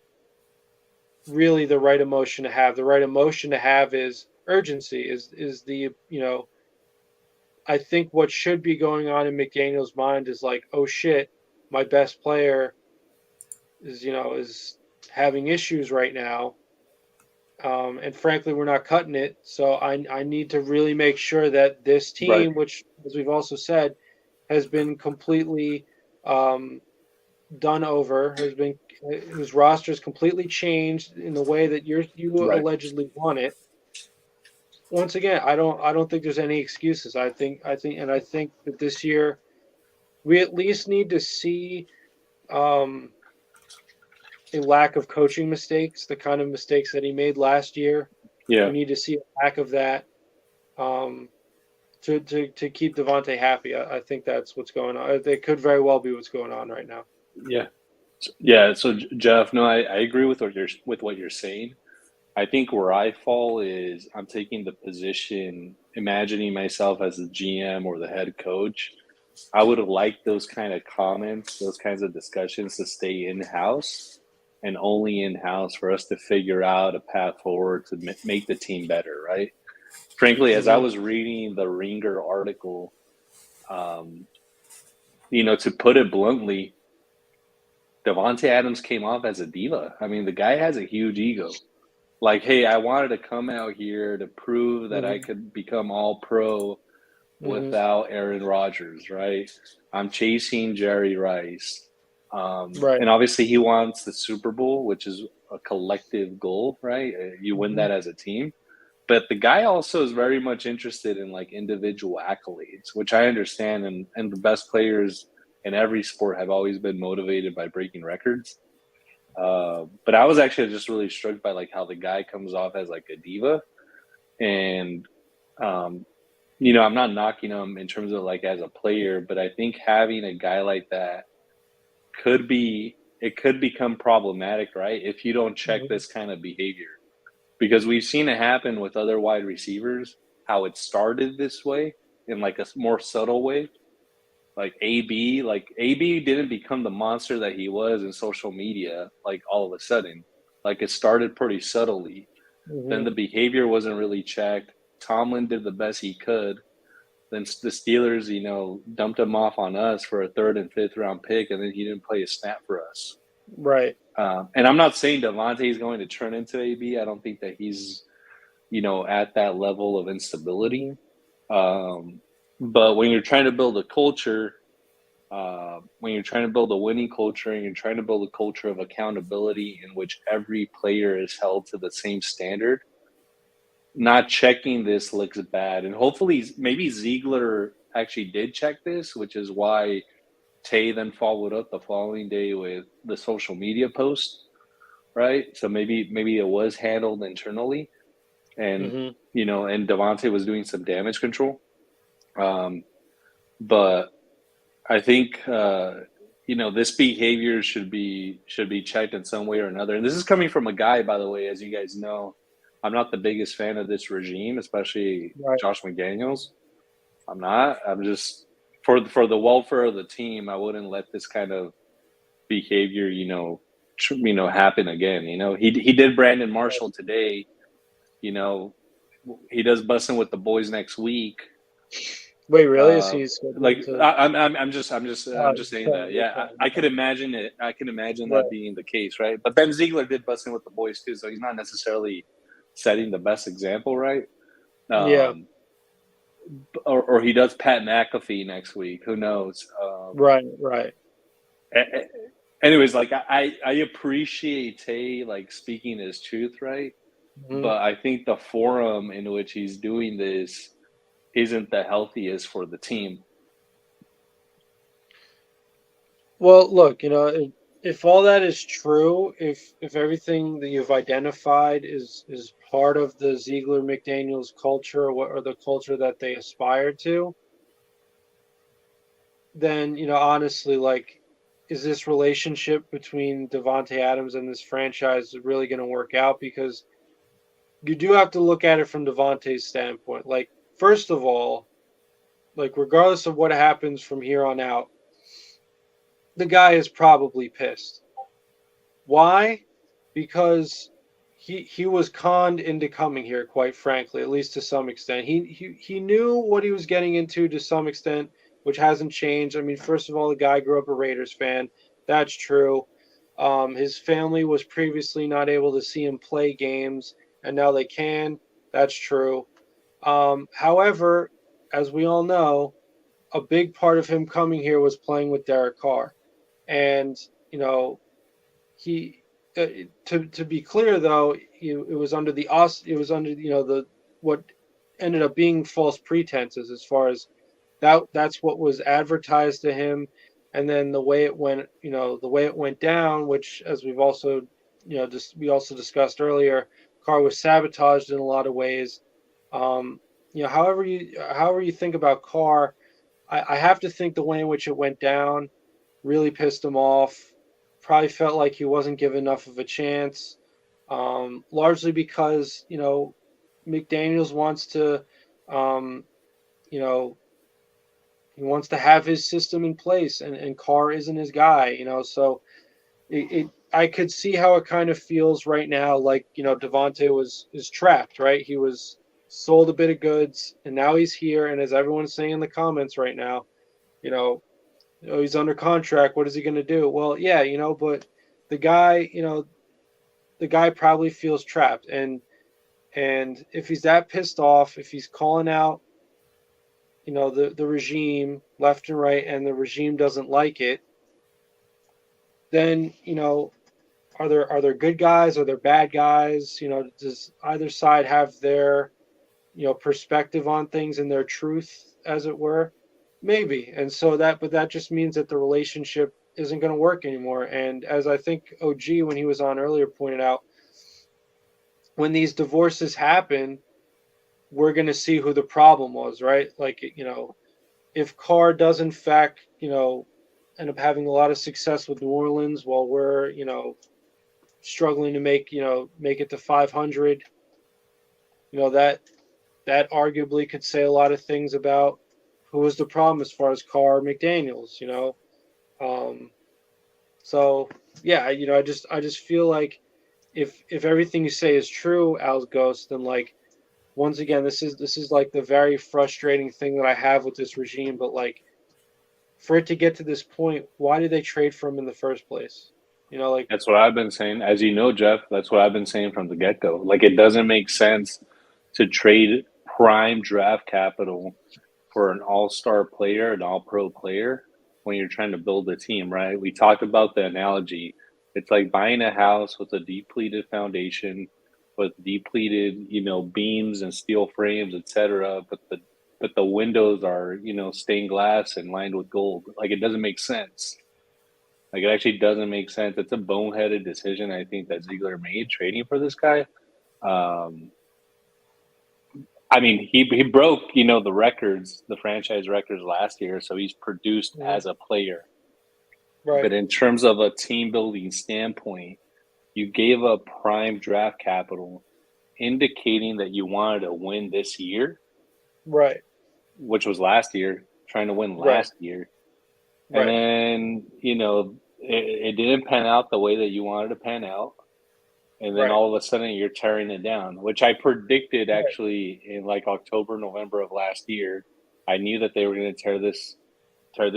really the right emotion to have. The right emotion to have is urgency. Is the I think what should be going on in McDaniel's mind is like, oh shit, my best player is having issues right now, and frankly, we're not cutting it. So I need to really make sure that this team,
Right.
which as we've also said, has been completely done over, whose roster is completely changed in the way that you
Right.
allegedly want it. Once again, I don't think there's any excuses. I think that this year we at least need to see a lack of coaching mistakes, the kind of mistakes that he made last year.
Yeah.
We need to see a lack of that to keep Devontae happy. I think that's what's going on. It could very well be what's going on right now.
Yeah. Yeah. So Jeff, no, I agree with what you're saying. I think where I fall is I'm taking the position, imagining myself as the GM or the head coach. I would have liked those kind of comments, those kinds of discussions to stay in-house and only in-house for us to figure out a path forward to make the team better, right? Frankly, as I was reading the Ringer article, to put it bluntly, Devontae Adams came off as a diva. I mean, the guy has a huge ego. Like, hey, I wanted to come out here to prove that I could become all pro without Aaron Rodgers, right? I'm chasing Jerry Rice.
Right.
And obviously he wants the Super Bowl, which is a collective goal, right? You win that as a team. But the guy also is very much interested in like individual accolades, which I understand. And the best players in every sport have always been motivated by breaking records. But I was actually just really struck by like how the guy comes off as like a diva, and you know, I'm not knocking him in terms of like as a player, but I think having a guy like that could become problematic, right? If you don't check
Mhm.
this kind of behavior, because we've seen it happen with other wide receivers, how it started this way in like a more subtle way. Like AB didn't become the monster that he was in social media like all of a sudden. Like it started pretty subtly. Then
Mhm.
the behavior wasn't really checked. Tomlin did the best he could. Then the Steelers, you know, dumped him off on us for a third and fifth round pick, and then he didn't play a snap for us.
Right.
And I'm not saying Devontae is going to turn into AB. I don't think that he's, you know, at that level of instability.
Mhm.
But when you're trying to build a culture, when you're trying to build a winning culture and you're trying to build a culture of accountability in which every player is held to the same standard, not checking this looks bad. And hopefully, maybe Ziegler actually did check this, which is why Tay then followed up the following day with the social media post, right? So maybe it was handled internally, and
Mhm.
you know, and Devontae was doing some damage control. But I think you know, this behavior should be checked in some way or another. And this is coming from a guy, by the way, as you guys know, I'm not the biggest fan of this regime, especially
Right.
Josh McDaniels. I'm not. I'm just for the welfare of the team. I wouldn't let this kind of behavior, you know, happen again. You know, he did Brandon Marshall today. You know, he does busting with the boys next week.
Wait, really? Is
Uh,
he scheduled
like
to?
I'm just saying that. Yeah, I could imagine it. I can imagine
Right.
that being the case, right? But Ben Ziegler did busting with the boys too, so he's not necessarily setting the best example, right?
Yeah.
Um, or he does Pat McAfee next week. Who knows?
Right. Right.
Anyways, like I appreciate Tay like speaking his truth, right?
Mhm.
But I think the forum in which he's doing this isn't the healthiest for the team.
Well, look, if all that is true, if everything that you've identified is part of the Ziegler McDaniels culture, or the culture that they aspire to, then honestly, like, is this relationship between Devonte Adams and this franchise really going to work out? Because you do have to look at it from Devontae's standpoint. Like, first of all, like, regardless of what happens from here on out, the guy is probably pissed. Why? Because he was conned into coming here, quite frankly, at least to some extent. He knew what he was getting into to some extent, which hasn't changed. I mean, first of all, the guy grew up a Raiders fan. That's true. His family was previously not able to see him play games, and now they can. That's true. However, as we all know, a big part of him coming here was playing with Derek Carr, and you know he to be clear though, it was under the what ended up being false pretenses, as far as that's what was advertised to him, and then the way it went down, which, as we've also we also discussed earlier, Carr was sabotaged in a lot of ways. um however you think about Carr, I have to think the way in which it went down really pissed him off. Probably felt like he wasn't given enough of a chance, largely because McDaniels wants to, um, you know, he wants to have his system in place, and Carr isn't his guy. So I could see how it kind of feels right now, like Devontae is trapped, right? He was sold a bit of goods, and now he's here, and as everyone's saying in the comments right now, you know he's under contract. What is he going to do? Well, yeah, but the guy, the guy probably feels trapped, and if he's that pissed off, if he's calling out, the regime left and right, and the regime doesn't like it, then are there good guys? Are there bad guys? Does either side have their perspective on things and their truth, as it were? Maybe. And so but that just means that the relationship isn't going to work anymore. And as I think OG, when he was on earlier, pointed out, when these divorces happen, we're going to see who the problem was, right? Like, if Carr does in fact, end up having a lot of success with New Orleans while we're, struggling to make it to 500, that arguably could say a lot of things about who was the problem as far as Carr McDaniels, So yeah, I just feel like if everything you say is true, Al's Ghost, then like once again, this is like the very frustrating thing that I have with this regime. But like, for it to get to this point, why did they trade for him in the first place? Like
That's what I've been saying. As you know, Jeff, that's what I've been saying from the get-go. Like, it doesn't make sense to trade prime draft capital for an all-star player, an all-pro player, when you're trying to build a team, right? We talked about the analogy. It's like buying a house with a depleted foundation, with depleted, beams and steel frames, etc. But the windows are, stained glass and lined with gold. Like, it doesn't make sense. Like, it actually doesn't make sense. It's a boneheaded decision, I think, that Ziegler made trading for this guy. I mean, he broke, the records, the franchise records last year, so he's produced as a player.
right.
But in terms of a team building standpoint, you gave up prime draft capital, indicating that you wanted to win this year,
Right.
which was last year, trying to win last year. And then, it didn't pan out the way that you wanted to pan out. And then all of a sudden you're tearing it down, which I predicted actually in like October, November of last year. I knew that they were going to tear this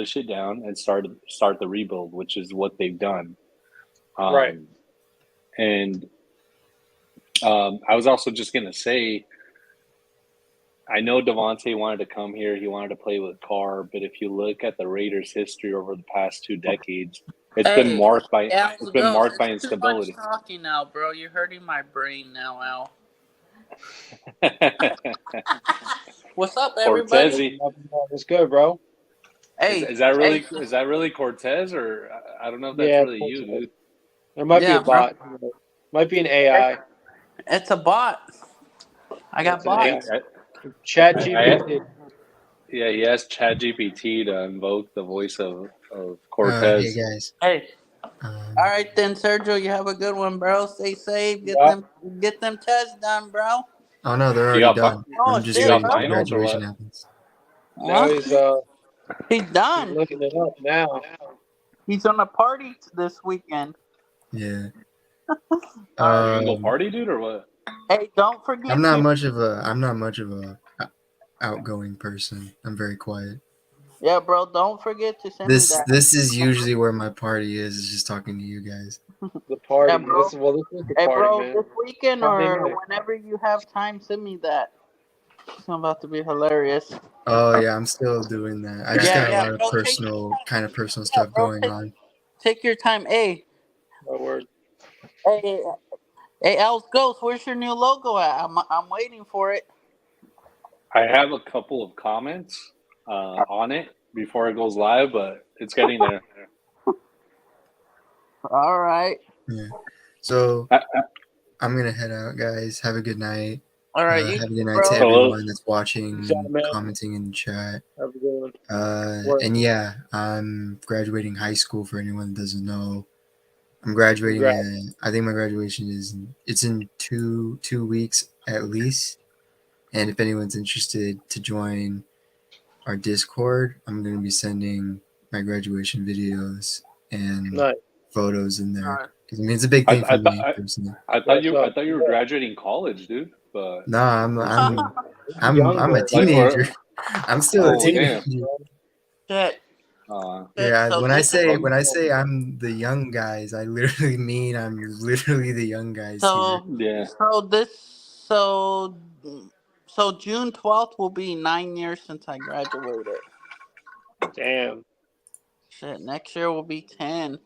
shit down and start the rebuild, which is what they've done. And I was also just going to say, I know Devontae wanted to come here. He wanted to play with Carr, but if you look at the Raiders' history over the past 2 decades, it's been marked by instability.
Too much talking now, bro. You're hurting my brain now, Al. What's up, everybody?
It's good, bro.
Hey,
is that really Cortez, or I don't know if that's really you, dude?
There might be a bot. Might be an AI.
It's a bot. I got bots.
Chat GPT.
Yeah, he asked ChatGPT to invoke the voice of Cortez.
Hey guys.
Hey. All right then, Sergio. You have a good one, bro. Stay safe. Get them tests done, bro.
Oh no, they're already done.
Oh,
I'm just
shit,
waiting
bro.
till graduation happens.
Now he's
done.
He's looking it up now.
He's on a party this weekend.
Yeah.
You gonna go party, dude, or what?
Hey, don't forget.
I'm not much of a outgoing person. I'm very quiet.
Yeah, bro. Don't forget to send me that.
This is usually where my party is just talking to you guys.
The party.
Yeah, bro.
This is the
hey,
party,
bro.
man.
This weekend or whenever you have time, send me that. It's about to be hilarious.
Oh yeah, I'm still doing that. I just got a lot of personal stuff going on.
Take your time. Hey.
My word.
Hey, Al's Ghost, where's your new logo at? I'm waiting for it.
I have a couple of comments on it before it goes live, but it's getting there.
All right.
Yeah. So I'm gonna head out, guys. Have a good night.
All right.
Have a good night to everyone that's watching, commenting in the chat.
Have a good one.
And yeah, I'm graduating high school. For anyone that doesn't know, I'm graduating. I think my graduation it's in two weeks at least. And if anyone's interested to join our Discord, I'm going to be sending my graduation videos and photos in there. I mean, it's a big thing for me personally.
I thought you were graduating college, dude. But
no, I'm a teenager. I'm still a teenager. Yeah, when I say I'm the young guys, I literally mean I'm literally the young guys.
So June 12th will be 9 years since I graduated.
Damn.
Shit, next year will be 10.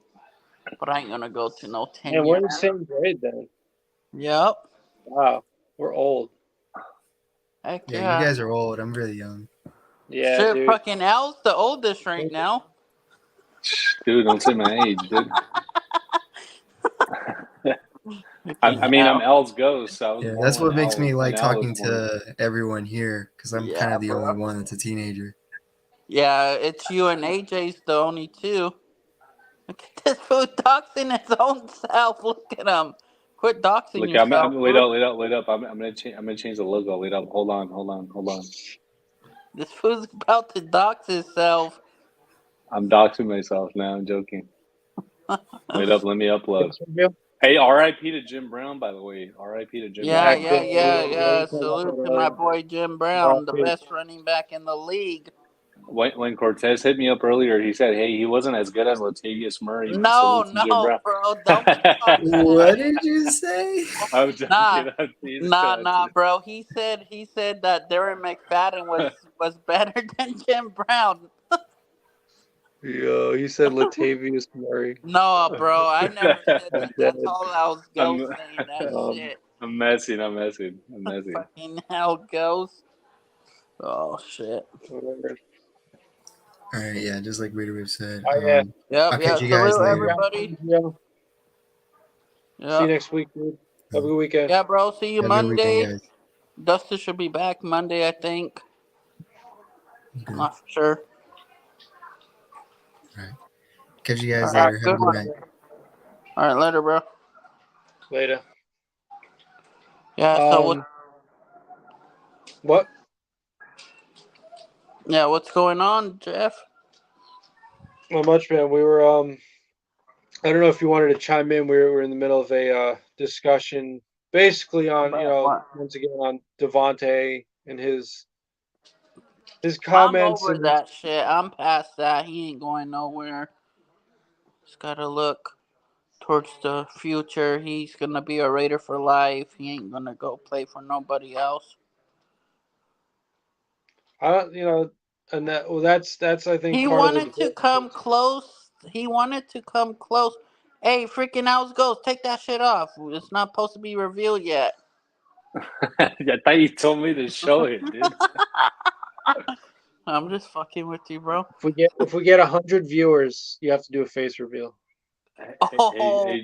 But I ain't gonna go to no 10
years. We're in the same grade then.
Yep.
Wow, we're old.
Heck
yeah, you guys are old. I'm really young.
Yeah,
shit,
dude.
fucking Al's the oldest right now.
Dude, don't say my age, dude. I mean, I'm L's ghost. So I was
Yeah,
born
that's
when
what makes me like
Al was
talking
born.
to everyone here because I'm kind
Yeah,
of the
bro.
only one that's a teenager.
Yeah, it's you and AJ's the only two. Look at this fool doxing his own self. Look at him. Quit doxing
Look,
yourself.
wait up. I'm gonna change the logo. Wait up. Hold on.
This fool's about to dox himself.
I'm doxing myself now. I'm joking. Wait up. Let me upload.
Face reveal?
Hey, R.I.P. to Jim Brown, by the way. R.I.P. to Jim
Yeah,
Brown.
yeah, yeah, yeah.
talked about
Salute
that
to my
earlier.
boy Jim Brown, the best running back in the league.
When Cortez hit me up earlier, he said, "Hey, he wasn't as good as Latavius Murray."
No,
Salute to Jim Brown.
bro. Don't be talking
What
that.
did you say?
I'm joking.
Nah,
I'm teasing.
nah, bro. He said that Darren McFadden was better than Jim Brown.
Yo, he said Latavius Murray.
No, bro. I never said
I'm
that.
dead.
That's all I was
I'm,
ghost saying that shit.
I'm messing.
Fucking hell, ghost. Oh shit.
Whatever.
All right, yeah, just like Raider Wave said.
Oh, yeah.
Yep,
I'll
yeah.
catch you guys
Salute
later.
everybody.
Yeah. See you
Yeah,
next week, dude. Have a good weekend.
yeah, bro. See you
Have a good weekend,
Monday.
guys.
Dustin should be back Monday, I think.
Good.
Not for sure.
All right. Catch you guys
All right,
later. Have a
good
good
one.
night.
All right, later, bro.
Later.
Yeah. So
What?
Yeah, what's going on, Jeff?
Not much, man. We were I don't know if you wanted to chime in. We were in the middle of a discussion, basically on
What?
once again on Devontae and his
I'm
comments
over
and
that shit. I'm past that. He ain't going nowhere. Just gotta look towards the future. He's gonna be a Raider for life. He ain't gonna go play for nobody else.
and that's I think
He
part of the
wanted to
debate.
come close. He wanted to come close. Hey, freaking Owls Ghost, take that shit off. It's not supposed to be revealed yet.
I thought you told me to show it, dude.
I'm just fucking with you, bro.
If we get 100 viewers, you have to do a face reveal.
Oh,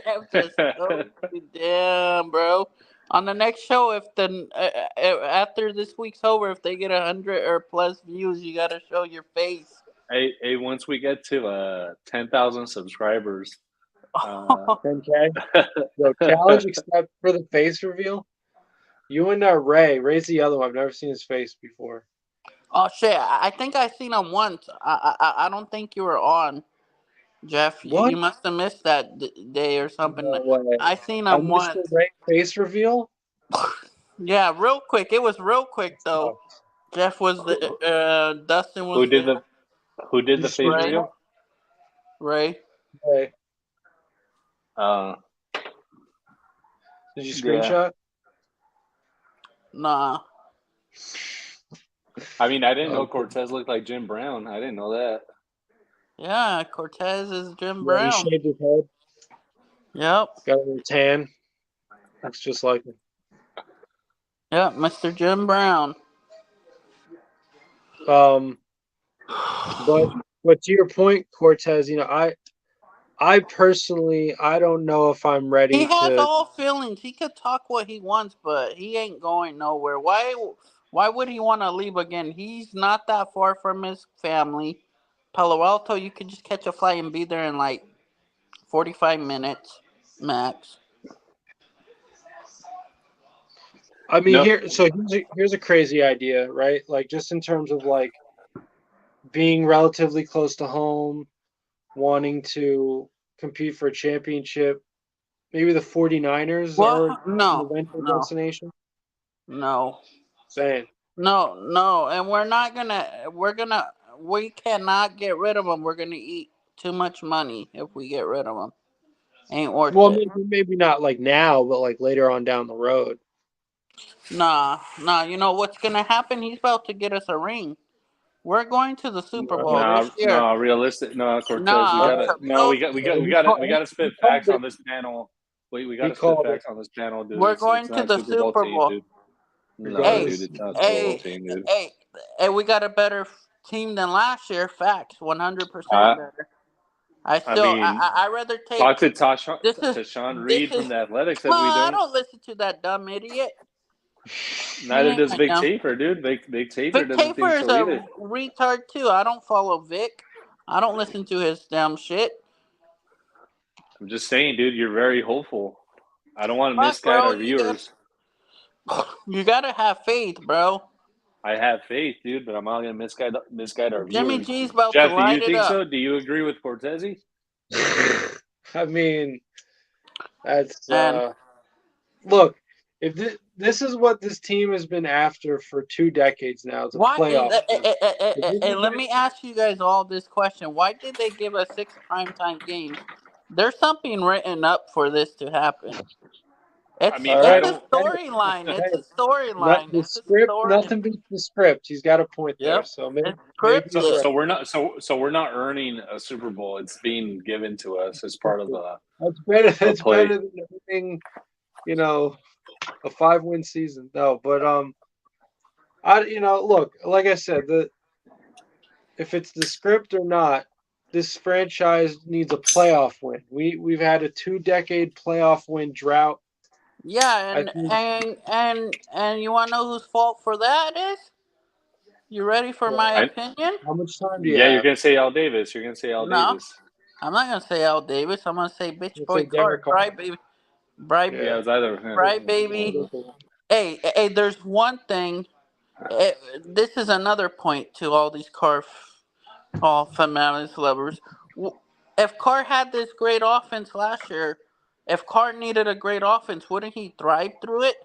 Jeff just told you, damn, bro. On the next show, if after this week's over, if they get 100 or plus views, you gotta show your face.
Hey, once we get to 10,000 subscribers,
10K. So challenge accept for the face reveal. You and Ray. Ray's the other one. I've never seen his face before.
Oh shit! I think I seen him once. I don't think you were on, Jeff.
What?
You must have missed that day or something.
No way.
I seen
I
him
missed
once.
the Ray face reveal.
Yeah, real quick. It was real quick though. Jeff was the Dustin was
who did the face
Ray.
reveal?
Ray.
Ray.
Uh,
Did you screenshot?
Nah.
I mean, I didn't know Cortez looked like Jim Brown. I didn't know that.
Yeah, Cortez is Jim
Yeah,
Brown.
he shaved his head.
Yep.
Got a little tan. Looks just like him.
Yep, Mr. Jim Brown.
But to your point, Cortez, I personally I don't know if I'm ready
He has
to.
all feelings. He could talk what he wants, but he ain't going nowhere. Why would he want to leave again? He's not that far from his family. Palo Alto, you could just catch a flight and be there in like 45 minutes max.
I mean,
No.
here's a crazy idea, right? Like just in terms of like being relatively close to home, wanting to compete for a championship. Maybe the 49ers are an eventual destination.
No.
Saying.
No, and we cannot get rid of him. We're gonna eat too much money if we get rid of him. Ain't worth it.
Maybe not like now, but like later on down the road.
Nah. You know what's gonna happen? He's about to get us a ring. We're going to the Super Bowl this year.
No, realistic. No, Cortez.
Nah,
we gotta spit facts on this panel. We gotta spit facts on this panel, dude.
We're going to the Super Bowl.
Team, dude. No, dude, it's not Super Bowl team, dude.
Hey, we got a better team than last year. Facts, 100%
Uh,
better.
I mean,
I rather take.
talk to Sean Reed from the Athletics says we
I
don't.
don't listen to that dumb idiot.
Neither does Vic Tafer, dude. Vic Tafer
Vic
doesn't think
Tafer is
so either.
a retard too. I don't follow Vic. I don't listen to his dumb shit.
I'm just saying, dude. You're very hopeful. I don't want to
Fuck,
misguide
bro,
our viewers.
You gotta have faith, bro.
I have faith, dude, but I'm not gonna misguide our
Jimmy
viewers.
G's about
Jeff,
to
do you
light it
think
up.
so? Do you agree with Cortese?
I mean, that's
And
look. If this is what this team has been after for 2 decades now, it's a
why?
playoff.
And let me ask you guys all this question: why did they give us 6 primetime games? There's something written up for this to happen.
I mean,
All
I
right.
It's a
don't.
storyline.
Hey,
It's a storyline.
the
It's a
script,
story.
nothing beats the script. He's got a point there.
Yep.
So maybe,
It's
maybe
So,
he's
scripted.
right.
so we're not earning a Super Bowl. It's being given to us as part of the
That's better. That's
play.
better than winning, a 5-win season. No, but look, like I said, if it's the script or not, this franchise needs a playoff win. We've had a 2-decade playoff win drought.
Yeah,
I think
and you want to know whose fault for that is? You ready for my opinion?
how much time do you
Yeah, you're
have?
gonna say Al Davis. You're gonna say Al
No,
Davis.
I'm not gonna say Al Davis. I'm gonna say bitch
Let's
boy
say Derek
Carr,
Carr.
right, baby, right,
Yeah, it was either.
right, baby. Hey, there's one thing. This is another point to all these all Fanalis lovers. If Carr had this great offense last year, if Carr needed a great offense, wouldn't he thrive through it?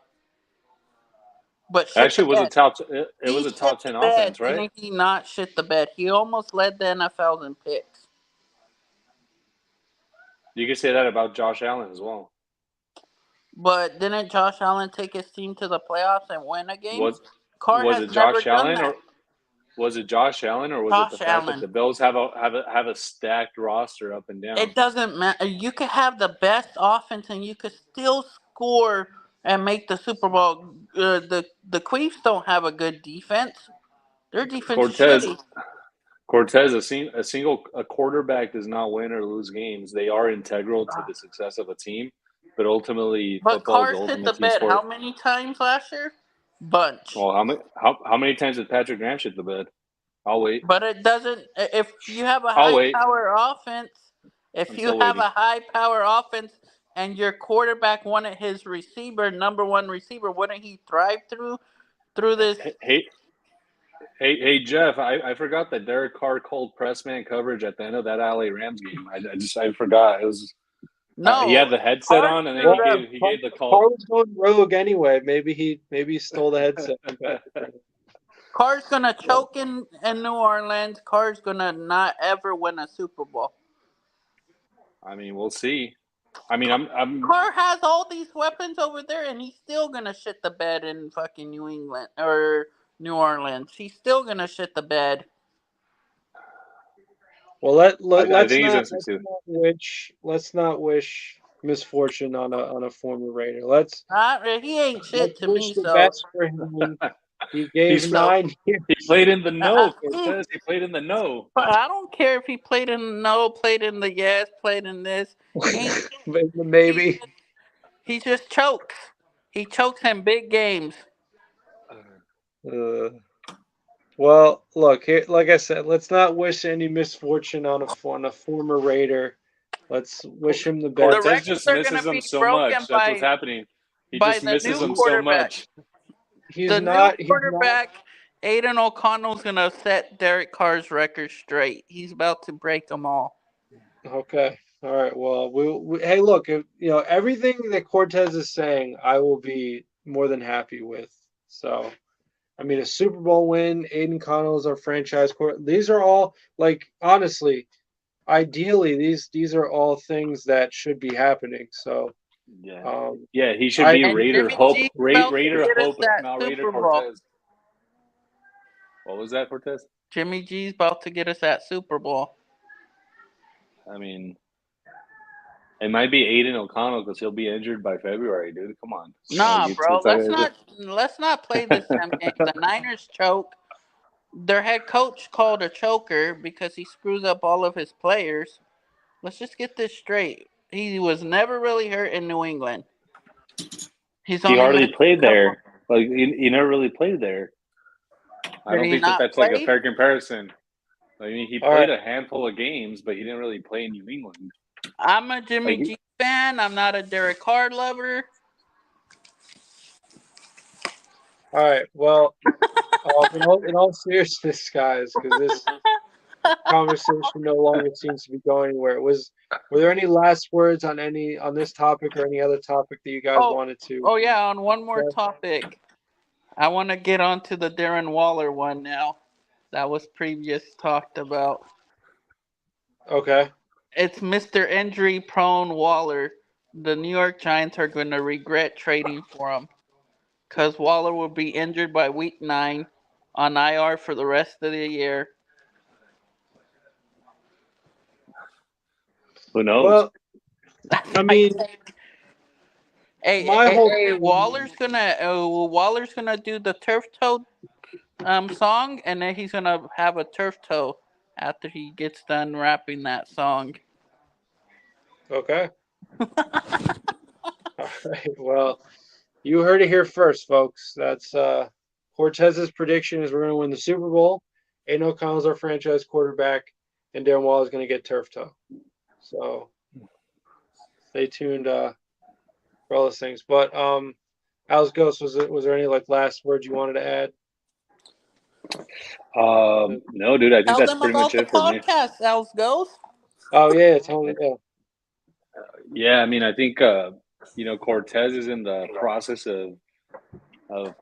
But shit the
Actually,
bed.
it was
He
a
shit
top
the
10
bed,
offense, right?
didn't he? Not shit the bed. He almost led the NFL in picks.
You could say that about Josh Allen as well.
But didn't Josh Allen take his team to the playoffs and win a game?
Was
Carr
was
has
it
never
Josh
done
Allen
that.
or was it Josh Allen or was it the
Josh
fact that
Allen.
the Bills have a stacked roster up and down?
It doesn't matter. You could have the best offense and you could still score and make the Super Bowl. The Chiefs don't have a good defense. Their defense is
Cortez
shitty.
Cortez a quarterback does not win or lose games. They are integral to the success of a team, but ultimately
But
football is
Carr
the
shit the
ultimate team
bed how
sport.
many times last year? Bunch.
Well, how many times did Patrick Graham shit the bed? I'll wait.
But it doesn't. If you have a
I'll
high
wait.
power offense, if
I'm
you
still
have
waiting.
a high power offense and your quarterback wanted his receiver, number one receiver, wouldn't he thrive through this?
Hey, Jeff, I forgot that Derek Carr called press man coverage at the end of that LA Rams game. I forgot. It was he had
No,
the headset
Carr
on and then
screwed up.
he gave the call.
Carr was going rogue anyway. Maybe he stole the headset.
Carr's gonna choke in New Orleans. Carr's gonna not ever win a Super Bowl.
I mean, we'll see. I mean, I'm
Carr has all these weapons over there, and he's still gonna shit the bed in fucking New England or New Orleans. He's still gonna shit the bed.
Well,
I think he's gonna succeed.
let's not wish misfortune on a former Raider. Let's
He ain't shit to
wish
me.
the
So
best for him. He gave
He's
9 years.
he played in the no, Cortez. He played in the no.
I don't care if he played in the no, played in the yes, played in this. He ain't shit.
Maybe.
He just chokes. He chokes in big games.
Well, look here. Like I said, let's not wish any misfortune on a former Raider. Let's wish him the best.
Cortez just
are
misses
gonna
him
be
so
broken
much. That's what's happening. He
by
just
the
misses
new
him so
quarterback.
much.
He's not.
Aiden O'Connell's gonna set Derek Carr's record straight. He's about to break them all.
Okay. All right. Well, we hey, look. If, everything that Cortez is saying, I will be more than happy with. So, I mean, a Super Bowl win, Aiden Connell's our franchise quarterback. These are all honestly, ideally, these are all things that should be happening. So,
Yeah, he should be Raider
Jimmy
Hope,
G
Raider
get us
Hope,
that
not Raider
Super Bowl.
Cortez. What was that, Cortez?
Jimmy G's about to get us that Super Bowl.
I mean, it might be Aiden O'Connell because he'll be injured by February, dude. Come on.
Nah, bro. Let's not play the same game. The Niners choke. Their head coach called a choker because he screws up all of his players. Let's just get this straight. He was never really hurt in New England. He's
He
only
hardly
missed
played
a couple.
there. Like he never really played there. I
Did
don't
he
think that
not
that's like a
play?
fair comparison. I mean, he
All
played
right.
a handful of games, but he didn't really play in New England.
I'm a Jimmy
Like,
G fan. I'm not a Derek Carr lover.
All right. Well, in all seriousness, guys, because this conversation no longer seems to be going anywhere. Were there any last words on this topic or any other topic that you guys
Oh,
wanted to?
oh yeah. On one more
Okay.
topic, I want to get on to the Darren Waller one now. That was previous talked about.
Okay.
It's Mr. Injury Prone Waller. The New York Giants are going to regret trading for him because Waller will be injured by week 9 on IR for the rest of the year.
who knows?
Well, I mean, my whole
Hey,
thing.
Waller's gonna do the turf toe song, and then he's gonna have a turf toe after he gets done rapping that song.
Okay. All right. Well, you heard it here first, folks. That's Cortez's prediction is we're going to win the Super Bowl. Aiden O'Connell's our franchise quarterback, and Darren Waller is going to get turf toe. So stay tuned for all those things. But Al's Ghost, was there any like last words you wanted to add?
No, dude. I think
Tell
that's
them
pretty much
about the
it for me.
podcast, Els Ghost.
Oh yeah, tell me. Yeah.
Yeah, I mean, I think Cortez is in the process of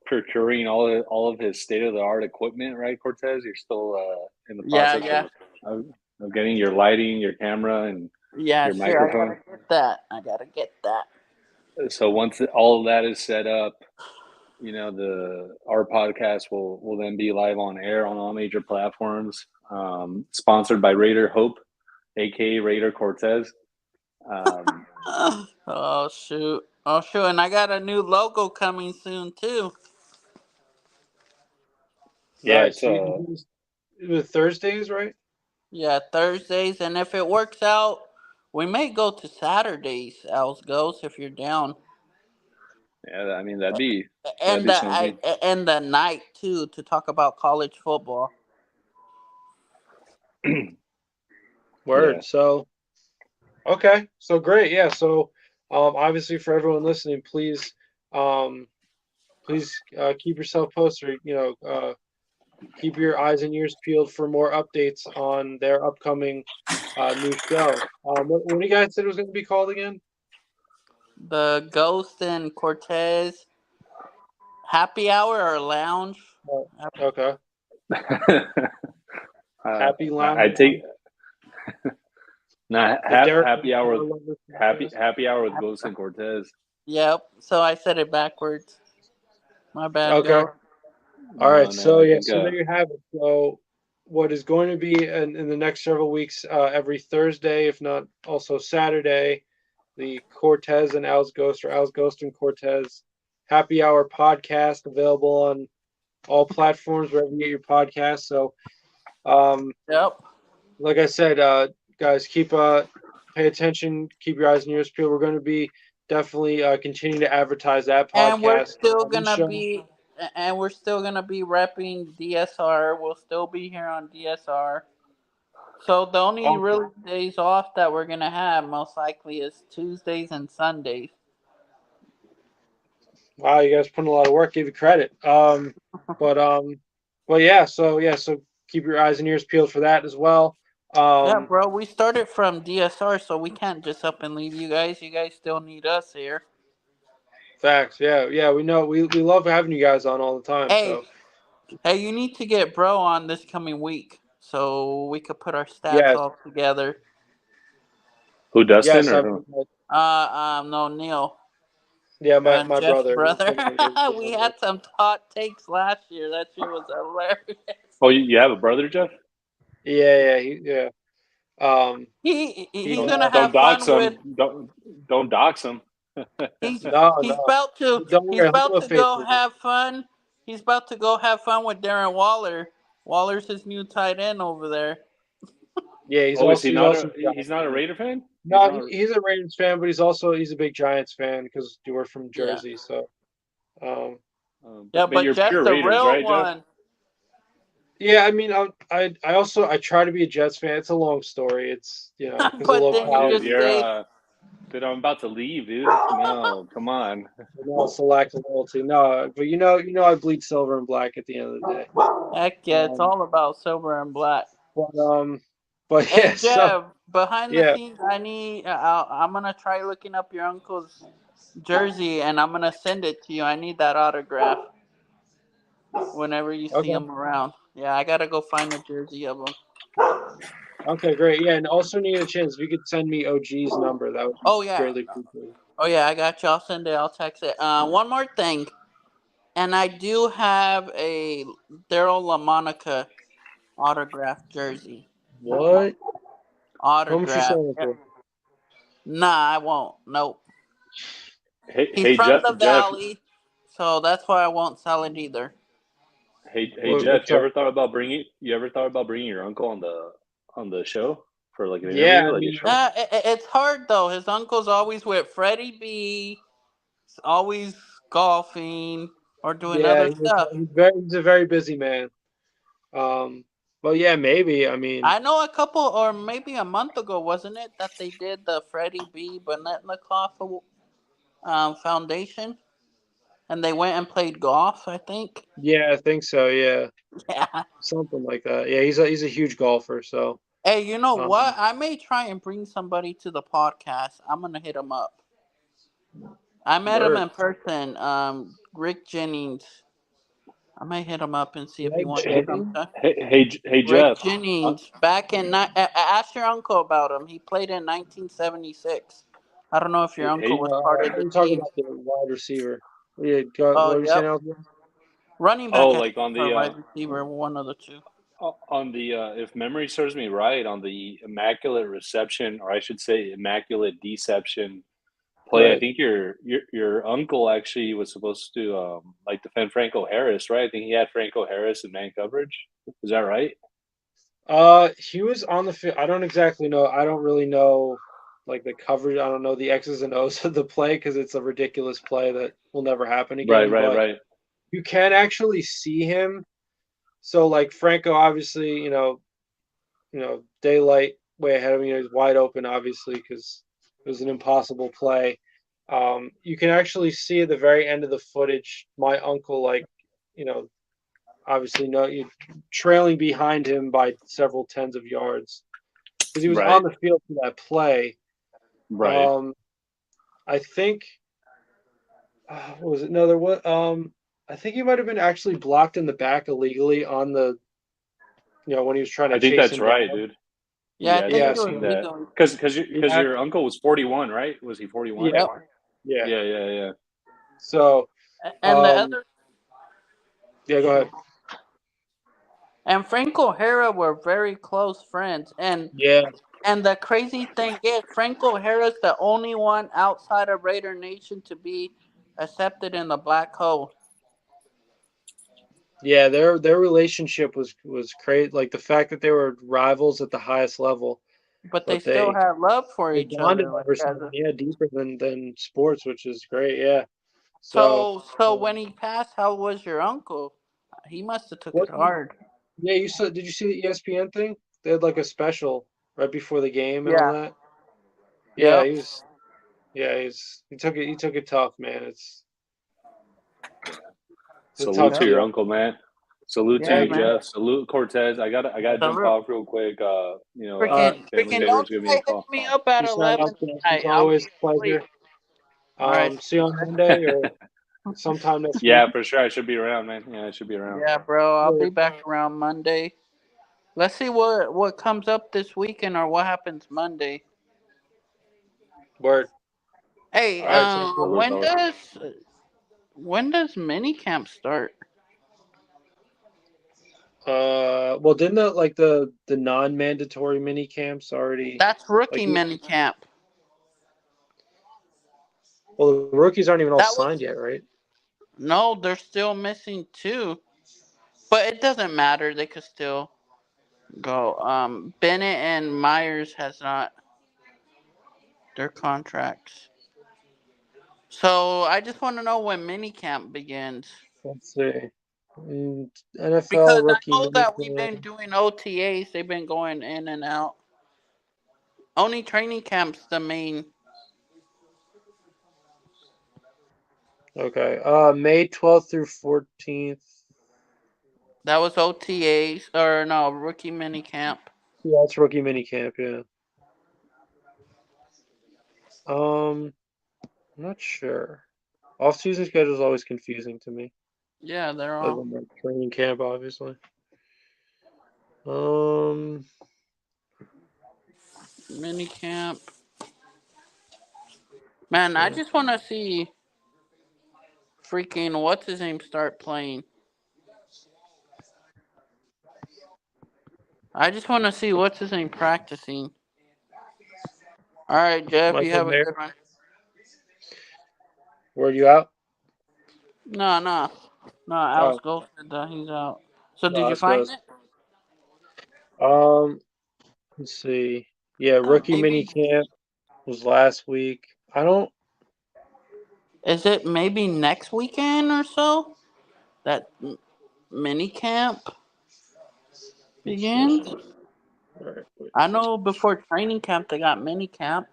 procuring all of his state of the art equipment, right? Cortez, you're still in the process
Yeah.
of getting your lighting, your camera, and
Yeah,
your
sure.
microphone.
I gotta get that.
So once all of that is set up, our podcast will then be live on air on all major platforms. Sponsored by Raider Hope, aka Raider Cortez.
Oh shoot! And I got a new logo coming soon too.
Yeah,
Nice. It was Thursdays, right?
Yeah, Thursdays, and if it works out, we may go to Saturdays. Els Ghost, if you're down.
yeah. I mean, that'd be
And
something.
and the night too to talk about college football.
Word.
Yeah.
So okay. So great. Yeah. So obviously for everyone listening, please keep yourself posted. Keep your eyes and ears peeled for more updates on their upcoming new show. What do you guys said it was going to be called again?
The Ghost and Cortez Happy Hour or Lounge.
Okay. Happy Lounge.
I take happy hour.
With
Happy hour with Ghost and Cortez.
Yep. So I said it backwards. My bad.
Okay.
Joe.
All right. So
I think,
there you have it. So what is going to be in the next several weeks, every Thursday, if not also Saturday, the Cortez and Al's Ghost, or Al's Ghost and Cortez Happy Hour podcast, available on all platforms wherever you get your podcasts. So,
Yep.
like I said, guys, pay attention, keep your eyes and ears peeled. We're going to be definitely continuing to advertise that podcast.
And we're still gonna be repping DSR. We'll still be here on DSR. So the only really days off that we're gonna have most likely is Tuesdays and Sundays.
Wow, you guys put in a lot of work. Give you credit. But yeah. So keep your eyes and ears peeled for that as well.
Yeah, bro. We started from DSR, so we can't just up and leave you guys. You guys still need us here.
Facts. Yeah. We know. We love having you guys on all the time.
Hey, you need to get bro on this coming week so we could put our stats all together.
Who, Dustin
yes,
or who?
No, Neil.
Yeah, my brother.
We had some hot takes last year. That shit was hilarious.
Oh, you have a brother, Jeff?
Yeah.
He's gonna have
dox
fun
him.
with.
Don't dox him.
He's about to go have fun. He's about to go have fun with Darren Waller Waller's his new tight end over there.
Yeah, he's
Oh, is
also
he
he's
not
also
a? He's not a Raider fan.
no, he's a Raiders fan, but he's a big Giants fan because we're from Jersey. So,
Yeah, but
you're
Jeff's
pure
the
Raiders,
real
right, Jeff?
one.
yeah, I mean, I also I try to be a Jets fan. It's a long story. It's because of
But then you
Dude,
locality.
just say,
dude, I'm about to leave, dude. No, come on.
No, it's a lack of loyalty. No, but I bleed silver and black at the end of the day.
heck yeah, it's
Um,
all about silver and black.
but
Hey
yeah, so
Jeff, behind the
yeah.
scenes, I'm gonna try looking up your uncle's jersey, and I'm gonna send it to you. I need that autograph whenever you see
Okay.
him around. Yeah, I gotta go find a jersey of him.
Okay, great. Yeah, and also need a chance if you could send me OG's number, that would be
Oh yeah,
greatly appreciated.
oh yeah, I got you. I'll send it. I'll text it. One more thing, and I do have a Daryl LaMonica autographed jersey.
What? How much you
Autograph.
selling it for?
Nah, I won't. Nope. He's
Hey,
from
Jeff,
the valley, so that's why I won't sell it either.
hey, Jeff.
What's up?
You ever thought about bringing your uncle on the show for like an
Yeah,
interview,
I
like a
mean,
short?
It's hard though. His uncle's always with Freddie B, always golfing or doing
yeah,
other stuff.
he's a very busy man. Um, but yeah, maybe. I mean,
I know a couple, or maybe a month ago, wasn't it, that they did the Freddie B. Bonetnikov Foundation, and they went and played golf. I think.
yeah, I think so. Yeah,
Yeah.
something like that. Yeah, he's a huge golfer. So,
Hey, you know
um,
what? I may try and bring somebody to the podcast. I'm gonna hit him up. I met him
word.
in person. Rick Jennings. I may hit him up and see if he
Greg
wants to come
Jennings?
to.
Hey,
Rick
Jeff.
Jennings. Back in ask your uncle about him. He played in 1976. I don't know if your uncle was part
I
of the
didn't talk
team.
about the wide receiver. Yeah, what
Oh,
were you saying,
yep.
Alvin?
Running
Oh,
back, I
like
think, or wide receiver, one of the two.
on the if memory serves me right, on the immaculate reception, or I should say immaculate deception play. I
Right.
think your uncle actually was supposed to like defend Franco Harris, right? I think he had Franco Harris in man coverage. Is that right?
He was on the field. I don't exactly know. I don't really know, like the coverage. I don't know the X's and O's of the play because it's a ridiculous play that will never happen
Right,
again.
right,
But
right.
you can actually see him. So like Franco, obviously, daylight way ahead of me. He's wide open, obviously, because it was an impossible play. You can actually see at the very end of the footage, my uncle, like, obviously, you trailing behind him by several tens of yards because he was on
Right,
the field for that play.
right.
I think what was it? No, there was. I think he might have been actually blocked in the back illegally on the, when he was trying to
I think
chase
that's
him
right,
down.
dude.
Yeah, I
Yeah, I think
think
Yeah,
I've
it was
seen that.
legal.
Because
yeah,
your uncle was 41, right? Was he 41?
yeah,
Yep.
yeah.
Yeah, yeah, yeah.
So,
And the other
yeah, go ahead.
and Franco Hera were very close friends.
Yeah,
And the crazy thing is, Franco Harris the only one outside of Raider Nation to be accepted in the black hole.
yeah. Their relationship was great. Like the fact that they were rivals at the highest level,
But they
but
still have love for
they
each
bonded
other. Like
over
as
something,
a,
yeah, deeper than sports, which is great. Yeah. So,
so when he passed, how was your uncle? He must have took it
what?
hard.
Yeah, you saw? Did you see the ESPN thing? They had like a special right before the game and all
Yeah.
that. Yeah,
Yep.
he took it tough, man. It's a
Salute
tough
to
Yep.
your
deal.
uncle, man. Salute to
Yeah,
you,
Thank you.
man.
Jeff. Salute Cortez. I gotta jump
Salute.
off real quick.
Freaking
Family
don't
member's giving me
try
a
hitting
call.
me up at
Peace out,
11
Alcatraz. It's
tonight. I'll
always
be
a pleasure.
asleep. All right.
See you on Monday or sometime next week.
Yeah, for sure. I should be around, man. Yeah, I should be around.
Yeah, bro. I'll be
Word.
back around Monday. Let's see what comes up this weekend or what happens Monday.
Word.
Hey,
All right, sounds good.
Salute, fellas.
when does minicamp start?
Well, didn't the non-mandatory mini camps already
That's
like?
rookie minicamp.
Well, the rookies aren't even all
That was
signed yet, right?
no, they're still missing two. But it doesn't matter. They could still go. Bennett and Myers has not their contracts. So I just want to know when minicamp begins.
Let's see. NFL
Because I
rookie
know that we've
minicamp.
been doing OTAs. They've been going in and out. Only training camp's the main.
Okay. May 12th through 14th.
That was OTAs or no rookie minicamp.
Yeah, it's rookie minicamp. Yeah. I'm not sure. Off-season schedule is always confusing to me.
Yeah, they're
Other
all
than like training camp, obviously. Um,
minicamp. Man, I
yeah.
just want to see freaking what's his name start playing. I just want to see what's his name practicing. All right, Jeff, you
Michael
have a
Mayer,
good one.
where you out?
No, no, no. Alex
Oh,
Gold said that he's out. So
no,
did you
this
find
goes.
it?
Let's see. Yeah,
Oh,
rookie
maybe
minicamp was last week. I don't.
is it maybe next weekend or so that mini camp
Let's see.
begins?
All right, wait.
I know before training camp they got mini camp.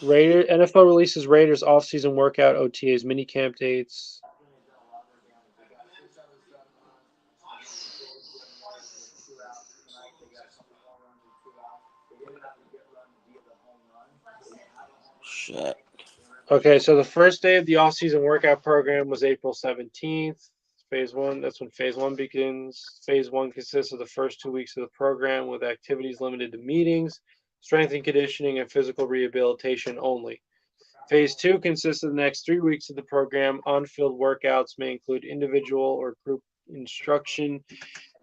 Raider NFL releases Raiders off-season workout OTAs minicamp dates.
Shit.
Okay, so the first day of the off-season workout program was April 17th. Phase one, that's when phase one begins. Phase one consists of the first 2 weeks of the program with activities limited to meetings, strength and conditioning, and physical rehabilitation only. Phase two consists of the next 3 weeks of the program. On-field workouts may include individual or group instruction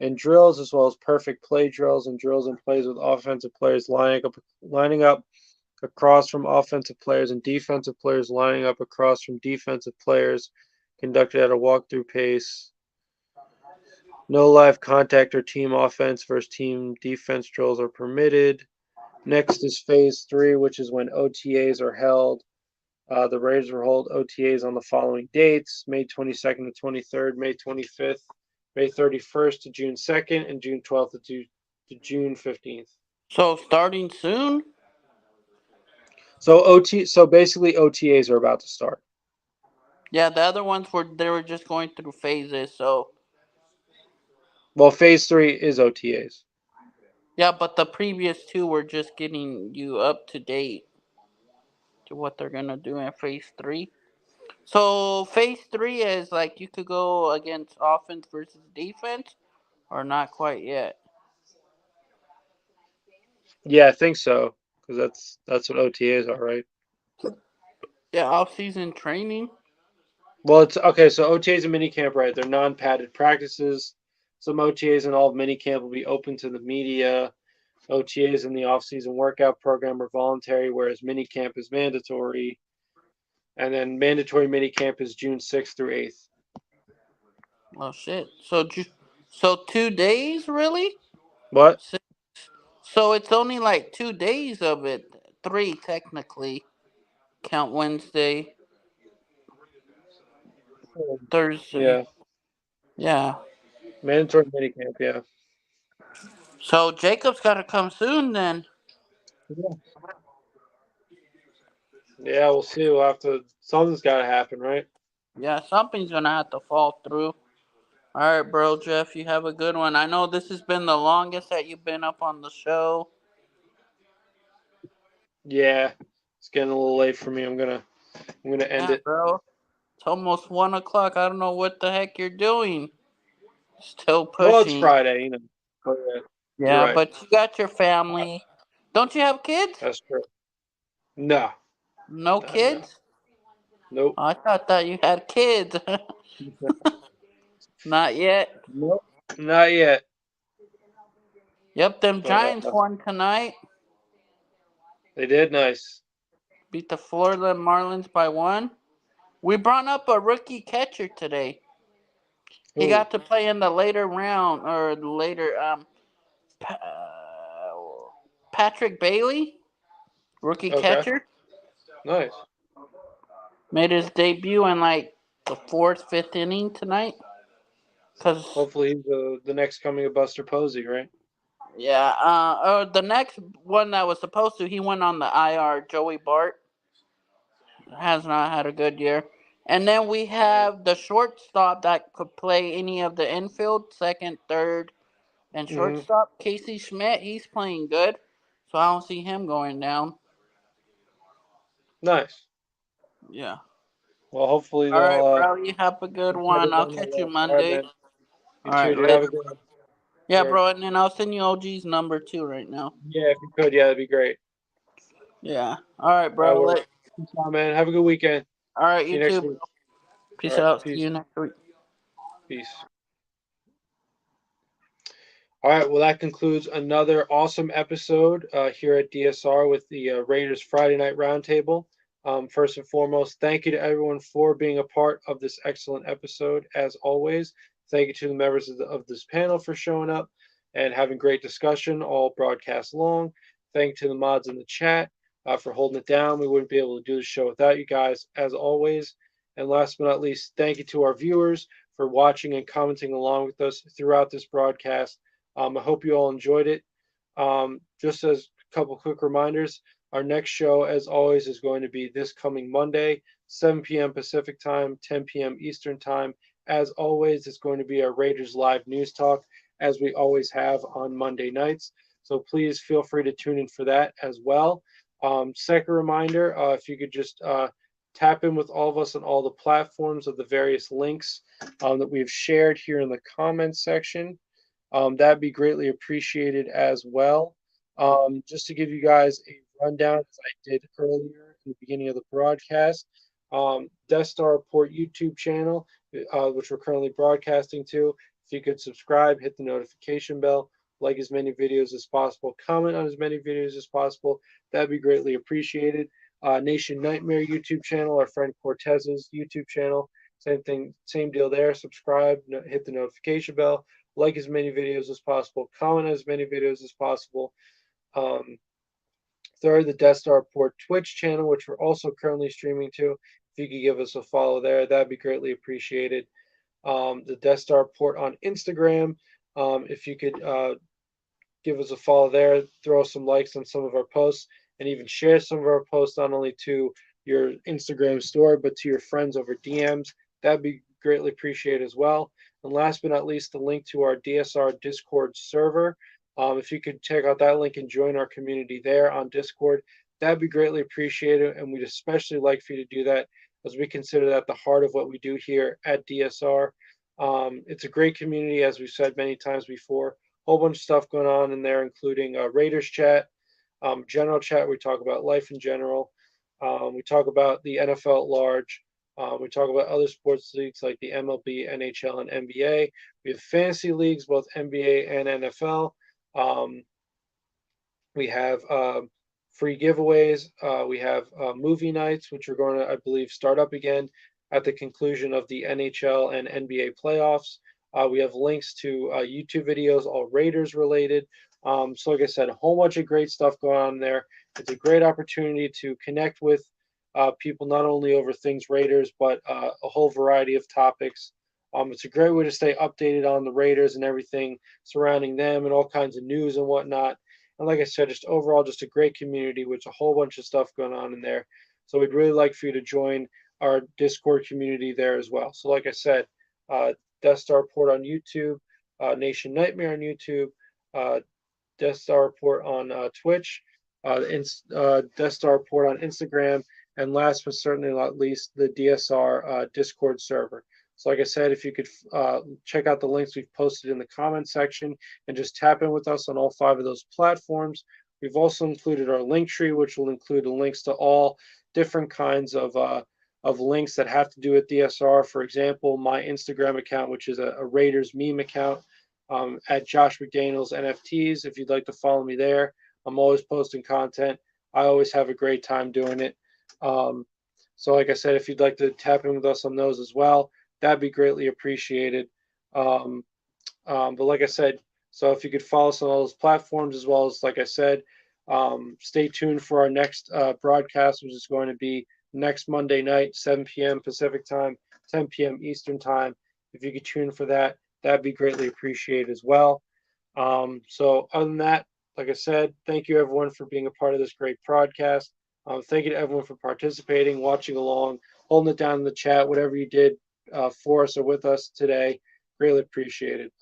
and drills, as well as perfect play drills and drills and plays with offensive players lining up across from offensive players and defensive players lining up across from defensive players, conducted at a walkthrough pace. No live contact or team offense versus team defense drills are permitted. Next is phase three, which is when OTAs are held. The Raiders will hold OTAs on the following dates: May 22nd to 23rd, May 25th, May 31st to June 2nd, and June 12th to June 15th.
So starting soon?
So basically OTAs are about to start.
Yeah, the other ones were they were just going through phases. So
Well, phase three is OTAs.
yeah, but the previous two were just getting you up to date to what they're gonna do in phase three. So phase three is like you could go against offense versus defense, or not quite yet.
Yeah, I think so, because that's what OTAs are, right?
Yeah, off season training.
Well, it's okay. So OTAs and minicamp, right? They're non-padded practices. Some OTAs and all of minicamp will be open to the media. OTAs in the off-season workout program are voluntary, whereas minicamp is mandatory. And then mandatory minicamp is June 6th through 8th.
Oh shit. So 2 days really?
What?
So so it's only like 2 days of it. Three technically. Count Wednesday, Thursday.
Yeah,
Yeah.
mandatory minicamp. Yeah.
So Jacob's got to come soon then.
Yeah. Yeah, we'll see. We'll have to. Something's got to happen, right?
Yeah, something's gonna have to fall through. All right, bro, Jeff, you have a good one. I know this has been the longest that you've been up on the show.
Yeah, it's getting a little late for me. I'm gonna end
Yeah,
it.
bro. It's almost 1 o'clock. I don't know what the heck you're doing. Still
Well, it's
pushing.
Friday, But yeah, you're
Yeah,
right.
but you got your family. Don't you have kids?
That's true. No,
No
no.
kids?
Nope.
Oh, I thought that you had kids. Not yet.
Nope. Not yet.
Yep, them
But
Giants won tonight.
they did nice.
Beat the Florida Marlins by one. We brought up a rookie catcher today. He
Who?
got to play in the later round or the later Patrick Bailey, rookie
Okay,
catcher,
nice.
made his debut in like the fourth, fifth inning tonight. Cause
Hopefully he's the next coming of Buster Posey, right?
yeah, the next one that was supposed to, he went on the IR. Joey Bart has not had a good year. And then we have the shortstop that could play any of the infield, second, third, and
Mm-hmm.
shortstop. Casey Schmidt, he's playing good, so I don't see him going down.
Nice.
Yeah.
Well, hopefully
All
they'll
right, bro. You have a good
get
one.
it
I'll
on the
catch you
list. All right,
Monday.
man. You
All
too,
right,
dude. Have a
later.
good one.
Yeah,
All right.
bro. And then I'll send you OG's number too right now.
Yeah, if you could, yeah, that'd be great.
Yeah. All right,
All right,
bro.
well, peace out, man. Have a good weekend.
All right,
See
you
you next
too,
week.
bro.
All
Peace
right,
out. See
peace.
you next week.
Peace. All right, well, that concludes another awesome episode here at DSR with the Raiders Friday Night Roundtable. First and foremost, thank you to everyone for being a part of this excellent episode. As always, thank you to the members of this panel for showing up and having great discussion all broadcast long. Thank you to the mods in the chat for holding it down. We wouldn't be able to do the show without you guys, as always. And last but not least, thank you to our viewers for watching and commenting along with us throughout this broadcast. I hope you all enjoyed it. Just as a couple quick reminders, our next show, as always, is going to be this coming Monday, 7 p.m. Pacific time, 10 p.m. Eastern time. As always, it's going to be our Raiders Live News Talk, as we always have on Monday nights. So please feel free to tune in for that as well. Second reminder, if you could just tap in with all of us on all the platforms of the various links that we've shared here in the comments section. That'd be greatly appreciated as well. Just to give you guys a rundown, as I did earlier in the beginning of the broadcast, Death Star Report YouTube channel, which we're currently broadcasting to. If you could subscribe, hit the notification bell, like as many videos as possible, comment on as many videos as possible, that'd be greatly appreciated. Nation Nightmare YouTube channel, our friend Cortez's YouTube channel, same thing, same deal there. Subscribe, hit the notification bell, like as many videos as possible, comment as many videos as possible. Third, the Death Star Report Twitch channel, which we're also currently streaming to. If you could give us a follow there, that'd be greatly appreciated. The Death Star Report on Instagram. If you could give us a follow there, throw some likes on some of our posts, and even share some of our posts not only to your Instagram story, but to your friends over DMs. That'd be greatly appreciated as well. And last but not least, the link to our DSR Discord server. If you could check out that link and join our community there on Discord, that'd be greatly appreciated. And we'd especially like for you to do that, as we consider that the heart of what we do here at DSR. It's a great community, as we've said many times before. Whole bunch of stuff going on in there, including Raiders chat, general chat. We talk about life in general. We talk about the NFL at large. We talk about other sports leagues like the MLB, NHL, and NBA. We have fantasy leagues, both NBA and NFL. We have free giveaways. We have movie nights, which are going to, I believe, start up again at the conclusion of the NHL and NBA playoffs. We have links to YouTube videos, all Raiders related. So, like I said, a whole bunch of great stuff going on there. It's a great opportunity to connect with people not only over things Raiders, but a whole variety of topics. It's a great way to stay updated on the Raiders and everything surrounding them and all kinds of news and whatnot. And like I said, just overall, just a great community with a whole bunch of stuff going on in there. So we'd really like for you to join our Discord community there as well. So like I said, Death Star Report on YouTube, Nation Nightmare on YouTube, Death Star Report on Twitch, Death Star Report on Instagram, and last but certainly not least, the DSR Discord server. So like I said, if you could check out the links we've posted in the comment section and just tap in with us on all 5 of those platforms. We've also included our link tree, which will include links to all different kinds of links that have to do with DSR. For example, my Instagram account, which is a Raiders meme account, at Josh McDaniels NFTs. If you'd like to follow me there, I'm always posting content. I always have a great time doing it. So like I said, if you'd like to tap in with us on those as well, that'd be greatly appreciated. But like I said, so if you could follow us on all those platforms, as well as, like I said, stay tuned for our next broadcast, which is going to be next Monday night, 7 p.m. Pacific time, 10 p.m. Eastern time. If you could tune for that, that'd be greatly appreciated as well. So other than that, like I said, thank you everyone for being a part of this great broadcast. Thank you to everyone for participating, watching along, holding it down in the chat, whatever you did for us or with us today. Really appreciate it.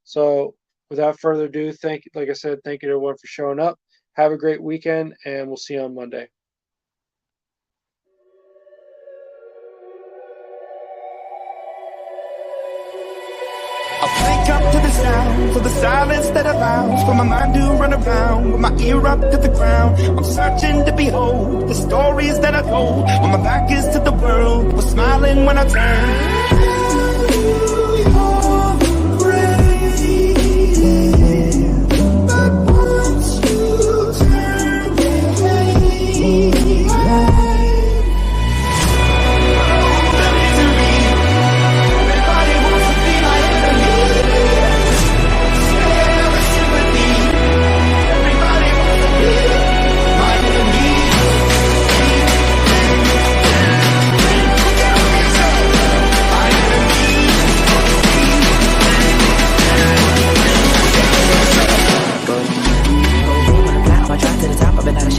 So without further ado, like I said, thank you to everyone for showing up. Have a great weekend, and we'll see you on Monday.
Wake up to the sounds of the silence that allows for my mind to run around with my ear up to the ground. I'm searching to behold the stories that I told when my back is to the world. Was smiling when I turned.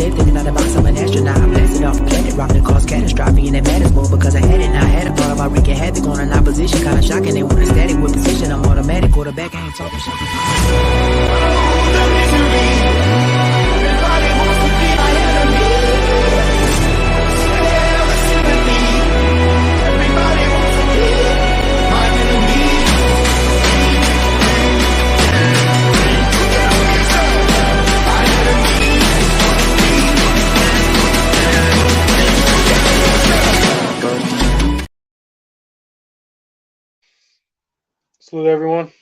Thinking out the box, I'm an astronaut. I blasted off a planet, rock that caused catastrophe, and it matters more because I had it. Now I had a thought about wreaking havoc on an opposition, kinda shocking. They want a static with position. I'm automatic, quarterback, I ain't talking shit.
Salute everyone.